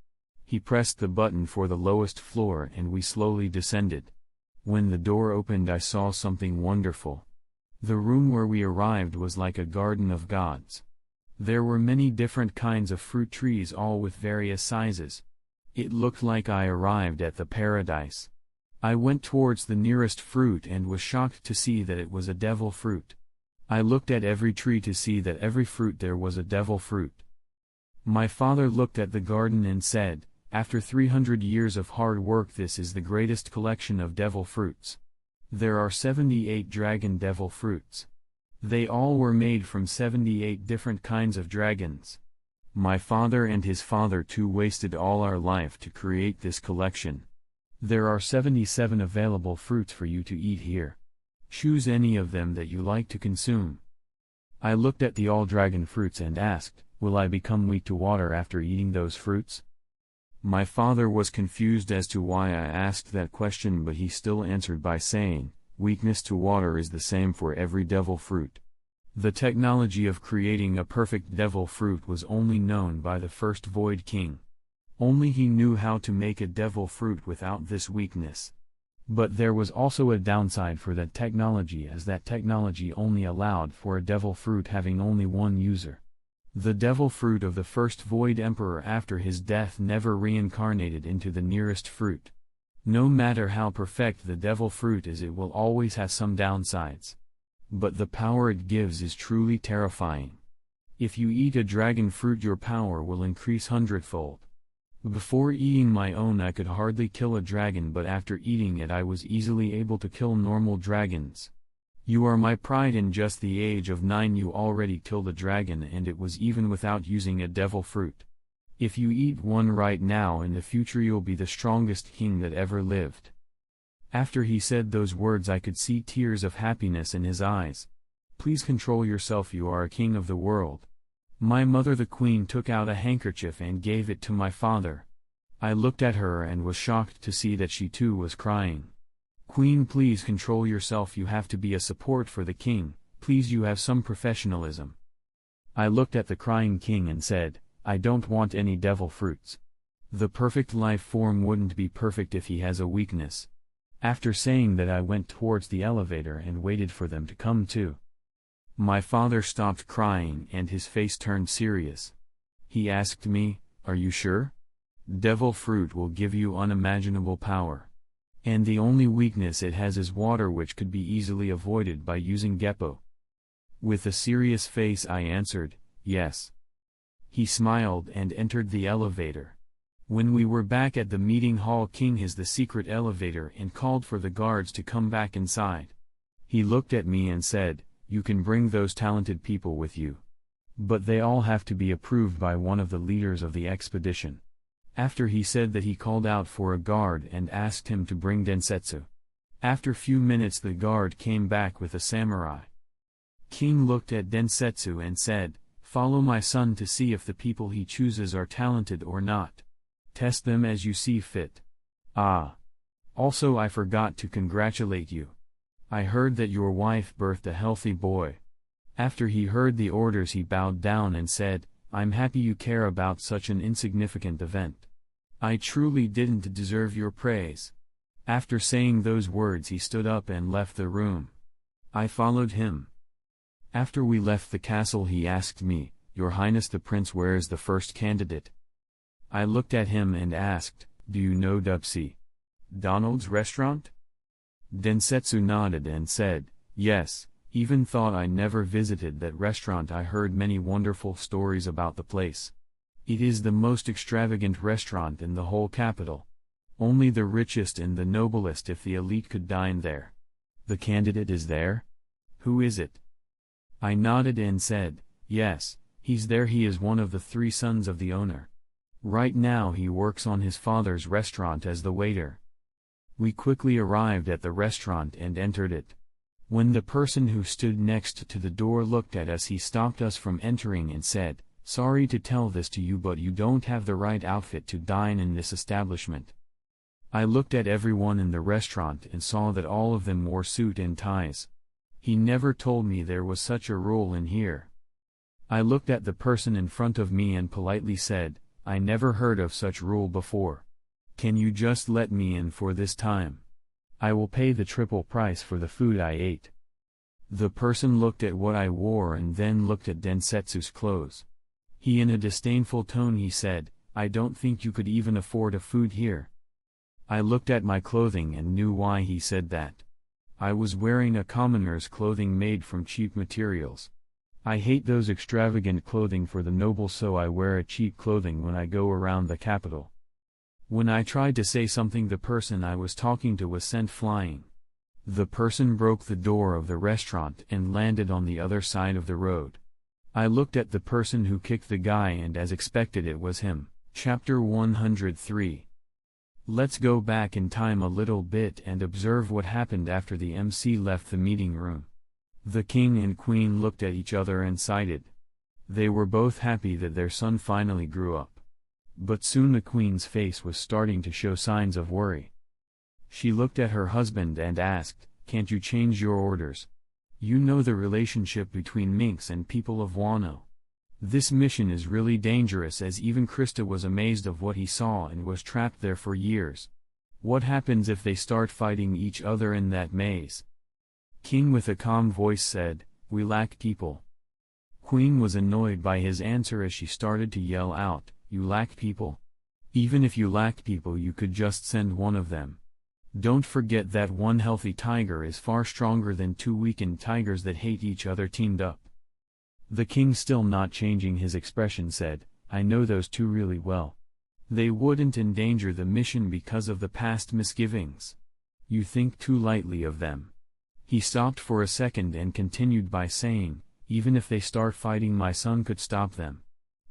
He pressed the button for the lowest floor and we slowly descended. When the door opened I saw something wonderful. The room where we arrived was like a garden of gods. There were many different kinds of fruit trees, all with various sizes. It looked like I arrived at the paradise. I went towards the nearest fruit and was shocked to see that it was a devil fruit. I looked at every tree to see that every fruit there was a devil fruit. My father looked at the garden and said, "After 300 years of hard work, this is the greatest collection of devil fruits. There are 78 dragon devil fruits. They all were made from 78 different kinds of dragons. My father and his father too wasted all our life to create this collection. There are 77 available fruits for you to eat here. Choose any of them that you like to consume." I looked at the all dragon fruits and asked, "Will I become weak to water after eating those fruits?" My father was confused as to why I asked that question, but he still answered by saying, "Weakness to water is the same for every devil fruit." The technology of creating a perfect devil fruit was only known by the first Void King. Only he knew how to make a devil fruit without this weakness. But there was also a downside for that technology, as that technology only allowed for a devil fruit having only one user. The devil fruit of the first Void Emperor after his death never reincarnated into the nearest fruit. No matter how perfect the devil fruit is, it will always have some downsides. But the power it gives is truly terrifying. If you eat a dragon fruit, your power will increase hundredfold. Before eating my own, I could hardly kill a dragon, but after eating it I was easily able to kill normal dragons. You are my pride. In just the age of 9 you already killed a dragon, and it was even without using a devil fruit. If you eat one right now, in the future you'll be the strongest king that ever lived. After he said those words, I could see tears of happiness in his eyes. Please control yourself, you are a king of the world. My mother the queen took out a handkerchief and gave it to my father. I looked at her and was shocked to see that she too was crying. Queen, please control yourself, you have to be a support for the king, please, you have some professionalism. I looked at the crying king and said, I don't want any devil fruits. The perfect life form wouldn't be perfect if he has a weakness. After saying that, I went towards the elevator and waited for them to come too. My father stopped crying and his face turned serious. He asked me, are you sure? Devil fruit will give you unimaginable power. And the only weakness it has is water, which could be easily avoided by using Geppo. With a serious face I answered, yes. He smiled and entered the elevator. When we were back at the meeting hall, King hid the secret elevator and called for the guards to come back inside. He looked at me and said, you can bring those talented people with you. But they all have to be approved by one of the leaders of the expedition. After he said that, he called out for a guard and asked him to bring Densetsu. After few minutes the guard came back with a samurai. King looked at Densetsu and said, follow my son to see if the people he chooses are talented or not. Test them as you see fit. Ah. Also, I forgot to congratulate you. I heard that your wife birthed a healthy boy. After he heard the orders, he bowed down and said, I'm happy you care about such an insignificant event. I truly didn't deserve your praise. After saying those words, he stood up and left the room. I followed him. After we left the castle, he asked me, Your Highness the Prince, where is the first candidate? I looked at him and asked, do you know Dupsy Donald's restaurant? Densetsu nodded and said, yes, even thought I never visited that restaurant. I heard many wonderful stories about the place. It is the most extravagant restaurant in the whole capital. Only the richest and the noblest, if the elite, could dine there. The candidate is there? Who is it? I nodded and said, yes, he's there. He is one of the 3 sons of the owner. Right now he works on his father's restaurant as the waiter. We quickly arrived at the restaurant and entered it. When the person who stood next to the door looked at us, he stopped us from entering and said, sorry to tell this to you, but you don't have the right outfit to dine in this establishment. I looked at everyone in the restaurant and saw that all of them wore suit and ties. He never told me there was such a rule in here. I looked at the person in front of me and politely said, I never heard of such rule before. Can you just let me in for this time? I will pay the triple price for the food I ate. The person looked at what I wore and then looked at Densetsu's clothes. In a disdainful tone he said, I don't think you could even afford a food here. I looked at my clothing and knew why he said that. I was wearing a commoner's clothing made from cheap materials. I hate those extravagant clothing for the noble, so I wear a cheap clothing when I go around the capital. When I tried to say something, the person I was talking to was sent flying. The person broke the door of the restaurant and landed on the other side of the road. I looked at the person who kicked the guy, and as expected, it was him. Chapter 103. Let's go back in time a little bit and observe what happened after the MC left the meeting room. The king and queen looked at each other and sighed. They were both happy that their son finally grew up. But soon the queen's face was starting to show signs of worry. She looked at her husband and asked, can't you change your orders? You know the relationship between minks and people of Wano. This mission is really dangerous, as even Krista was amazed of what he saw and was trapped there for years. What happens if they start fighting each other in that maze? King with a calm voice said, we lack people. Queen was annoyed by his answer as she started to yell out, you lack people? Even if you lacked people, you could just send one of them. Don't forget that one healthy tiger is far stronger than two weakened tigers that hate each other teamed up. The king, still not changing his expression, said, I know those two really well. They wouldn't endanger the mission because of the past misgivings. You think too lightly of them. He stopped for a second and continued by saying, even if they start fighting, my son could stop them.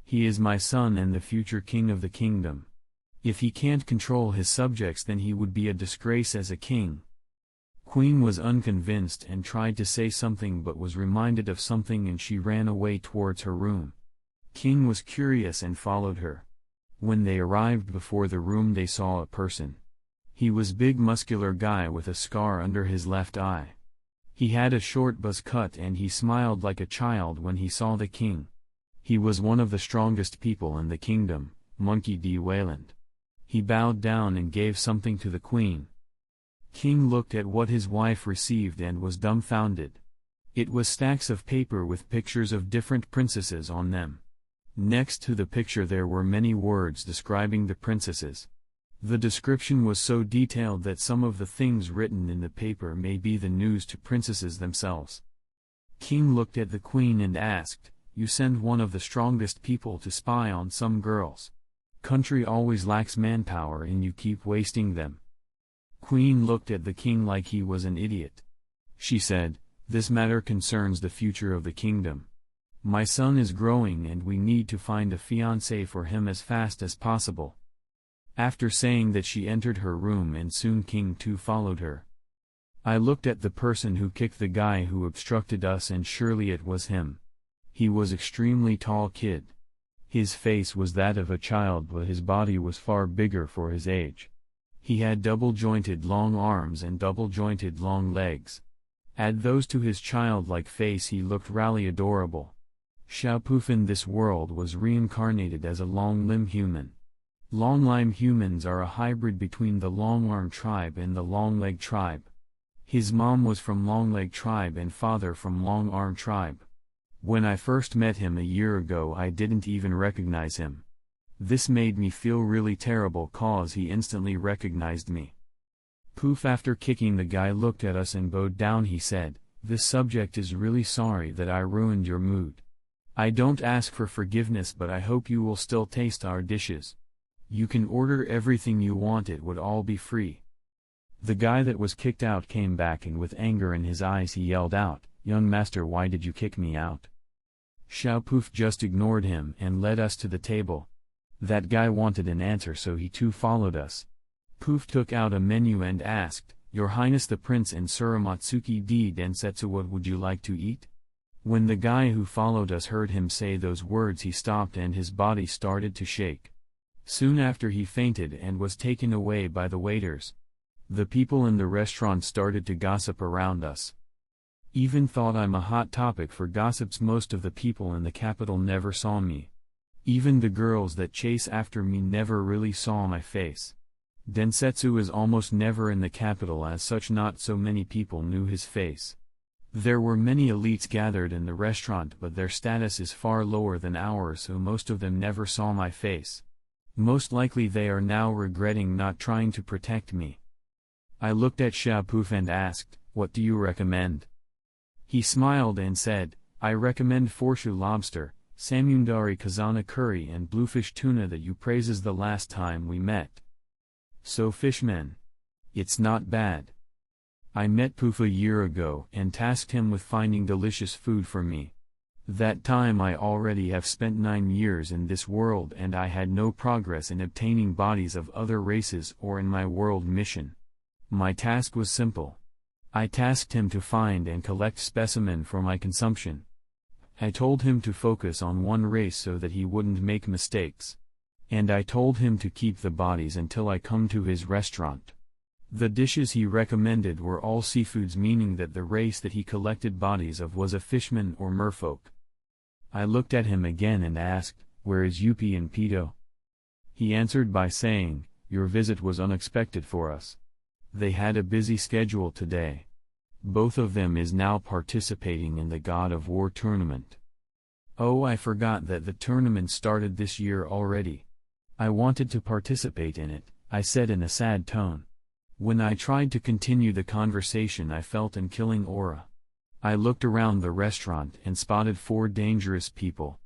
He is my son and the future king of the kingdom. If he can't control his subjects, then he would be a disgrace as a king. Queen was unconvinced and tried to say something but was reminded of something and she ran away towards her room. King was curious and followed her. When they arrived before the room, they saw a person. He was big, muscular guy with a scar under his left eye. He had a short buzz cut and he smiled like a child when he saw the king. He was one of the strongest people in the kingdom, Monkey D. Wayland. He bowed down and gave something to the queen. King looked at what his wife received and was dumbfounded. It was stacks of paper with pictures of different princesses on them. Next to the picture there were many words describing the princesses. The description was so detailed that some of the things written in the paper may be the news to princesses themselves. King looked at the queen and asked, you send one of the strongest people to spy on some girls. Country always lacks manpower and you keep wasting them. Queen looked at the king like he was an idiot. She said, this matter concerns the future of the kingdom. My son is growing and we need to find a fiancé for him as fast as possible. After saying that, she entered her room and soon King too followed her. I looked at the person who kicked the guy who obstructed us and surely it was him. He was extremely tall kid. His face was that of a child but his body was far bigger for his age. He had double-jointed long arms and double-jointed long legs. Add those to his childlike face, he looked really adorable. Xiaopuf in this world was reincarnated as a long-limb human. Long-limb humans are a hybrid between the long-arm tribe and the long-leg tribe. His mom was from long-leg tribe and father from long-arm tribe. When I first met him a year ago, I didn't even recognize him. This made me feel really terrible cause he instantly recognized me. Poof, after kicking the guy, looked at us and bowed down. He said, this subject is really sorry that I ruined your mood. I don't ask for forgiveness, but I hope you will still taste our dishes. You can order everything you want, it would all be free. The guy that was kicked out came back and with anger in his eyes he yelled out, young master, why did you kick me out? Xiaopuf just ignored him and led us to the table. That guy wanted an answer, so he too followed us. Poof took out a menu and asked, Your Highness the Prince and Suramatsuki D. Densetsu, what would you like to eat? When the guy who followed us heard him say those words, he stopped and his body started to shake. Soon after he fainted and was taken away by the waiters. The people in the restaurant started to gossip around us. Even thought I'm a hot topic for gossips. Most of the people in the capital never saw me. Even the girls that chase after me never really saw my face. Densetsu is almost never in the capital, as such not so many people knew his face. There were many elites gathered in the restaurant, but their status is far lower than ours, so most of them never saw my face. Most likely they are now regretting not trying to protect me. I looked at Xiaopuf and asked, what do you recommend? He smiled and said, I recommend Forshu lobster, Samundari kazana curry and bluefish tuna that you praises the last time we met. So fishman. It's not bad. I met Poof a year ago and tasked him with finding delicious food for me. That time I already have spent 9 years in this world and I had no progress in obtaining bodies of other races or in my world mission. My task was simple. I tasked him to find and collect specimen for my consumption. I told him to focus on one race so that he wouldn't make mistakes. And I told him to keep the bodies until I come to his restaurant. The dishes he recommended were all seafoods, meaning that the race that he collected bodies of was a fishman or merfolk. I looked at him again and asked, where is Yuppie and Pito? He answered by saying, your visit was unexpected for us. They had a busy schedule today. Both of them is now participating in the God of War tournament. Oh, I forgot that the tournament started this year already. I wanted to participate in it, I said in a sad tone. When I tried to continue the conversation, I felt an killing aura. I looked around the restaurant and spotted 4 dangerous people.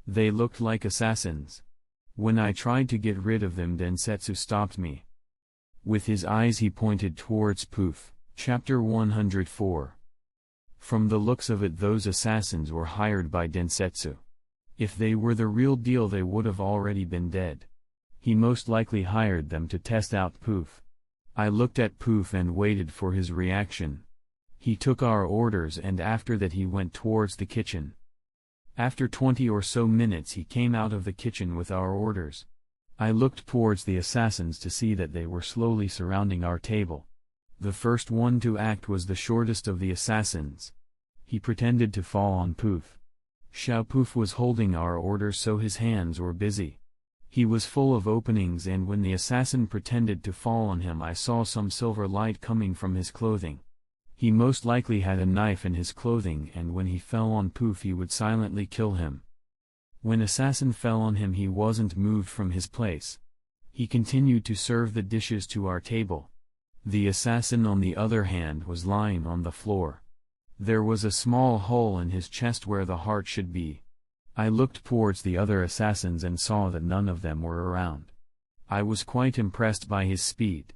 They looked like assassins. When I tried to get rid of them, Densetsu stopped me. With his eyes he pointed towards Poof. Chapter 104. From the looks of it, those assassins were hired by Densetsu. If they were the real deal, they would have already been dead. He most likely hired them to test out Poof. I looked at Poof and waited for his reaction. He took our orders, and after that he went towards the kitchen. After 20 or so minutes he came out of the kitchen with our orders. I looked towards the assassins to see that they were slowly surrounding our table. The first one to act was the shortest of the assassins. He pretended to fall on Poof. Xiao Poof was holding our orders, so his hands were busy. He was full of openings, and when the assassin pretended to fall on him, I saw some silver light coming from his clothing. He most likely had a knife in his clothing, and when he fell on Poof he would silently kill him. When assassin fell on him, he wasn't moved from his place. He continued to serve the dishes to our table. The assassin, on the other hand, was lying on the floor. There was a small hole in his chest where the heart should be. I looked towards the other assassins and saw that none of them were around. I was quite impressed by his speed.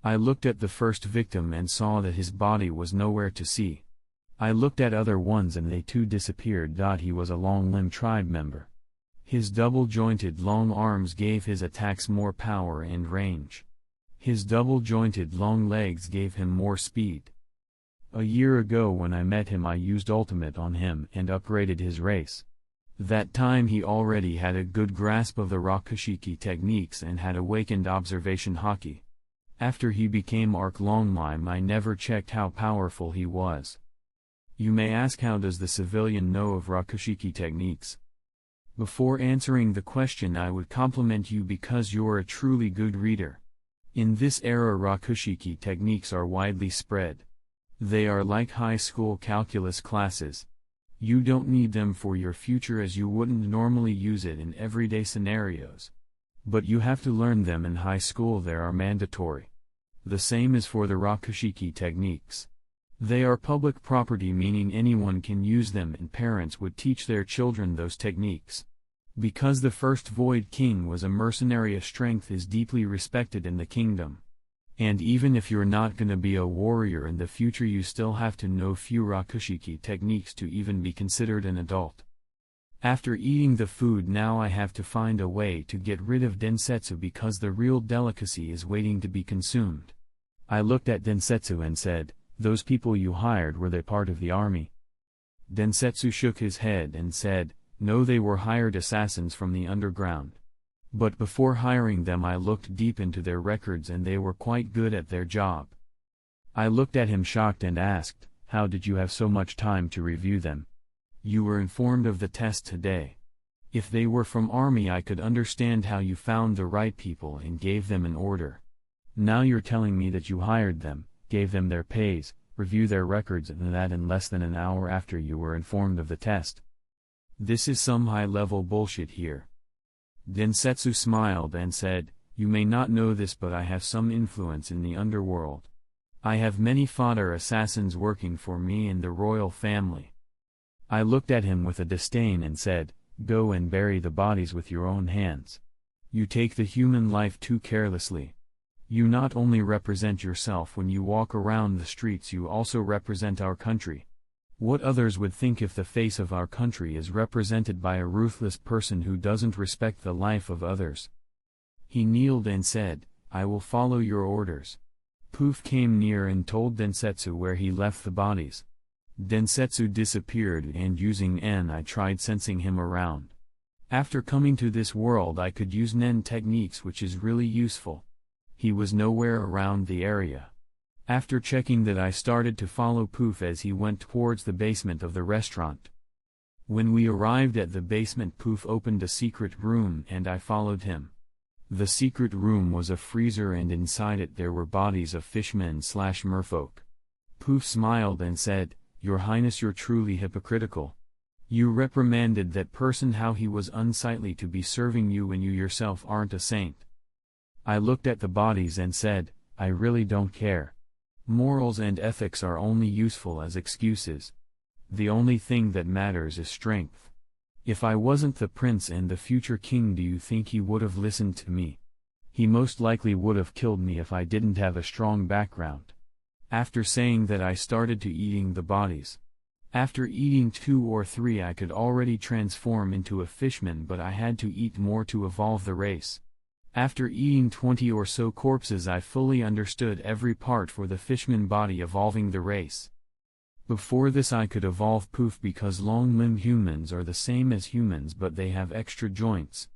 I looked at the first victim and saw that his body was nowhere to see. I looked at other ones and they too disappeared. He was a long-limbed tribe member. His double-jointed long arms gave his attacks more power and range. His double-jointed long legs gave him more speed. A year ago when I met him, I used Ultimate on him and upgraded his race. That time he already had a good grasp of the Rakushiki techniques and had awakened observation haki. After he became Arc Longlime, I never checked how powerful he was. You may ask, how does the civilian know of Rakushiki techniques? Before answering the question, I would compliment you because you're a truly good reader. In this era, Rakushiki techniques are widely spread. They are like high school calculus classes. You don't need them for your future, as you wouldn't normally use it in everyday scenarios. But you have to learn them in high school. They are mandatory. The same is for the Rakushiki techniques. They are public property, meaning anyone can use them, and parents would teach their children those techniques. Because the first Void King was a mercenary, strength is deeply respected in the kingdom. And even if you're not gonna be a warrior in the future, you still have to know few Rakushiki techniques to even be considered an adult. After eating the food, now I have to find a way to get rid of Densetsu because the real delicacy is waiting to be consumed. I looked at Densetsu and said, "Those people you hired, were they part of the army?" Densetsu shook his head and said, "No, they were hired assassins from the underground. But before hiring them, I looked deep into their records and they were quite good at their job." I looked at him shocked and asked, "How did you have so much time to review them? You were informed of the test today. If they were from army, I could understand how you found the right people and gave them an order. Now you're telling me that you hired them, gave them their pays, reviewed their records, and that in less than an hour after you were informed of the test. This is some high-level bullshit here." Densetsu smiled and said, "You may not know this, but I have some influence in the underworld. I have many fodder assassins working for me in the royal family." I looked at him with a disdain and said, "Go and bury the bodies with your own hands. You take the human life too carelessly. You not only represent yourself when you walk around the streets, you also represent our country. What others would think if the face of our country is represented by a ruthless person who doesn't respect the life of others?" He kneeled and said, "I will follow your orders." Poof came near and told Densetsu where he left the bodies. Densetsu disappeared, and using Nen, I tried sensing him around. After coming to this world, I could use Nen techniques, which is really useful. He was nowhere around the area. After checking that, I started to follow Poof as he went towards the basement of the restaurant. When we arrived at the basement, Poof opened a secret room and I followed him. The secret room was a freezer, and inside it there were bodies of fishmen/merfolk. Poof smiled and said, "Your Highness, you're truly hypocritical. You reprimanded that person how he was unsightly to be serving you when you yourself aren't a saint." I looked at the bodies and said, I really don't care. Morals and ethics are only useful as excuses. The only thing that matters is strength. If I wasn't the prince and the future king, do you think he would have listened to me? He most likely would have killed me if I didn't have a strong background. After saying that, I started to eating the bodies. After eating 2 or 3, I could already transform into a fishman, but I had to eat more to evolve the race. After eating 20 or so corpses, I fully understood every part for the fishman body evolving the race. Before this I could evolve Poof because long-limbed humans are the same as humans, but they have extra joints.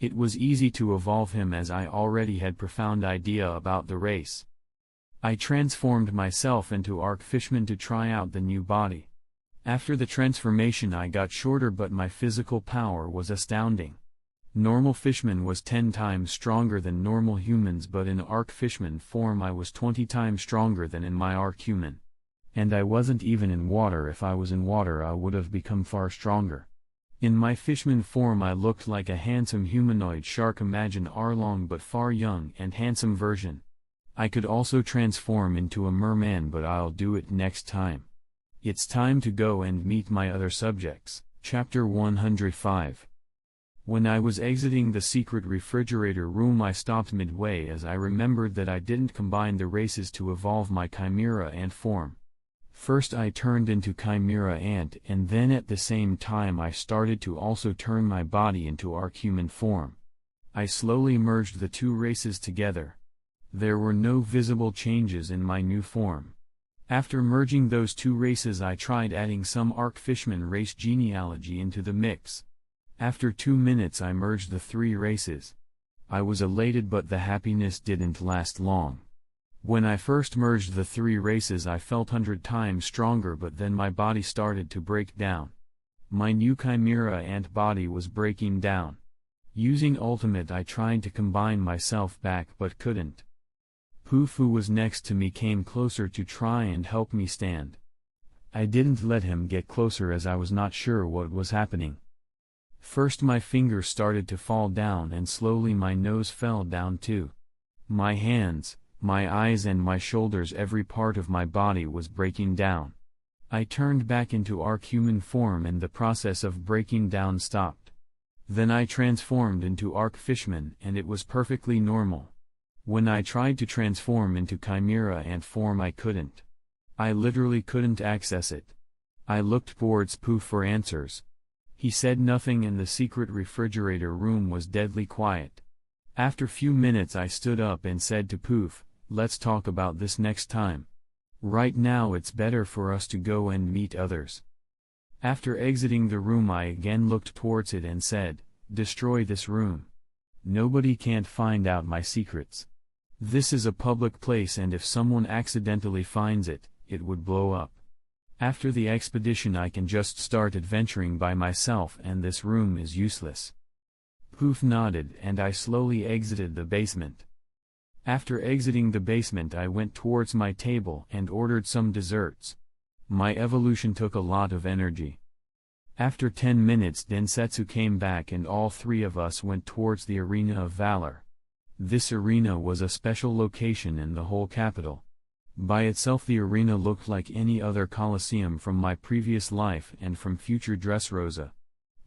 It was easy to evolve him as I already had profound idea about the race. I transformed myself into Arc Fishman to try out the new body. After the transformation I got shorter, but my physical power was astounding. Normal Fishman was 10 times stronger than normal humans, but in Arc Fishman form I was 20 times stronger than in my Arc Human. And I wasn't even in water. If I was in water I would have become far stronger. In my Fishman form I looked like a handsome humanoid shark. Imagine Arlong but far young and handsome version. I could also transform into a merman, but I'll do it next time. It's time to go and meet my other subjects. Chapter 105. When I was exiting the secret refrigerator room I stopped midway as I remembered that I didn't combine the races to evolve my Chimera Ant form. First I turned into Chimera Ant, and then at the same time I started to also turn my body into Arc-Human form. I slowly merged the 2 races together. There were no visible changes in my new form. After merging those 2 races I tried adding some Arc-Fishman race genealogy into the mix. After 2 minutes I merged the 3 races. I was elated, but the happiness didn't last long. When I first merged the 3 races I felt 100 times stronger, but then my body started to break down. My new Chimera Ant body was breaking down. Using Ultimate I tried to combine myself back but couldn't. Poof, who was next to me, came closer to try and help me stand. I didn't let him get closer as I was not sure what was happening. First my fingers started to fall down and slowly my nose fell down too. My hands, my eyes and my shoulders, every part of my body was breaking down. I turned back into Arc-Human form and the process of breaking down stopped. Then I transformed into Arc-Fishman and it was perfectly normal. When I tried to transform into Chimera Ant form I couldn't. I literally couldn't access it. I looked towards Poof for answers. He said nothing and the secret refrigerator room was deadly quiet. After few minutes I stood up and said to Poof, "Let's talk about this next time. Right now it's better for us to go and meet others." After exiting the room I again looked towards it and said, "Destroy this room. Nobody can't find out my secrets. This is a public place and if someone accidentally finds it, it would blow up. After the expedition I can just start adventuring by myself and this room is useless." Poof nodded and I slowly exited the basement. After exiting the basement I went towards my table and ordered some desserts. My evolution took a lot of energy. After 10 minutes Densetsu came back and all 3 of us went towards the Arena of Valor. This arena was a special location in the whole capital. By itself the arena looked like any other Colosseum from my previous life and from future Dressrosa.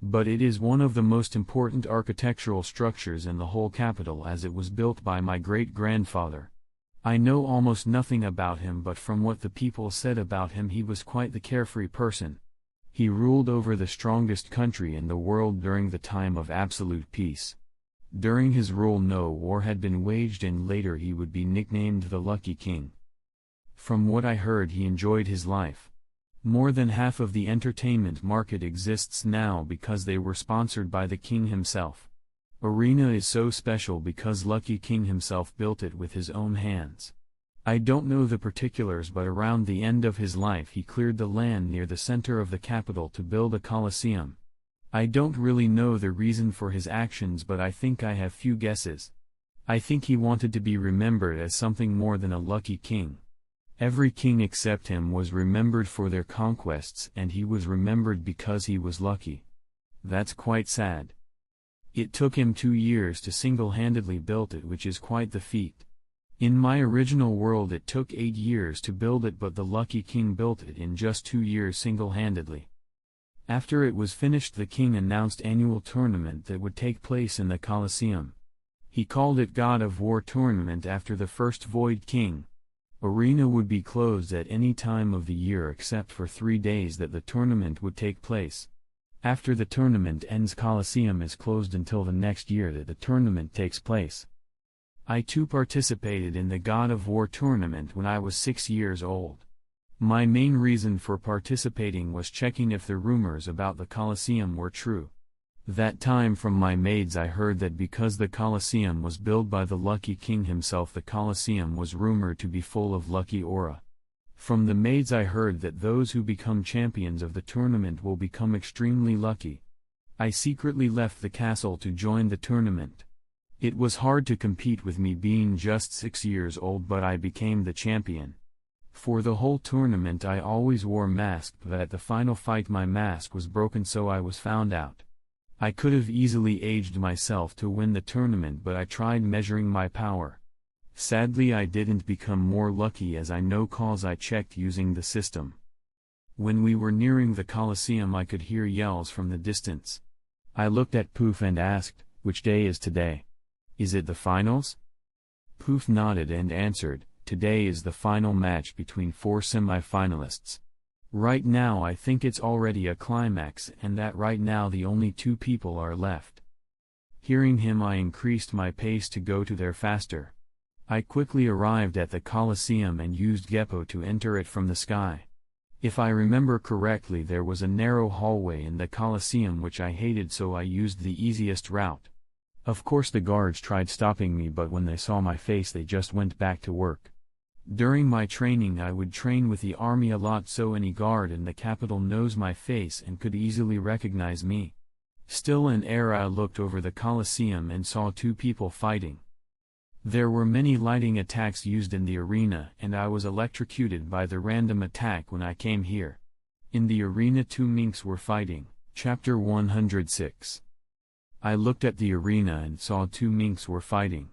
But it is one of the most important architectural structures in the whole capital as it was built by my great-grandfather. I know almost nothing about him, but from what the people said about him he was quite the carefree person. He ruled over the strongest country in the world during the time of absolute peace. During his rule no war had been waged and later he would be nicknamed the Lucky King. From what I heard he enjoyed his life. More than half of the entertainment market exists now because they were sponsored by the king himself. Arena is so special because Lucky King himself built it with his own hands. I don't know the particulars, but around the end of his life he cleared the land near the center of the capital to build a Colosseum. I don't really know the reason for his actions, but I think I have few guesses. I think he wanted to be remembered as something more than a lucky king. Every king except him was remembered for their conquests and he was remembered because he was lucky. That's quite sad. It took him 2 years to single-handedly build it, which is quite the feat. In my original world it took 8 years to build it, but the Lucky King built it in just 2 years single-handedly. After it was finished, the king announced annual tournament that would take place in the Colosseum. He called it God of War Tournament after the first Void King. Arena would be closed at any time of the year except for 3 days that the tournament would take place. After the tournament ends, Colosseum is closed until the next year that the tournament takes place. I too participated in the God of War tournament when I was 6 years old. My main reason for participating was checking if the rumors about the Colosseum were true. That time from my maids I heard that because the Colosseum was built by the Lucky King himself, the Colosseum was rumored to be full of lucky aura. From the maids I heard that those who become champions of the tournament will become extremely lucky. I secretly left the castle to join the tournament. It was hard to compete with me being just 6 years old, but I became the champion. For the whole tournament I always wore mask, but at the final fight my mask was broken, so I was found out. I could have easily aged myself to win the tournament, but I tried measuring my power. Sadly I didn't become more lucky, as I know cause I checked using the system. When we were nearing the Colosseum I could hear yells from the distance. I looked at Poof and asked, "Which day is today? Is it the finals?" Poof nodded and answered, "Today is the final match between 4 semi-finalists. Right now I think it's already a climax, and that right now the only 2 people are left." Hearing him I increased my pace to go to there faster. I quickly arrived at the Colosseum and used Geppo to enter it from the sky. If I remember correctly, there was a narrow hallway in the Colosseum which I hated, so I used the easiest route. Of course the guards tried stopping me, but when they saw my face they just went back to work. During my training I would train with the army a lot, so any guard in the capital knows my face and could easily recognize me. Still in air I looked over the Colosseum and saw 2 people fighting. There were many lighting attacks used in the arena, and I was electrocuted by the random attack when I came here. In the arena 2 minks were fighting. Chapter 106. I looked at the arena and saw 2 minks were fighting.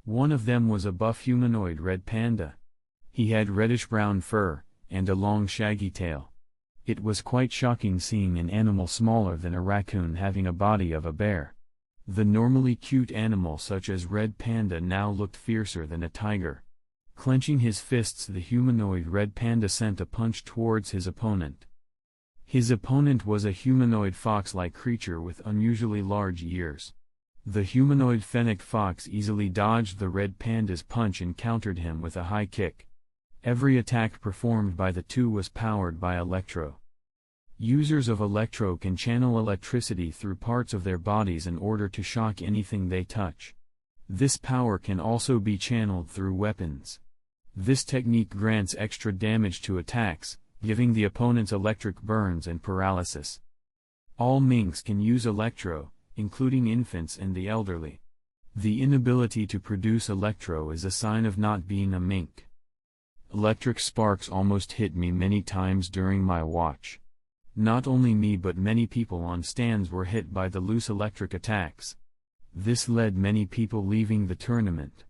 One of them was a buff humanoid red panda. He had reddish-brown fur, and a long shaggy tail. It was quite shocking seeing an animal smaller than a raccoon having a body of a bear. The normally cute animal such as red panda now looked fiercer than a tiger. Clenching his fists, the humanoid red panda sent a punch towards his opponent. His opponent was a humanoid fox-like creature with unusually large ears. The humanoid fennec fox easily dodged the red panda's punch and countered him with a high kick. Every attack performed by the 2 was powered by Electro. Users of Electro can channel electricity through parts of their bodies in order to shock anything they touch. This power can also be channeled through weapons. This technique grants extra damage to attacks, giving the opponents electric burns and paralysis. All minks can use Electro, including infants and the elderly. The inability to produce Electro is a sign of not being a mink. Electric sparks almost hit me many times during my watch. Not only me but many people on stands were hit by the loose electric attacks. This led many people leaving the tournament.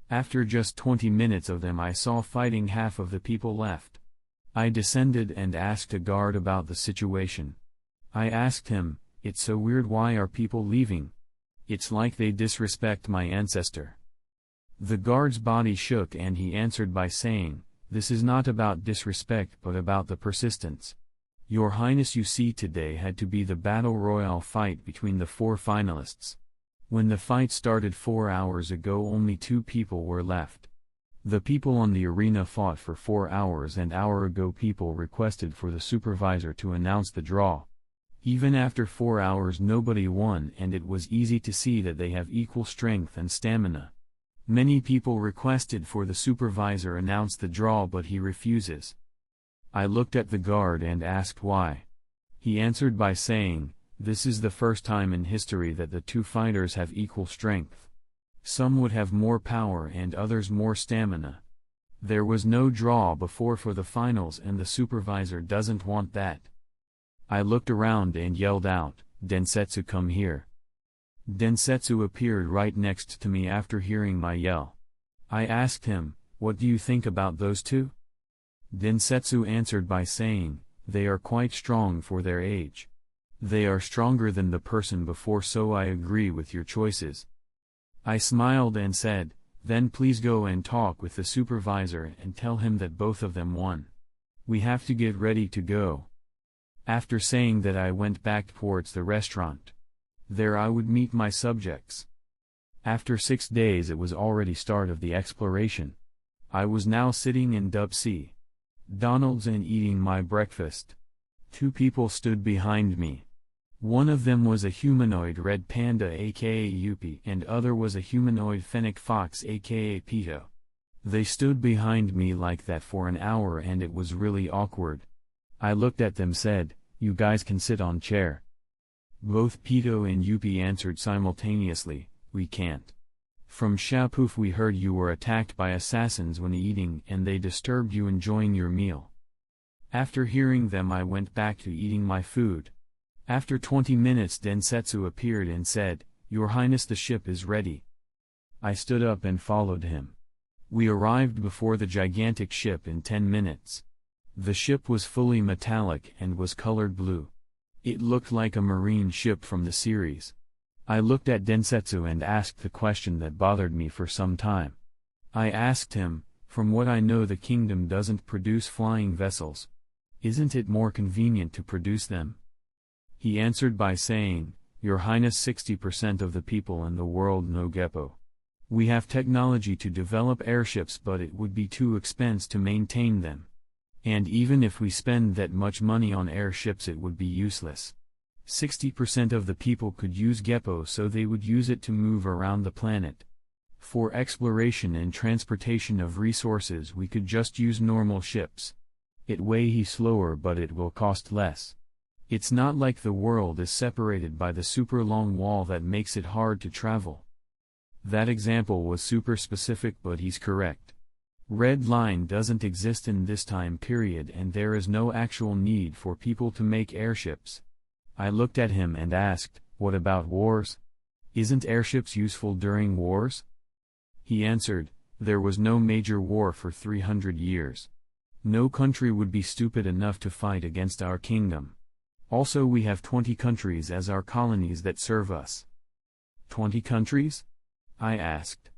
After just 20 minutes of them I saw fighting, half of the people left. I descended and asked a guard about the situation. I asked him, "It's so weird, why are people leaving? It's like they disrespect my ancestor." The guard's body shook and he answered by saying, "This is not about disrespect but about the persistence. Your Highness, you see, today had to be the battle royale fight between the 4 finalists. When the fight started 4 hours ago only 2 people were left. The people on the arena fought for 4 hours, and hour ago people requested for the supervisor to announce the draw. Even after 4 hours nobody won, and it was easy to see that they have equal strength and stamina. Many people requested for the supervisor announce the draw, but he refuses." I looked at the guard and asked why. He answered by saying, "This is the first time in history that the 2 fighters have equal strength. Some would have more power and others more stamina. There was no draw before for the finals and the supervisor doesn't want that." I looked around and yelled out, "Densetsu, come here." Densetsu appeared right next to me after hearing my yell. I asked him, "What do you think about those two?" Densetsu answered by saying, "They are quite strong for their age. They are stronger than the person before, so I agree with your choices." I smiled and said, "Then please go and talk with the supervisor and tell him that both of them won. We have to get ready to go." After saying that, I went back towards the restaurant. There I would meet my subjects. After 6 days it was already start of the exploration. I was now sitting in Dub C. Donald's and eating my breakfast. 2 people stood behind me. One of them was a humanoid red panda aka Yuppie, and other was a humanoid fennec fox aka Pito. They stood behind me like that for an hour and it was really awkward. I looked at them, said, "You guys can sit on chair." Both Pito and Yuppie answered simultaneously, "We can't. From Shapoof we heard you were attacked by assassins when eating and they disturbed you enjoying your meal." After hearing them I went back to eating my food. After 20 minutes Densetsu appeared and said, "Your Highness, the ship is ready." I stood up and followed him. We arrived before the gigantic ship in 10 minutes. The ship was fully metallic and was colored blue. It looked like a marine ship from the series. I looked at Densetsu and asked the question that bothered me for some time. I asked him, "From what I know the kingdom doesn't produce flying vessels. Isn't it more convenient to produce them?" He answered by saying, "Your Highness, 60% of the people in the world know Geppo. We have technology to develop airships but it would be too expensive to maintain them. And even if we spend that much money on airships it would be useless. 60% of the people could use Geppo, so they would use it to move around the planet. For exploration and transportation of resources we could just use normal ships. It way slower but it will cost less. It's not like the world is separated by the super long wall that makes it hard to travel." That example was super specific but he's correct. Red line doesn't exist in this time period and there is no actual need for people to make airships. I looked at him and asked, "What about wars? Isn't airships useful during wars?" He answered, "There was no major war for 300 years. No country would be stupid enough to fight against our kingdom. Also we have 20 countries as our colonies that serve us." 20 countries? I asked.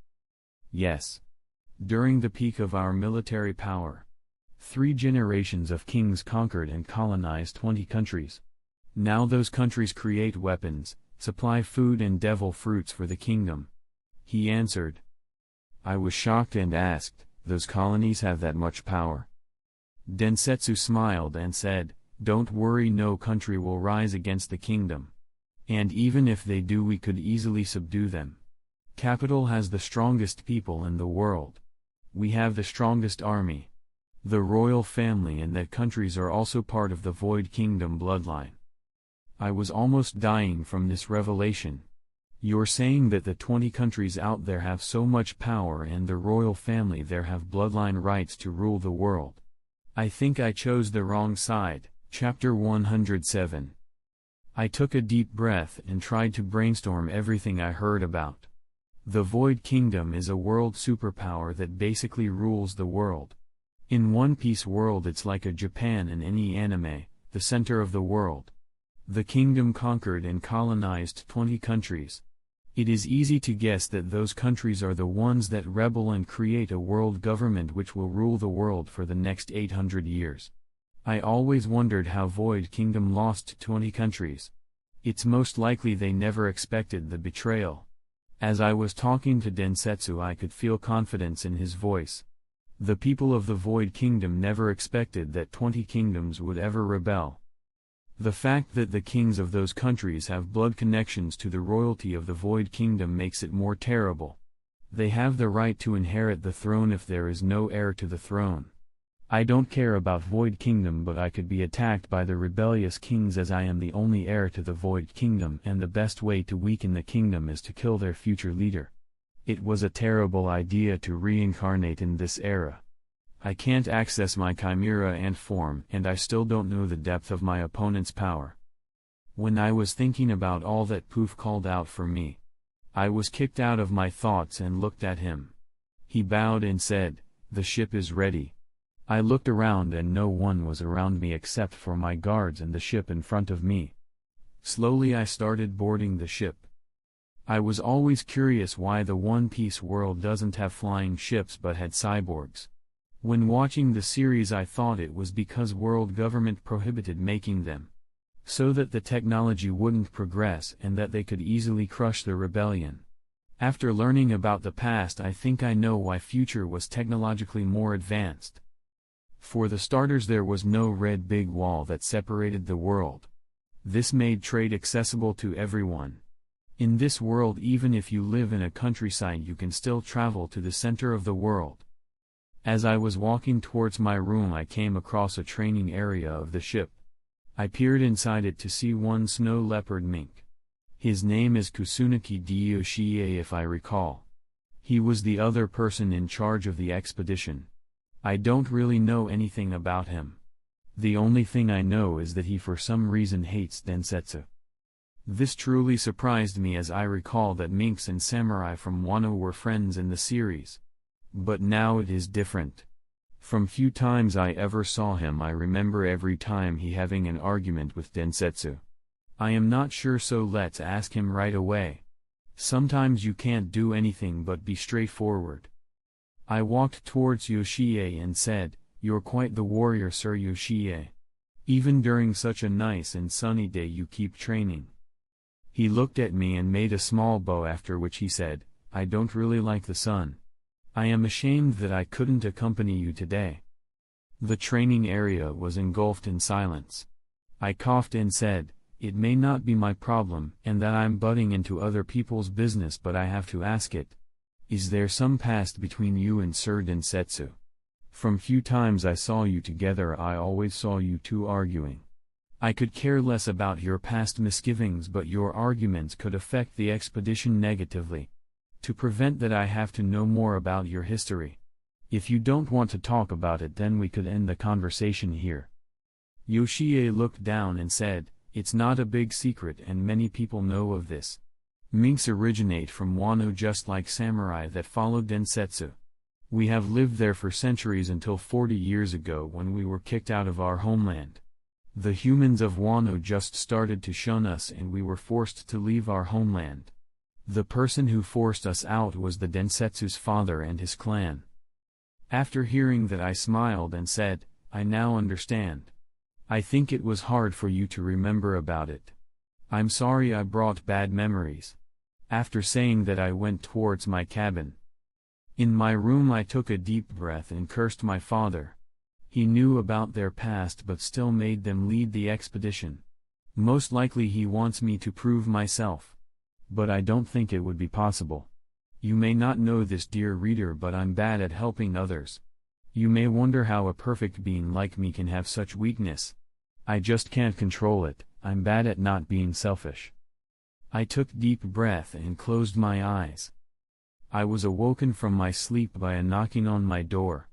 Yes. During the peak of our military power. 3 generations of kings conquered and colonized 20 countries. Now those countries create weapons, supply food and devil fruits for the kingdom. He answered. I was shocked and asked, "Those colonies have that much power?" Densetsu smiled and said, "Don't worry, no country will rise against the kingdom. And even if they do we could easily subdue them. Capital has the strongest people in the world. We have the strongest army. The royal family in that countries are also part of the Void Kingdom bloodline." I was almost dying from this revelation. You're saying that the 20 countries out there have so much power and the royal family there have bloodline rights to rule the world. I think I chose the wrong side. Chapter 107. I took a deep breath and tried to brainstorm everything I heard about. The Void Kingdom is a world superpower that basically rules the world. In One Piece world it's like a Japan in any anime, the center of the world. The kingdom conquered and colonized 20 countries. It is easy to guess that those countries are the ones that rebel and create a world government which will rule the world for the next 800 years. I always wondered how Void Kingdom lost 20 countries. It's most likely they never expected the betrayal. As I was talking to Densetsu I could feel confidence in his voice. The people of the Void Kingdom never expected that 20 kingdoms would ever rebel. The fact that the kings of those countries have blood connections to the royalty of the Void Kingdom makes it more terrible. They have the right to inherit the throne if there is no heir to the throne. I don't care about Void Kingdom, but I could be attacked by the rebellious kings as I am the only heir to the Void Kingdom, and the best way to weaken the kingdom is to kill their future leader. It was a terrible idea to reincarnate in this era. I can't access my chimera ant form and I still don't know the depth of my opponent's power. When I was thinking about all that, Poof called out for me. I was kicked out of my thoughts and looked at him. He bowed and said, "The ship is ready." I looked around and no one was around me except for my guards and the ship in front of me. Slowly I started boarding the ship. I was always curious why the One Piece world doesn't have flying ships but had cyborgs. When watching the series I thought it was because world government prohibited making them, so that the technology wouldn't progress and that they could easily crush the rebellion. After learning about the past, I think I know why future was technologically more advanced. For the starters, there was no red big wall that separated the world. This made trade accessible to everyone. In this world, even if you live in a countryside, you can still travel to the center of the world. As I was walking towards my room, I came across a training area of the ship. I peered inside it to see one snow leopard mink. His name is Kusunagi Yoshie if I recall. He was the other person in charge of the expedition. I don't really know anything about him. The only thing I know is that he for some reason hates densetsu. This truly surprised me, as I recall that minks and samurai from Wano were friends in the series. But now it is different. From few times I ever saw him, I remember every time he having an argument with densetsu. I am not sure, so let's ask him right away. Sometimes you can't do anything but be straightforward. I walked towards Yoshie and said, "You're quite the warrior, Sir Yoshie. Even during such a nice and sunny day you keep training." He looked at me and made a small bow, after which he said, "I don't really like the sun. I am ashamed that I couldn't accompany you today." The training area was engulfed in silence. I coughed and said, "It may not be my problem and that I'm butting into other people's business, but I have to ask it. Is there some past between you and Sir Densetsu? From few times I saw you together, I always saw you two arguing. I could care less about your past misgivings, but your arguments could affect the expedition negatively. To prevent that, I have to know more about your history. If you don't want to talk about it, then we could end the conversation here." Yoshie looked down and said, "It's not a big secret and many people know of this. Minks originate from Wano just like samurai that followed densetsu. We have lived there for centuries until 40 years ago when we were kicked out of our homeland. The humans of Wano just started to shun us and we were forced to leave our homeland. The person who forced us out was the densetsu's father and his clan." After hearing that, I smiled and said, "I now understand. I think it was hard for you to remember about it. I'm sorry I brought bad memories." After saying that, I went towards my cabin. In my room, I took a deep breath and cursed my father. He knew about their past but still made them lead the expedition. Most likely he wants me to prove myself. But I don't think it would be possible. You may not know this, dear reader, but I'm bad at helping others. You may wonder how a perfect being like me can have such weakness. I just can't control it. I'm bad at not being selfish. I took deep breath and closed my eyes. I was awoken from my sleep by a knocking on my door.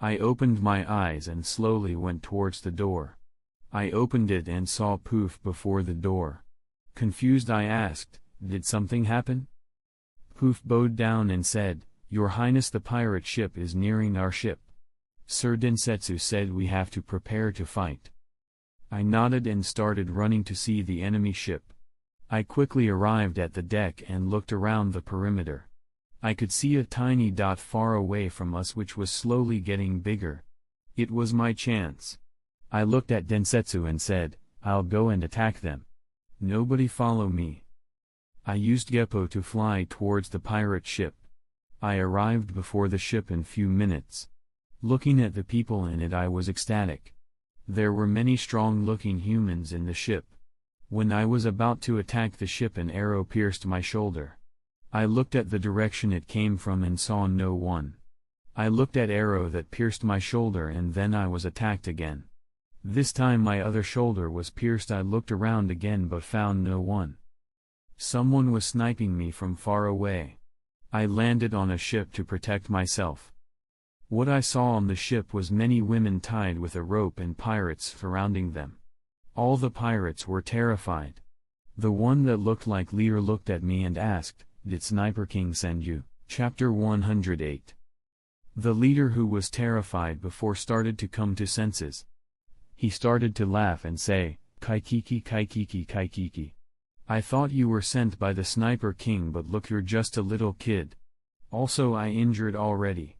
I opened my eyes and slowly went towards the door. I opened it and saw Poof before the door. Confused, I asked, "Did something happen?" Poof bowed down and said, "Your Highness, the pirate ship is nearing our ship. Sir Densetsu said we have to prepare to fight." I nodded and started running to see the enemy ship. I quickly arrived at the deck and looked around the perimeter. I could see a tiny dot far away from us which was slowly getting bigger. It was my chance. I looked at Densetsu and said, "I'll go and attack them. Nobody follow me." I used Geppo to fly towards the pirate ship. I arrived before the ship in few minutes. Looking at the people in it, I was ecstatic. There were many strong-looking humans in the ship. When I was about to attack the ship, an arrow pierced my shoulder. I looked at the direction it came from and saw no one. I looked at arrow that pierced my shoulder and then I was attacked again. This time my other shoulder was pierced. I looked around again but found no one. Someone was sniping me from far away. I landed on a ship to protect myself. What I saw on the ship was many women tied with a rope and pirates surrounding them. All the pirates were terrified. The one that looked like leader looked at me and asked, "Did Sniper King send you?" Chapter 108. The leader, who was terrified before, started to come to senses. He started to laugh and say, "Kaikiki, Kaikiki, Kaikiki. I thought you were sent by the Sniper King, but look, you're just a little kid. Also, I injured already.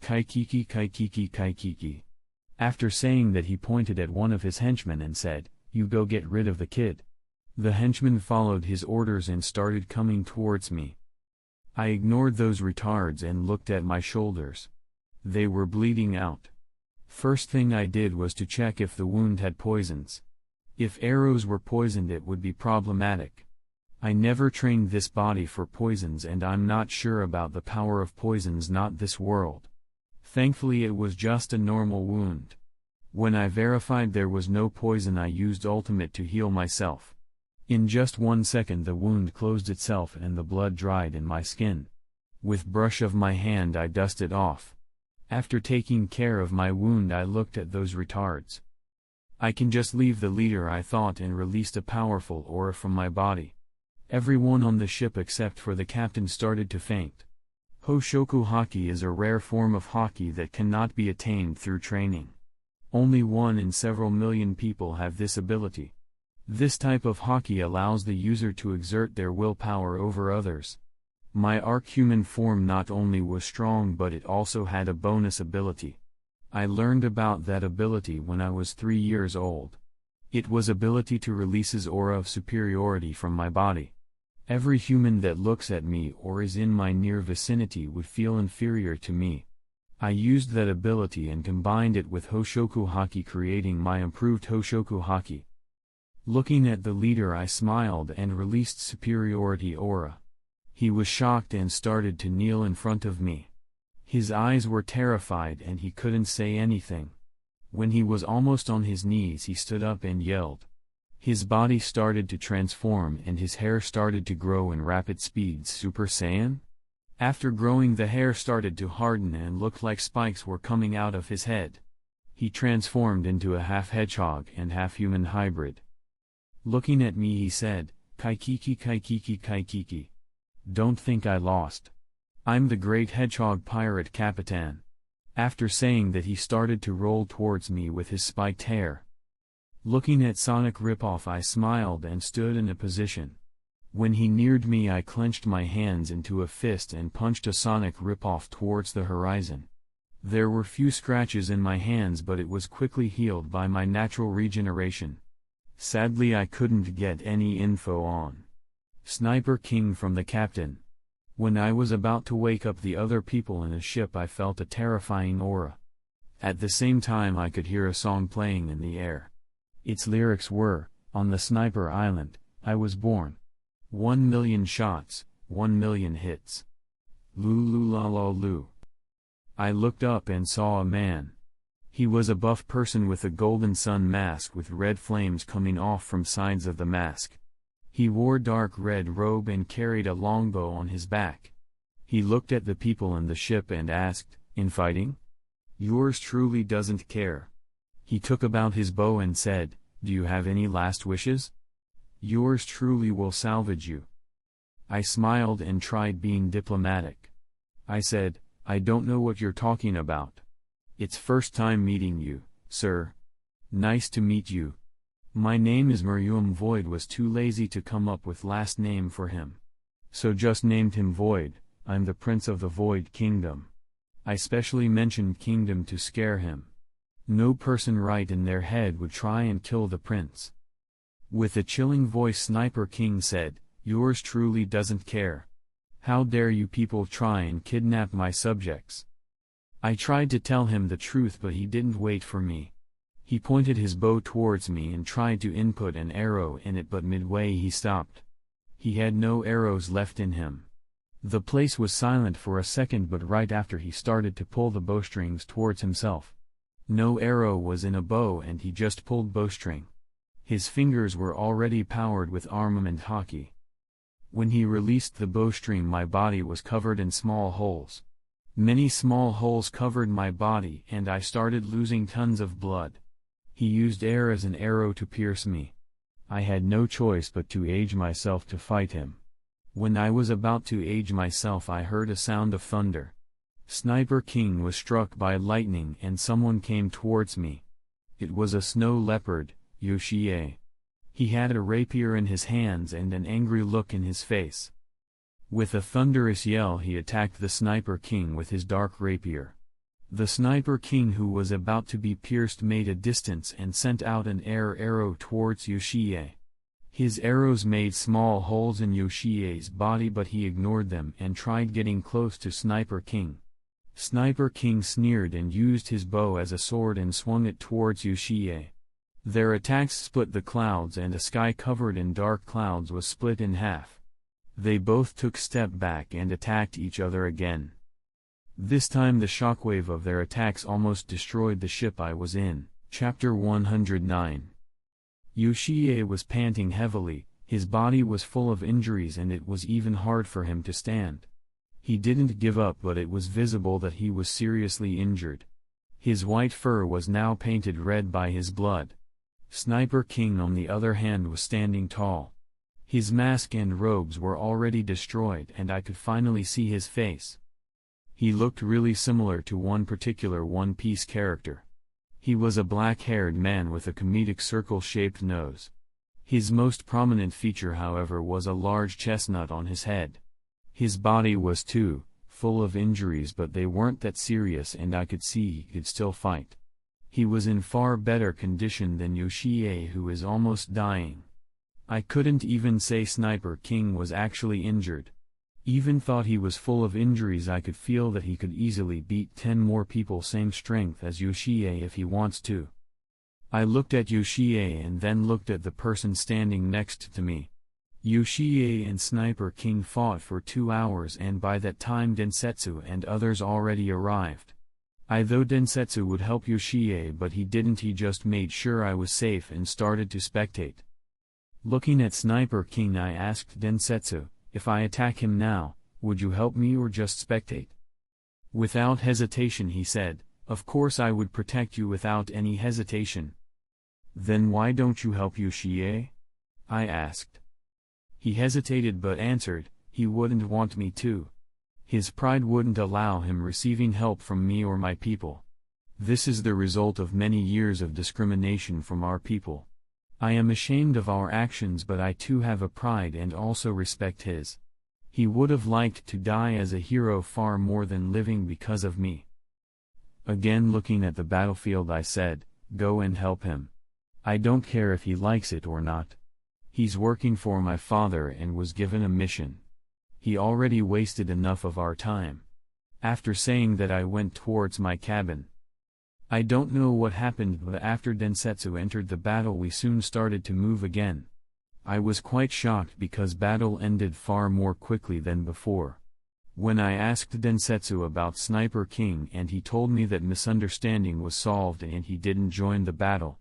Kaikiki, Kaikiki, Kaikiki." After saying that, he pointed at one of his henchmen and said, "You go get rid of the kid." The henchman followed his orders and started coming towards me. I ignored those retards and looked at my shoulders. They were bleeding out. First thing I did was to check if the wound had poisons. If arrows were poisoned, it would be problematic. I never trained this body for poisons, and I'm not sure about the power of poisons, not this world. Thankfully, it was just a normal wound. When I verified there was no poison, I used ultimate to heal myself. In just 1 second the wound closed itself and the blood dried in my skin. With brush of my hand I dusted off. After taking care of my wound, I looked at those retards. I can just leave the leader, I thought, and released a powerful aura from my body. Everyone on the ship except for the captain started to faint. Hoshoku Haki is a rare form of Haki that cannot be attained through training. Only 1 in several million people have this ability. This type of Haki allows the user to exert their willpower over others. My Arc-human form not only was strong, but it also had a bonus ability. I learned about that ability when I was 3 years old. It was ability to release his aura of superiority from my body. Every human that looks at me or is in my near vicinity would feel inferior to me. I used that ability and combined it with Hoshoku Haki, creating my improved Hoshoku Haki. Looking at the leader, I smiled and released superiority aura. He was shocked and started to kneel in front of me. His eyes were terrified and he couldn't say anything. When he was almost on his knees, he stood up and yelled. His body started to transform and his hair started to grow in rapid speeds. Super Saiyan? After growing, the hair started to harden and looked like spikes were coming out of his head. He transformed into a half hedgehog and half human hybrid. Looking at me, he said, "Kaikiki, Kaikiki, Kaikiki. Don't think I lost. I'm the great hedgehog pirate Capitan." After saying that, he started to roll towards me with his spiked hair. Looking at Sonic Ripoff, I smiled and stood in a position. When he neared me, I clenched my hands into a fist and punched a Sonic Ripoff towards the horizon. There were few scratches in my hands, but it was quickly healed by my natural regeneration. Sadly, I couldn't get any info on Sniper King from the captain. When I was about to wake up the other people in the ship, I felt a terrifying aura. At the same time, I could hear a song playing in the air. Its lyrics were, "On the Sniper Island, I was born. 1 million shots, 1 million hits. Lulu. I looked up and saw a man. He was a buff person with a golden sun mask with red flames coming off from sides of the mask. He wore dark red robe and carried a longbow on his back. He looked at the people in the ship and asked, "Infighting? Yours truly doesn't care." He took about his bow and said, "Do you have any last wishes? Yours truly will salvage you." I smiled and tried being diplomatic. I said, "I don't know what you're talking about. It's first time meeting you, sir. Nice to meet you. My name is Miriam." Void was too lazy to come up with last name for him, so just named him Void. I'm the Prince of the Void Kingdom. I specially mentioned kingdom to scare him. No person right in their head would try and kill the prince. With a chilling voice, Sniper King said, "Yours truly doesn't care. How dare you people try and kidnap my subjects?" I tried to tell him the truth, but he didn't wait for me. He pointed his bow towards me and tried to input an arrow in it, but midway he stopped. He had no arrows left in him. The place was silent for a second, but right after he started to pull the bowstrings towards himself. No arrow was in a bow and he just pulled bowstring. His fingers were already powered with armament Haki. When he released the bowstring, my body was covered in small holes. Many small holes covered my body and I started losing tons of blood. He used air as an arrow to pierce me. I had no choice but to age myself to fight him. When I was about to age myself, I heard a sound of thunder. Sniper King was struck by lightning and someone came towards me. It was a snow leopard, Yoshie. He had a rapier in his hands and an angry look in his face. With a thunderous yell he attacked the Sniper King with his dark rapier. The Sniper King, who was about to be pierced, made a distance and sent out an air arrow towards Yoshie. His arrows made small holes in Yoshie's body, but he ignored them and tried getting close to Sniper King. Sniper King sneered and used his bow as a sword and swung it towards Yoshie. Their attacks split the clouds and a sky covered in dark clouds was split in half. They both took step back and attacked each other again. This time the shockwave of their attacks almost destroyed the ship I was in. Chapter 109. Yoshie was panting heavily, his body was full of injuries and it was even hard for him to stand. He didn't give up, but it was visible that he was seriously injured. His white fur was now painted red by his blood. Sniper King, on the other hand, was standing tall. His mask and robes were already destroyed and I could finally see his face. He looked really similar to one particular One Piece character. He was a black-haired man with a comedic circle-shaped nose. His most prominent feature, however, was a large chestnut on his head. His body was too full of injuries, but they weren't that serious and I could see he could still fight. He was in far better condition than Yoshie, who is almost dying. I couldn't even say Sniper King was actually injured. Even thought he was full of injuries. I could feel that he could easily beat 10 more people same strength as Yoshie if he wants to. I looked at Yoshie and then looked at the person standing next to me. Yoshie and Sniper King fought for 2 hours and by that time Densetsu and others already arrived. I thought Densetsu would help Yoshie, but he didn't. He just made sure I was safe and started to spectate. Looking at Sniper King, I asked Densetsu, "If I attack him now, would you help me or just spectate?" Without hesitation he said, "Of course I would protect you without any hesitation." "Then why don't you help Yoshie?" I asked. He hesitated but answered, he wouldn't want me to. His pride wouldn't allow him receiving help from me or my people. This is the result of many years of discrimination from our people. I am ashamed of our actions, but I too have a pride and also respect his. He would have liked to die as a hero far more than living because of me. Again looking at the battlefield I said, "Go and help him. I don't care if he likes it or not. He's working for my father and was given a mission. He already wasted enough of our time." After saying that I went towards my cabin. I don't know what happened, but after Densetsu entered the battle we soon started to move again. I was quite shocked because battle ended far more quickly than before. When I asked Densetsu about Sniper King and he told me that misunderstanding was solved and he didn't join the battle.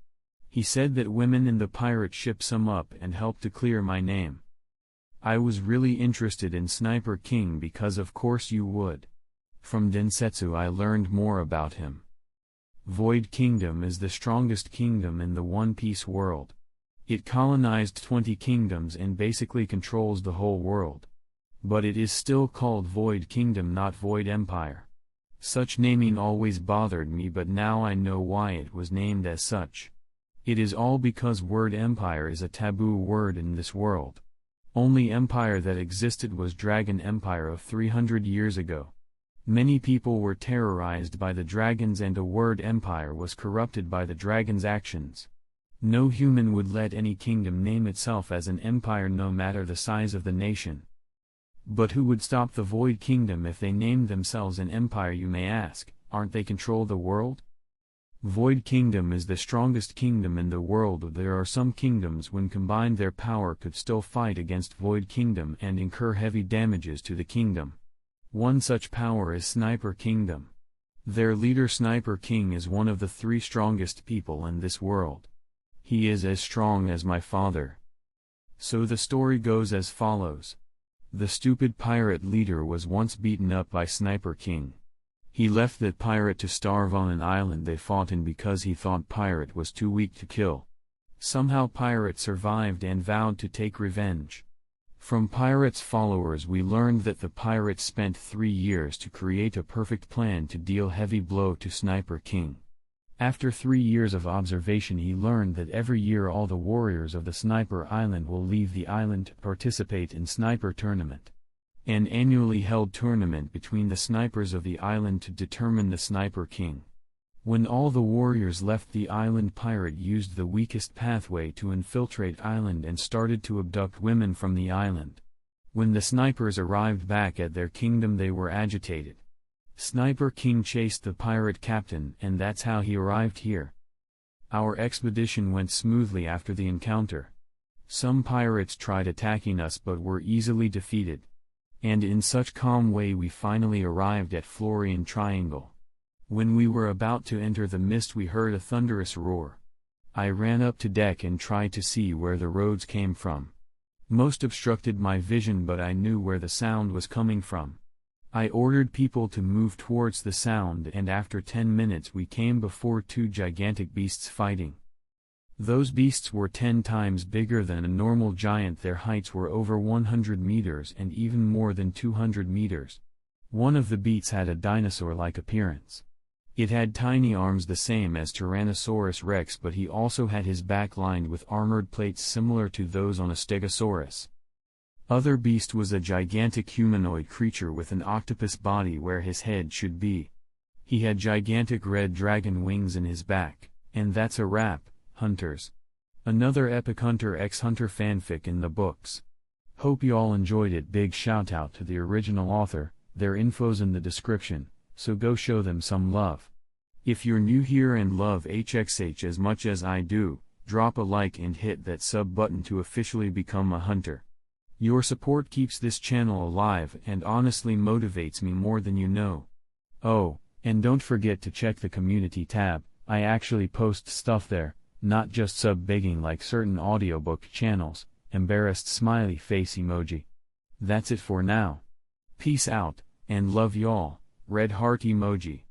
He said that women in the pirate ship sum up and helped to clear my name. I was really interested in Sniper King because of course you would. From Densetsu I learned more about him. Void Kingdom is the strongest kingdom in the One Piece world. It colonized 20 kingdoms and basically controls the whole world. But it is still called Void Kingdom, not Void Empire. Such naming always bothered me, but now I know why it was named as such. It is all because word empire is a taboo word in this world. Only empire that existed was Dragon Empire of 300 years ago. Many people were terrorized by the dragons and a word empire was corrupted by the dragons' actions. No human would let any kingdom name itself as an empire no matter the size of the nation. But who would stop the Void Kingdom if they named themselves an empire, you may ask? Aren't they control the world? Void Kingdom is the strongest kingdom in the world. There are some kingdoms when combined their power could still fight against Void Kingdom and incur heavy damages to the kingdom. One such power is Sniper Kingdom. Their leader Sniper King is one of the 3 strongest people in this world. He is as strong as my father. So the story goes as follows. The stupid pirate leader was once beaten up by Sniper King. He left that pirate to starve on an island they fought in because he thought pirate was too weak to kill. Somehow pirate survived and vowed to take revenge. From Pirate's followers we learned that the pirate spent 3 years to create a perfect plan to deal heavy blow to Sniper King. After 3 years of observation he learned that every year all the warriors of the Sniper Island will leave the island to participate in Sniper Tournament, an annually held tournament between the snipers of the island to determine the Sniper King. When all the warriors left the island, Pirate used the weakest pathway to infiltrate island and started to abduct women from the island. When the snipers arrived back at their kingdom they were agitated. Sniper King chased the pirate captain and that's how he arrived here. Our expedition went smoothly after the encounter. Some pirates tried attacking us but were easily defeated. And in such calm way we finally arrived at Florian Triangle. When we were about to enter the mist we heard a thunderous roar. I ran up to deck and tried to see where the roads came from. Most obstructed my vision but I knew where the sound was coming from. I ordered people to move towards the sound and after 10 minutes we came before 2 gigantic beasts fighting. Those beasts were 10 times bigger than a normal giant. Their heights were over 100 meters and even more than 200 meters. One of the beasts had a dinosaur-like appearance. It had tiny arms the same as Tyrannosaurus Rex but he also had his back lined with armored plates similar to those on a Stegosaurus. Other beast was a gigantic humanoid creature with an octopus body where his head should be. He had gigantic red dragon wings in his back, and that's a wrap, hunters. Another epic Hunter x Hunter fanfic in the books. Hope y'all enjoyed it. Big shout out to the original author, their info's in the description, so go show them some love. If you're new here and love HXH as much as I do, drop a like and hit that sub button to officially become a hunter. Your support keeps this channel alive and honestly motivates me more than you know. Oh, and don't forget to check the community tab. I actually post stuff there, not just sub-begging like certain audiobook channels. Embarrassed smiley face emoji. That's it for now. Peace out, and love y'all. Red heart emoji.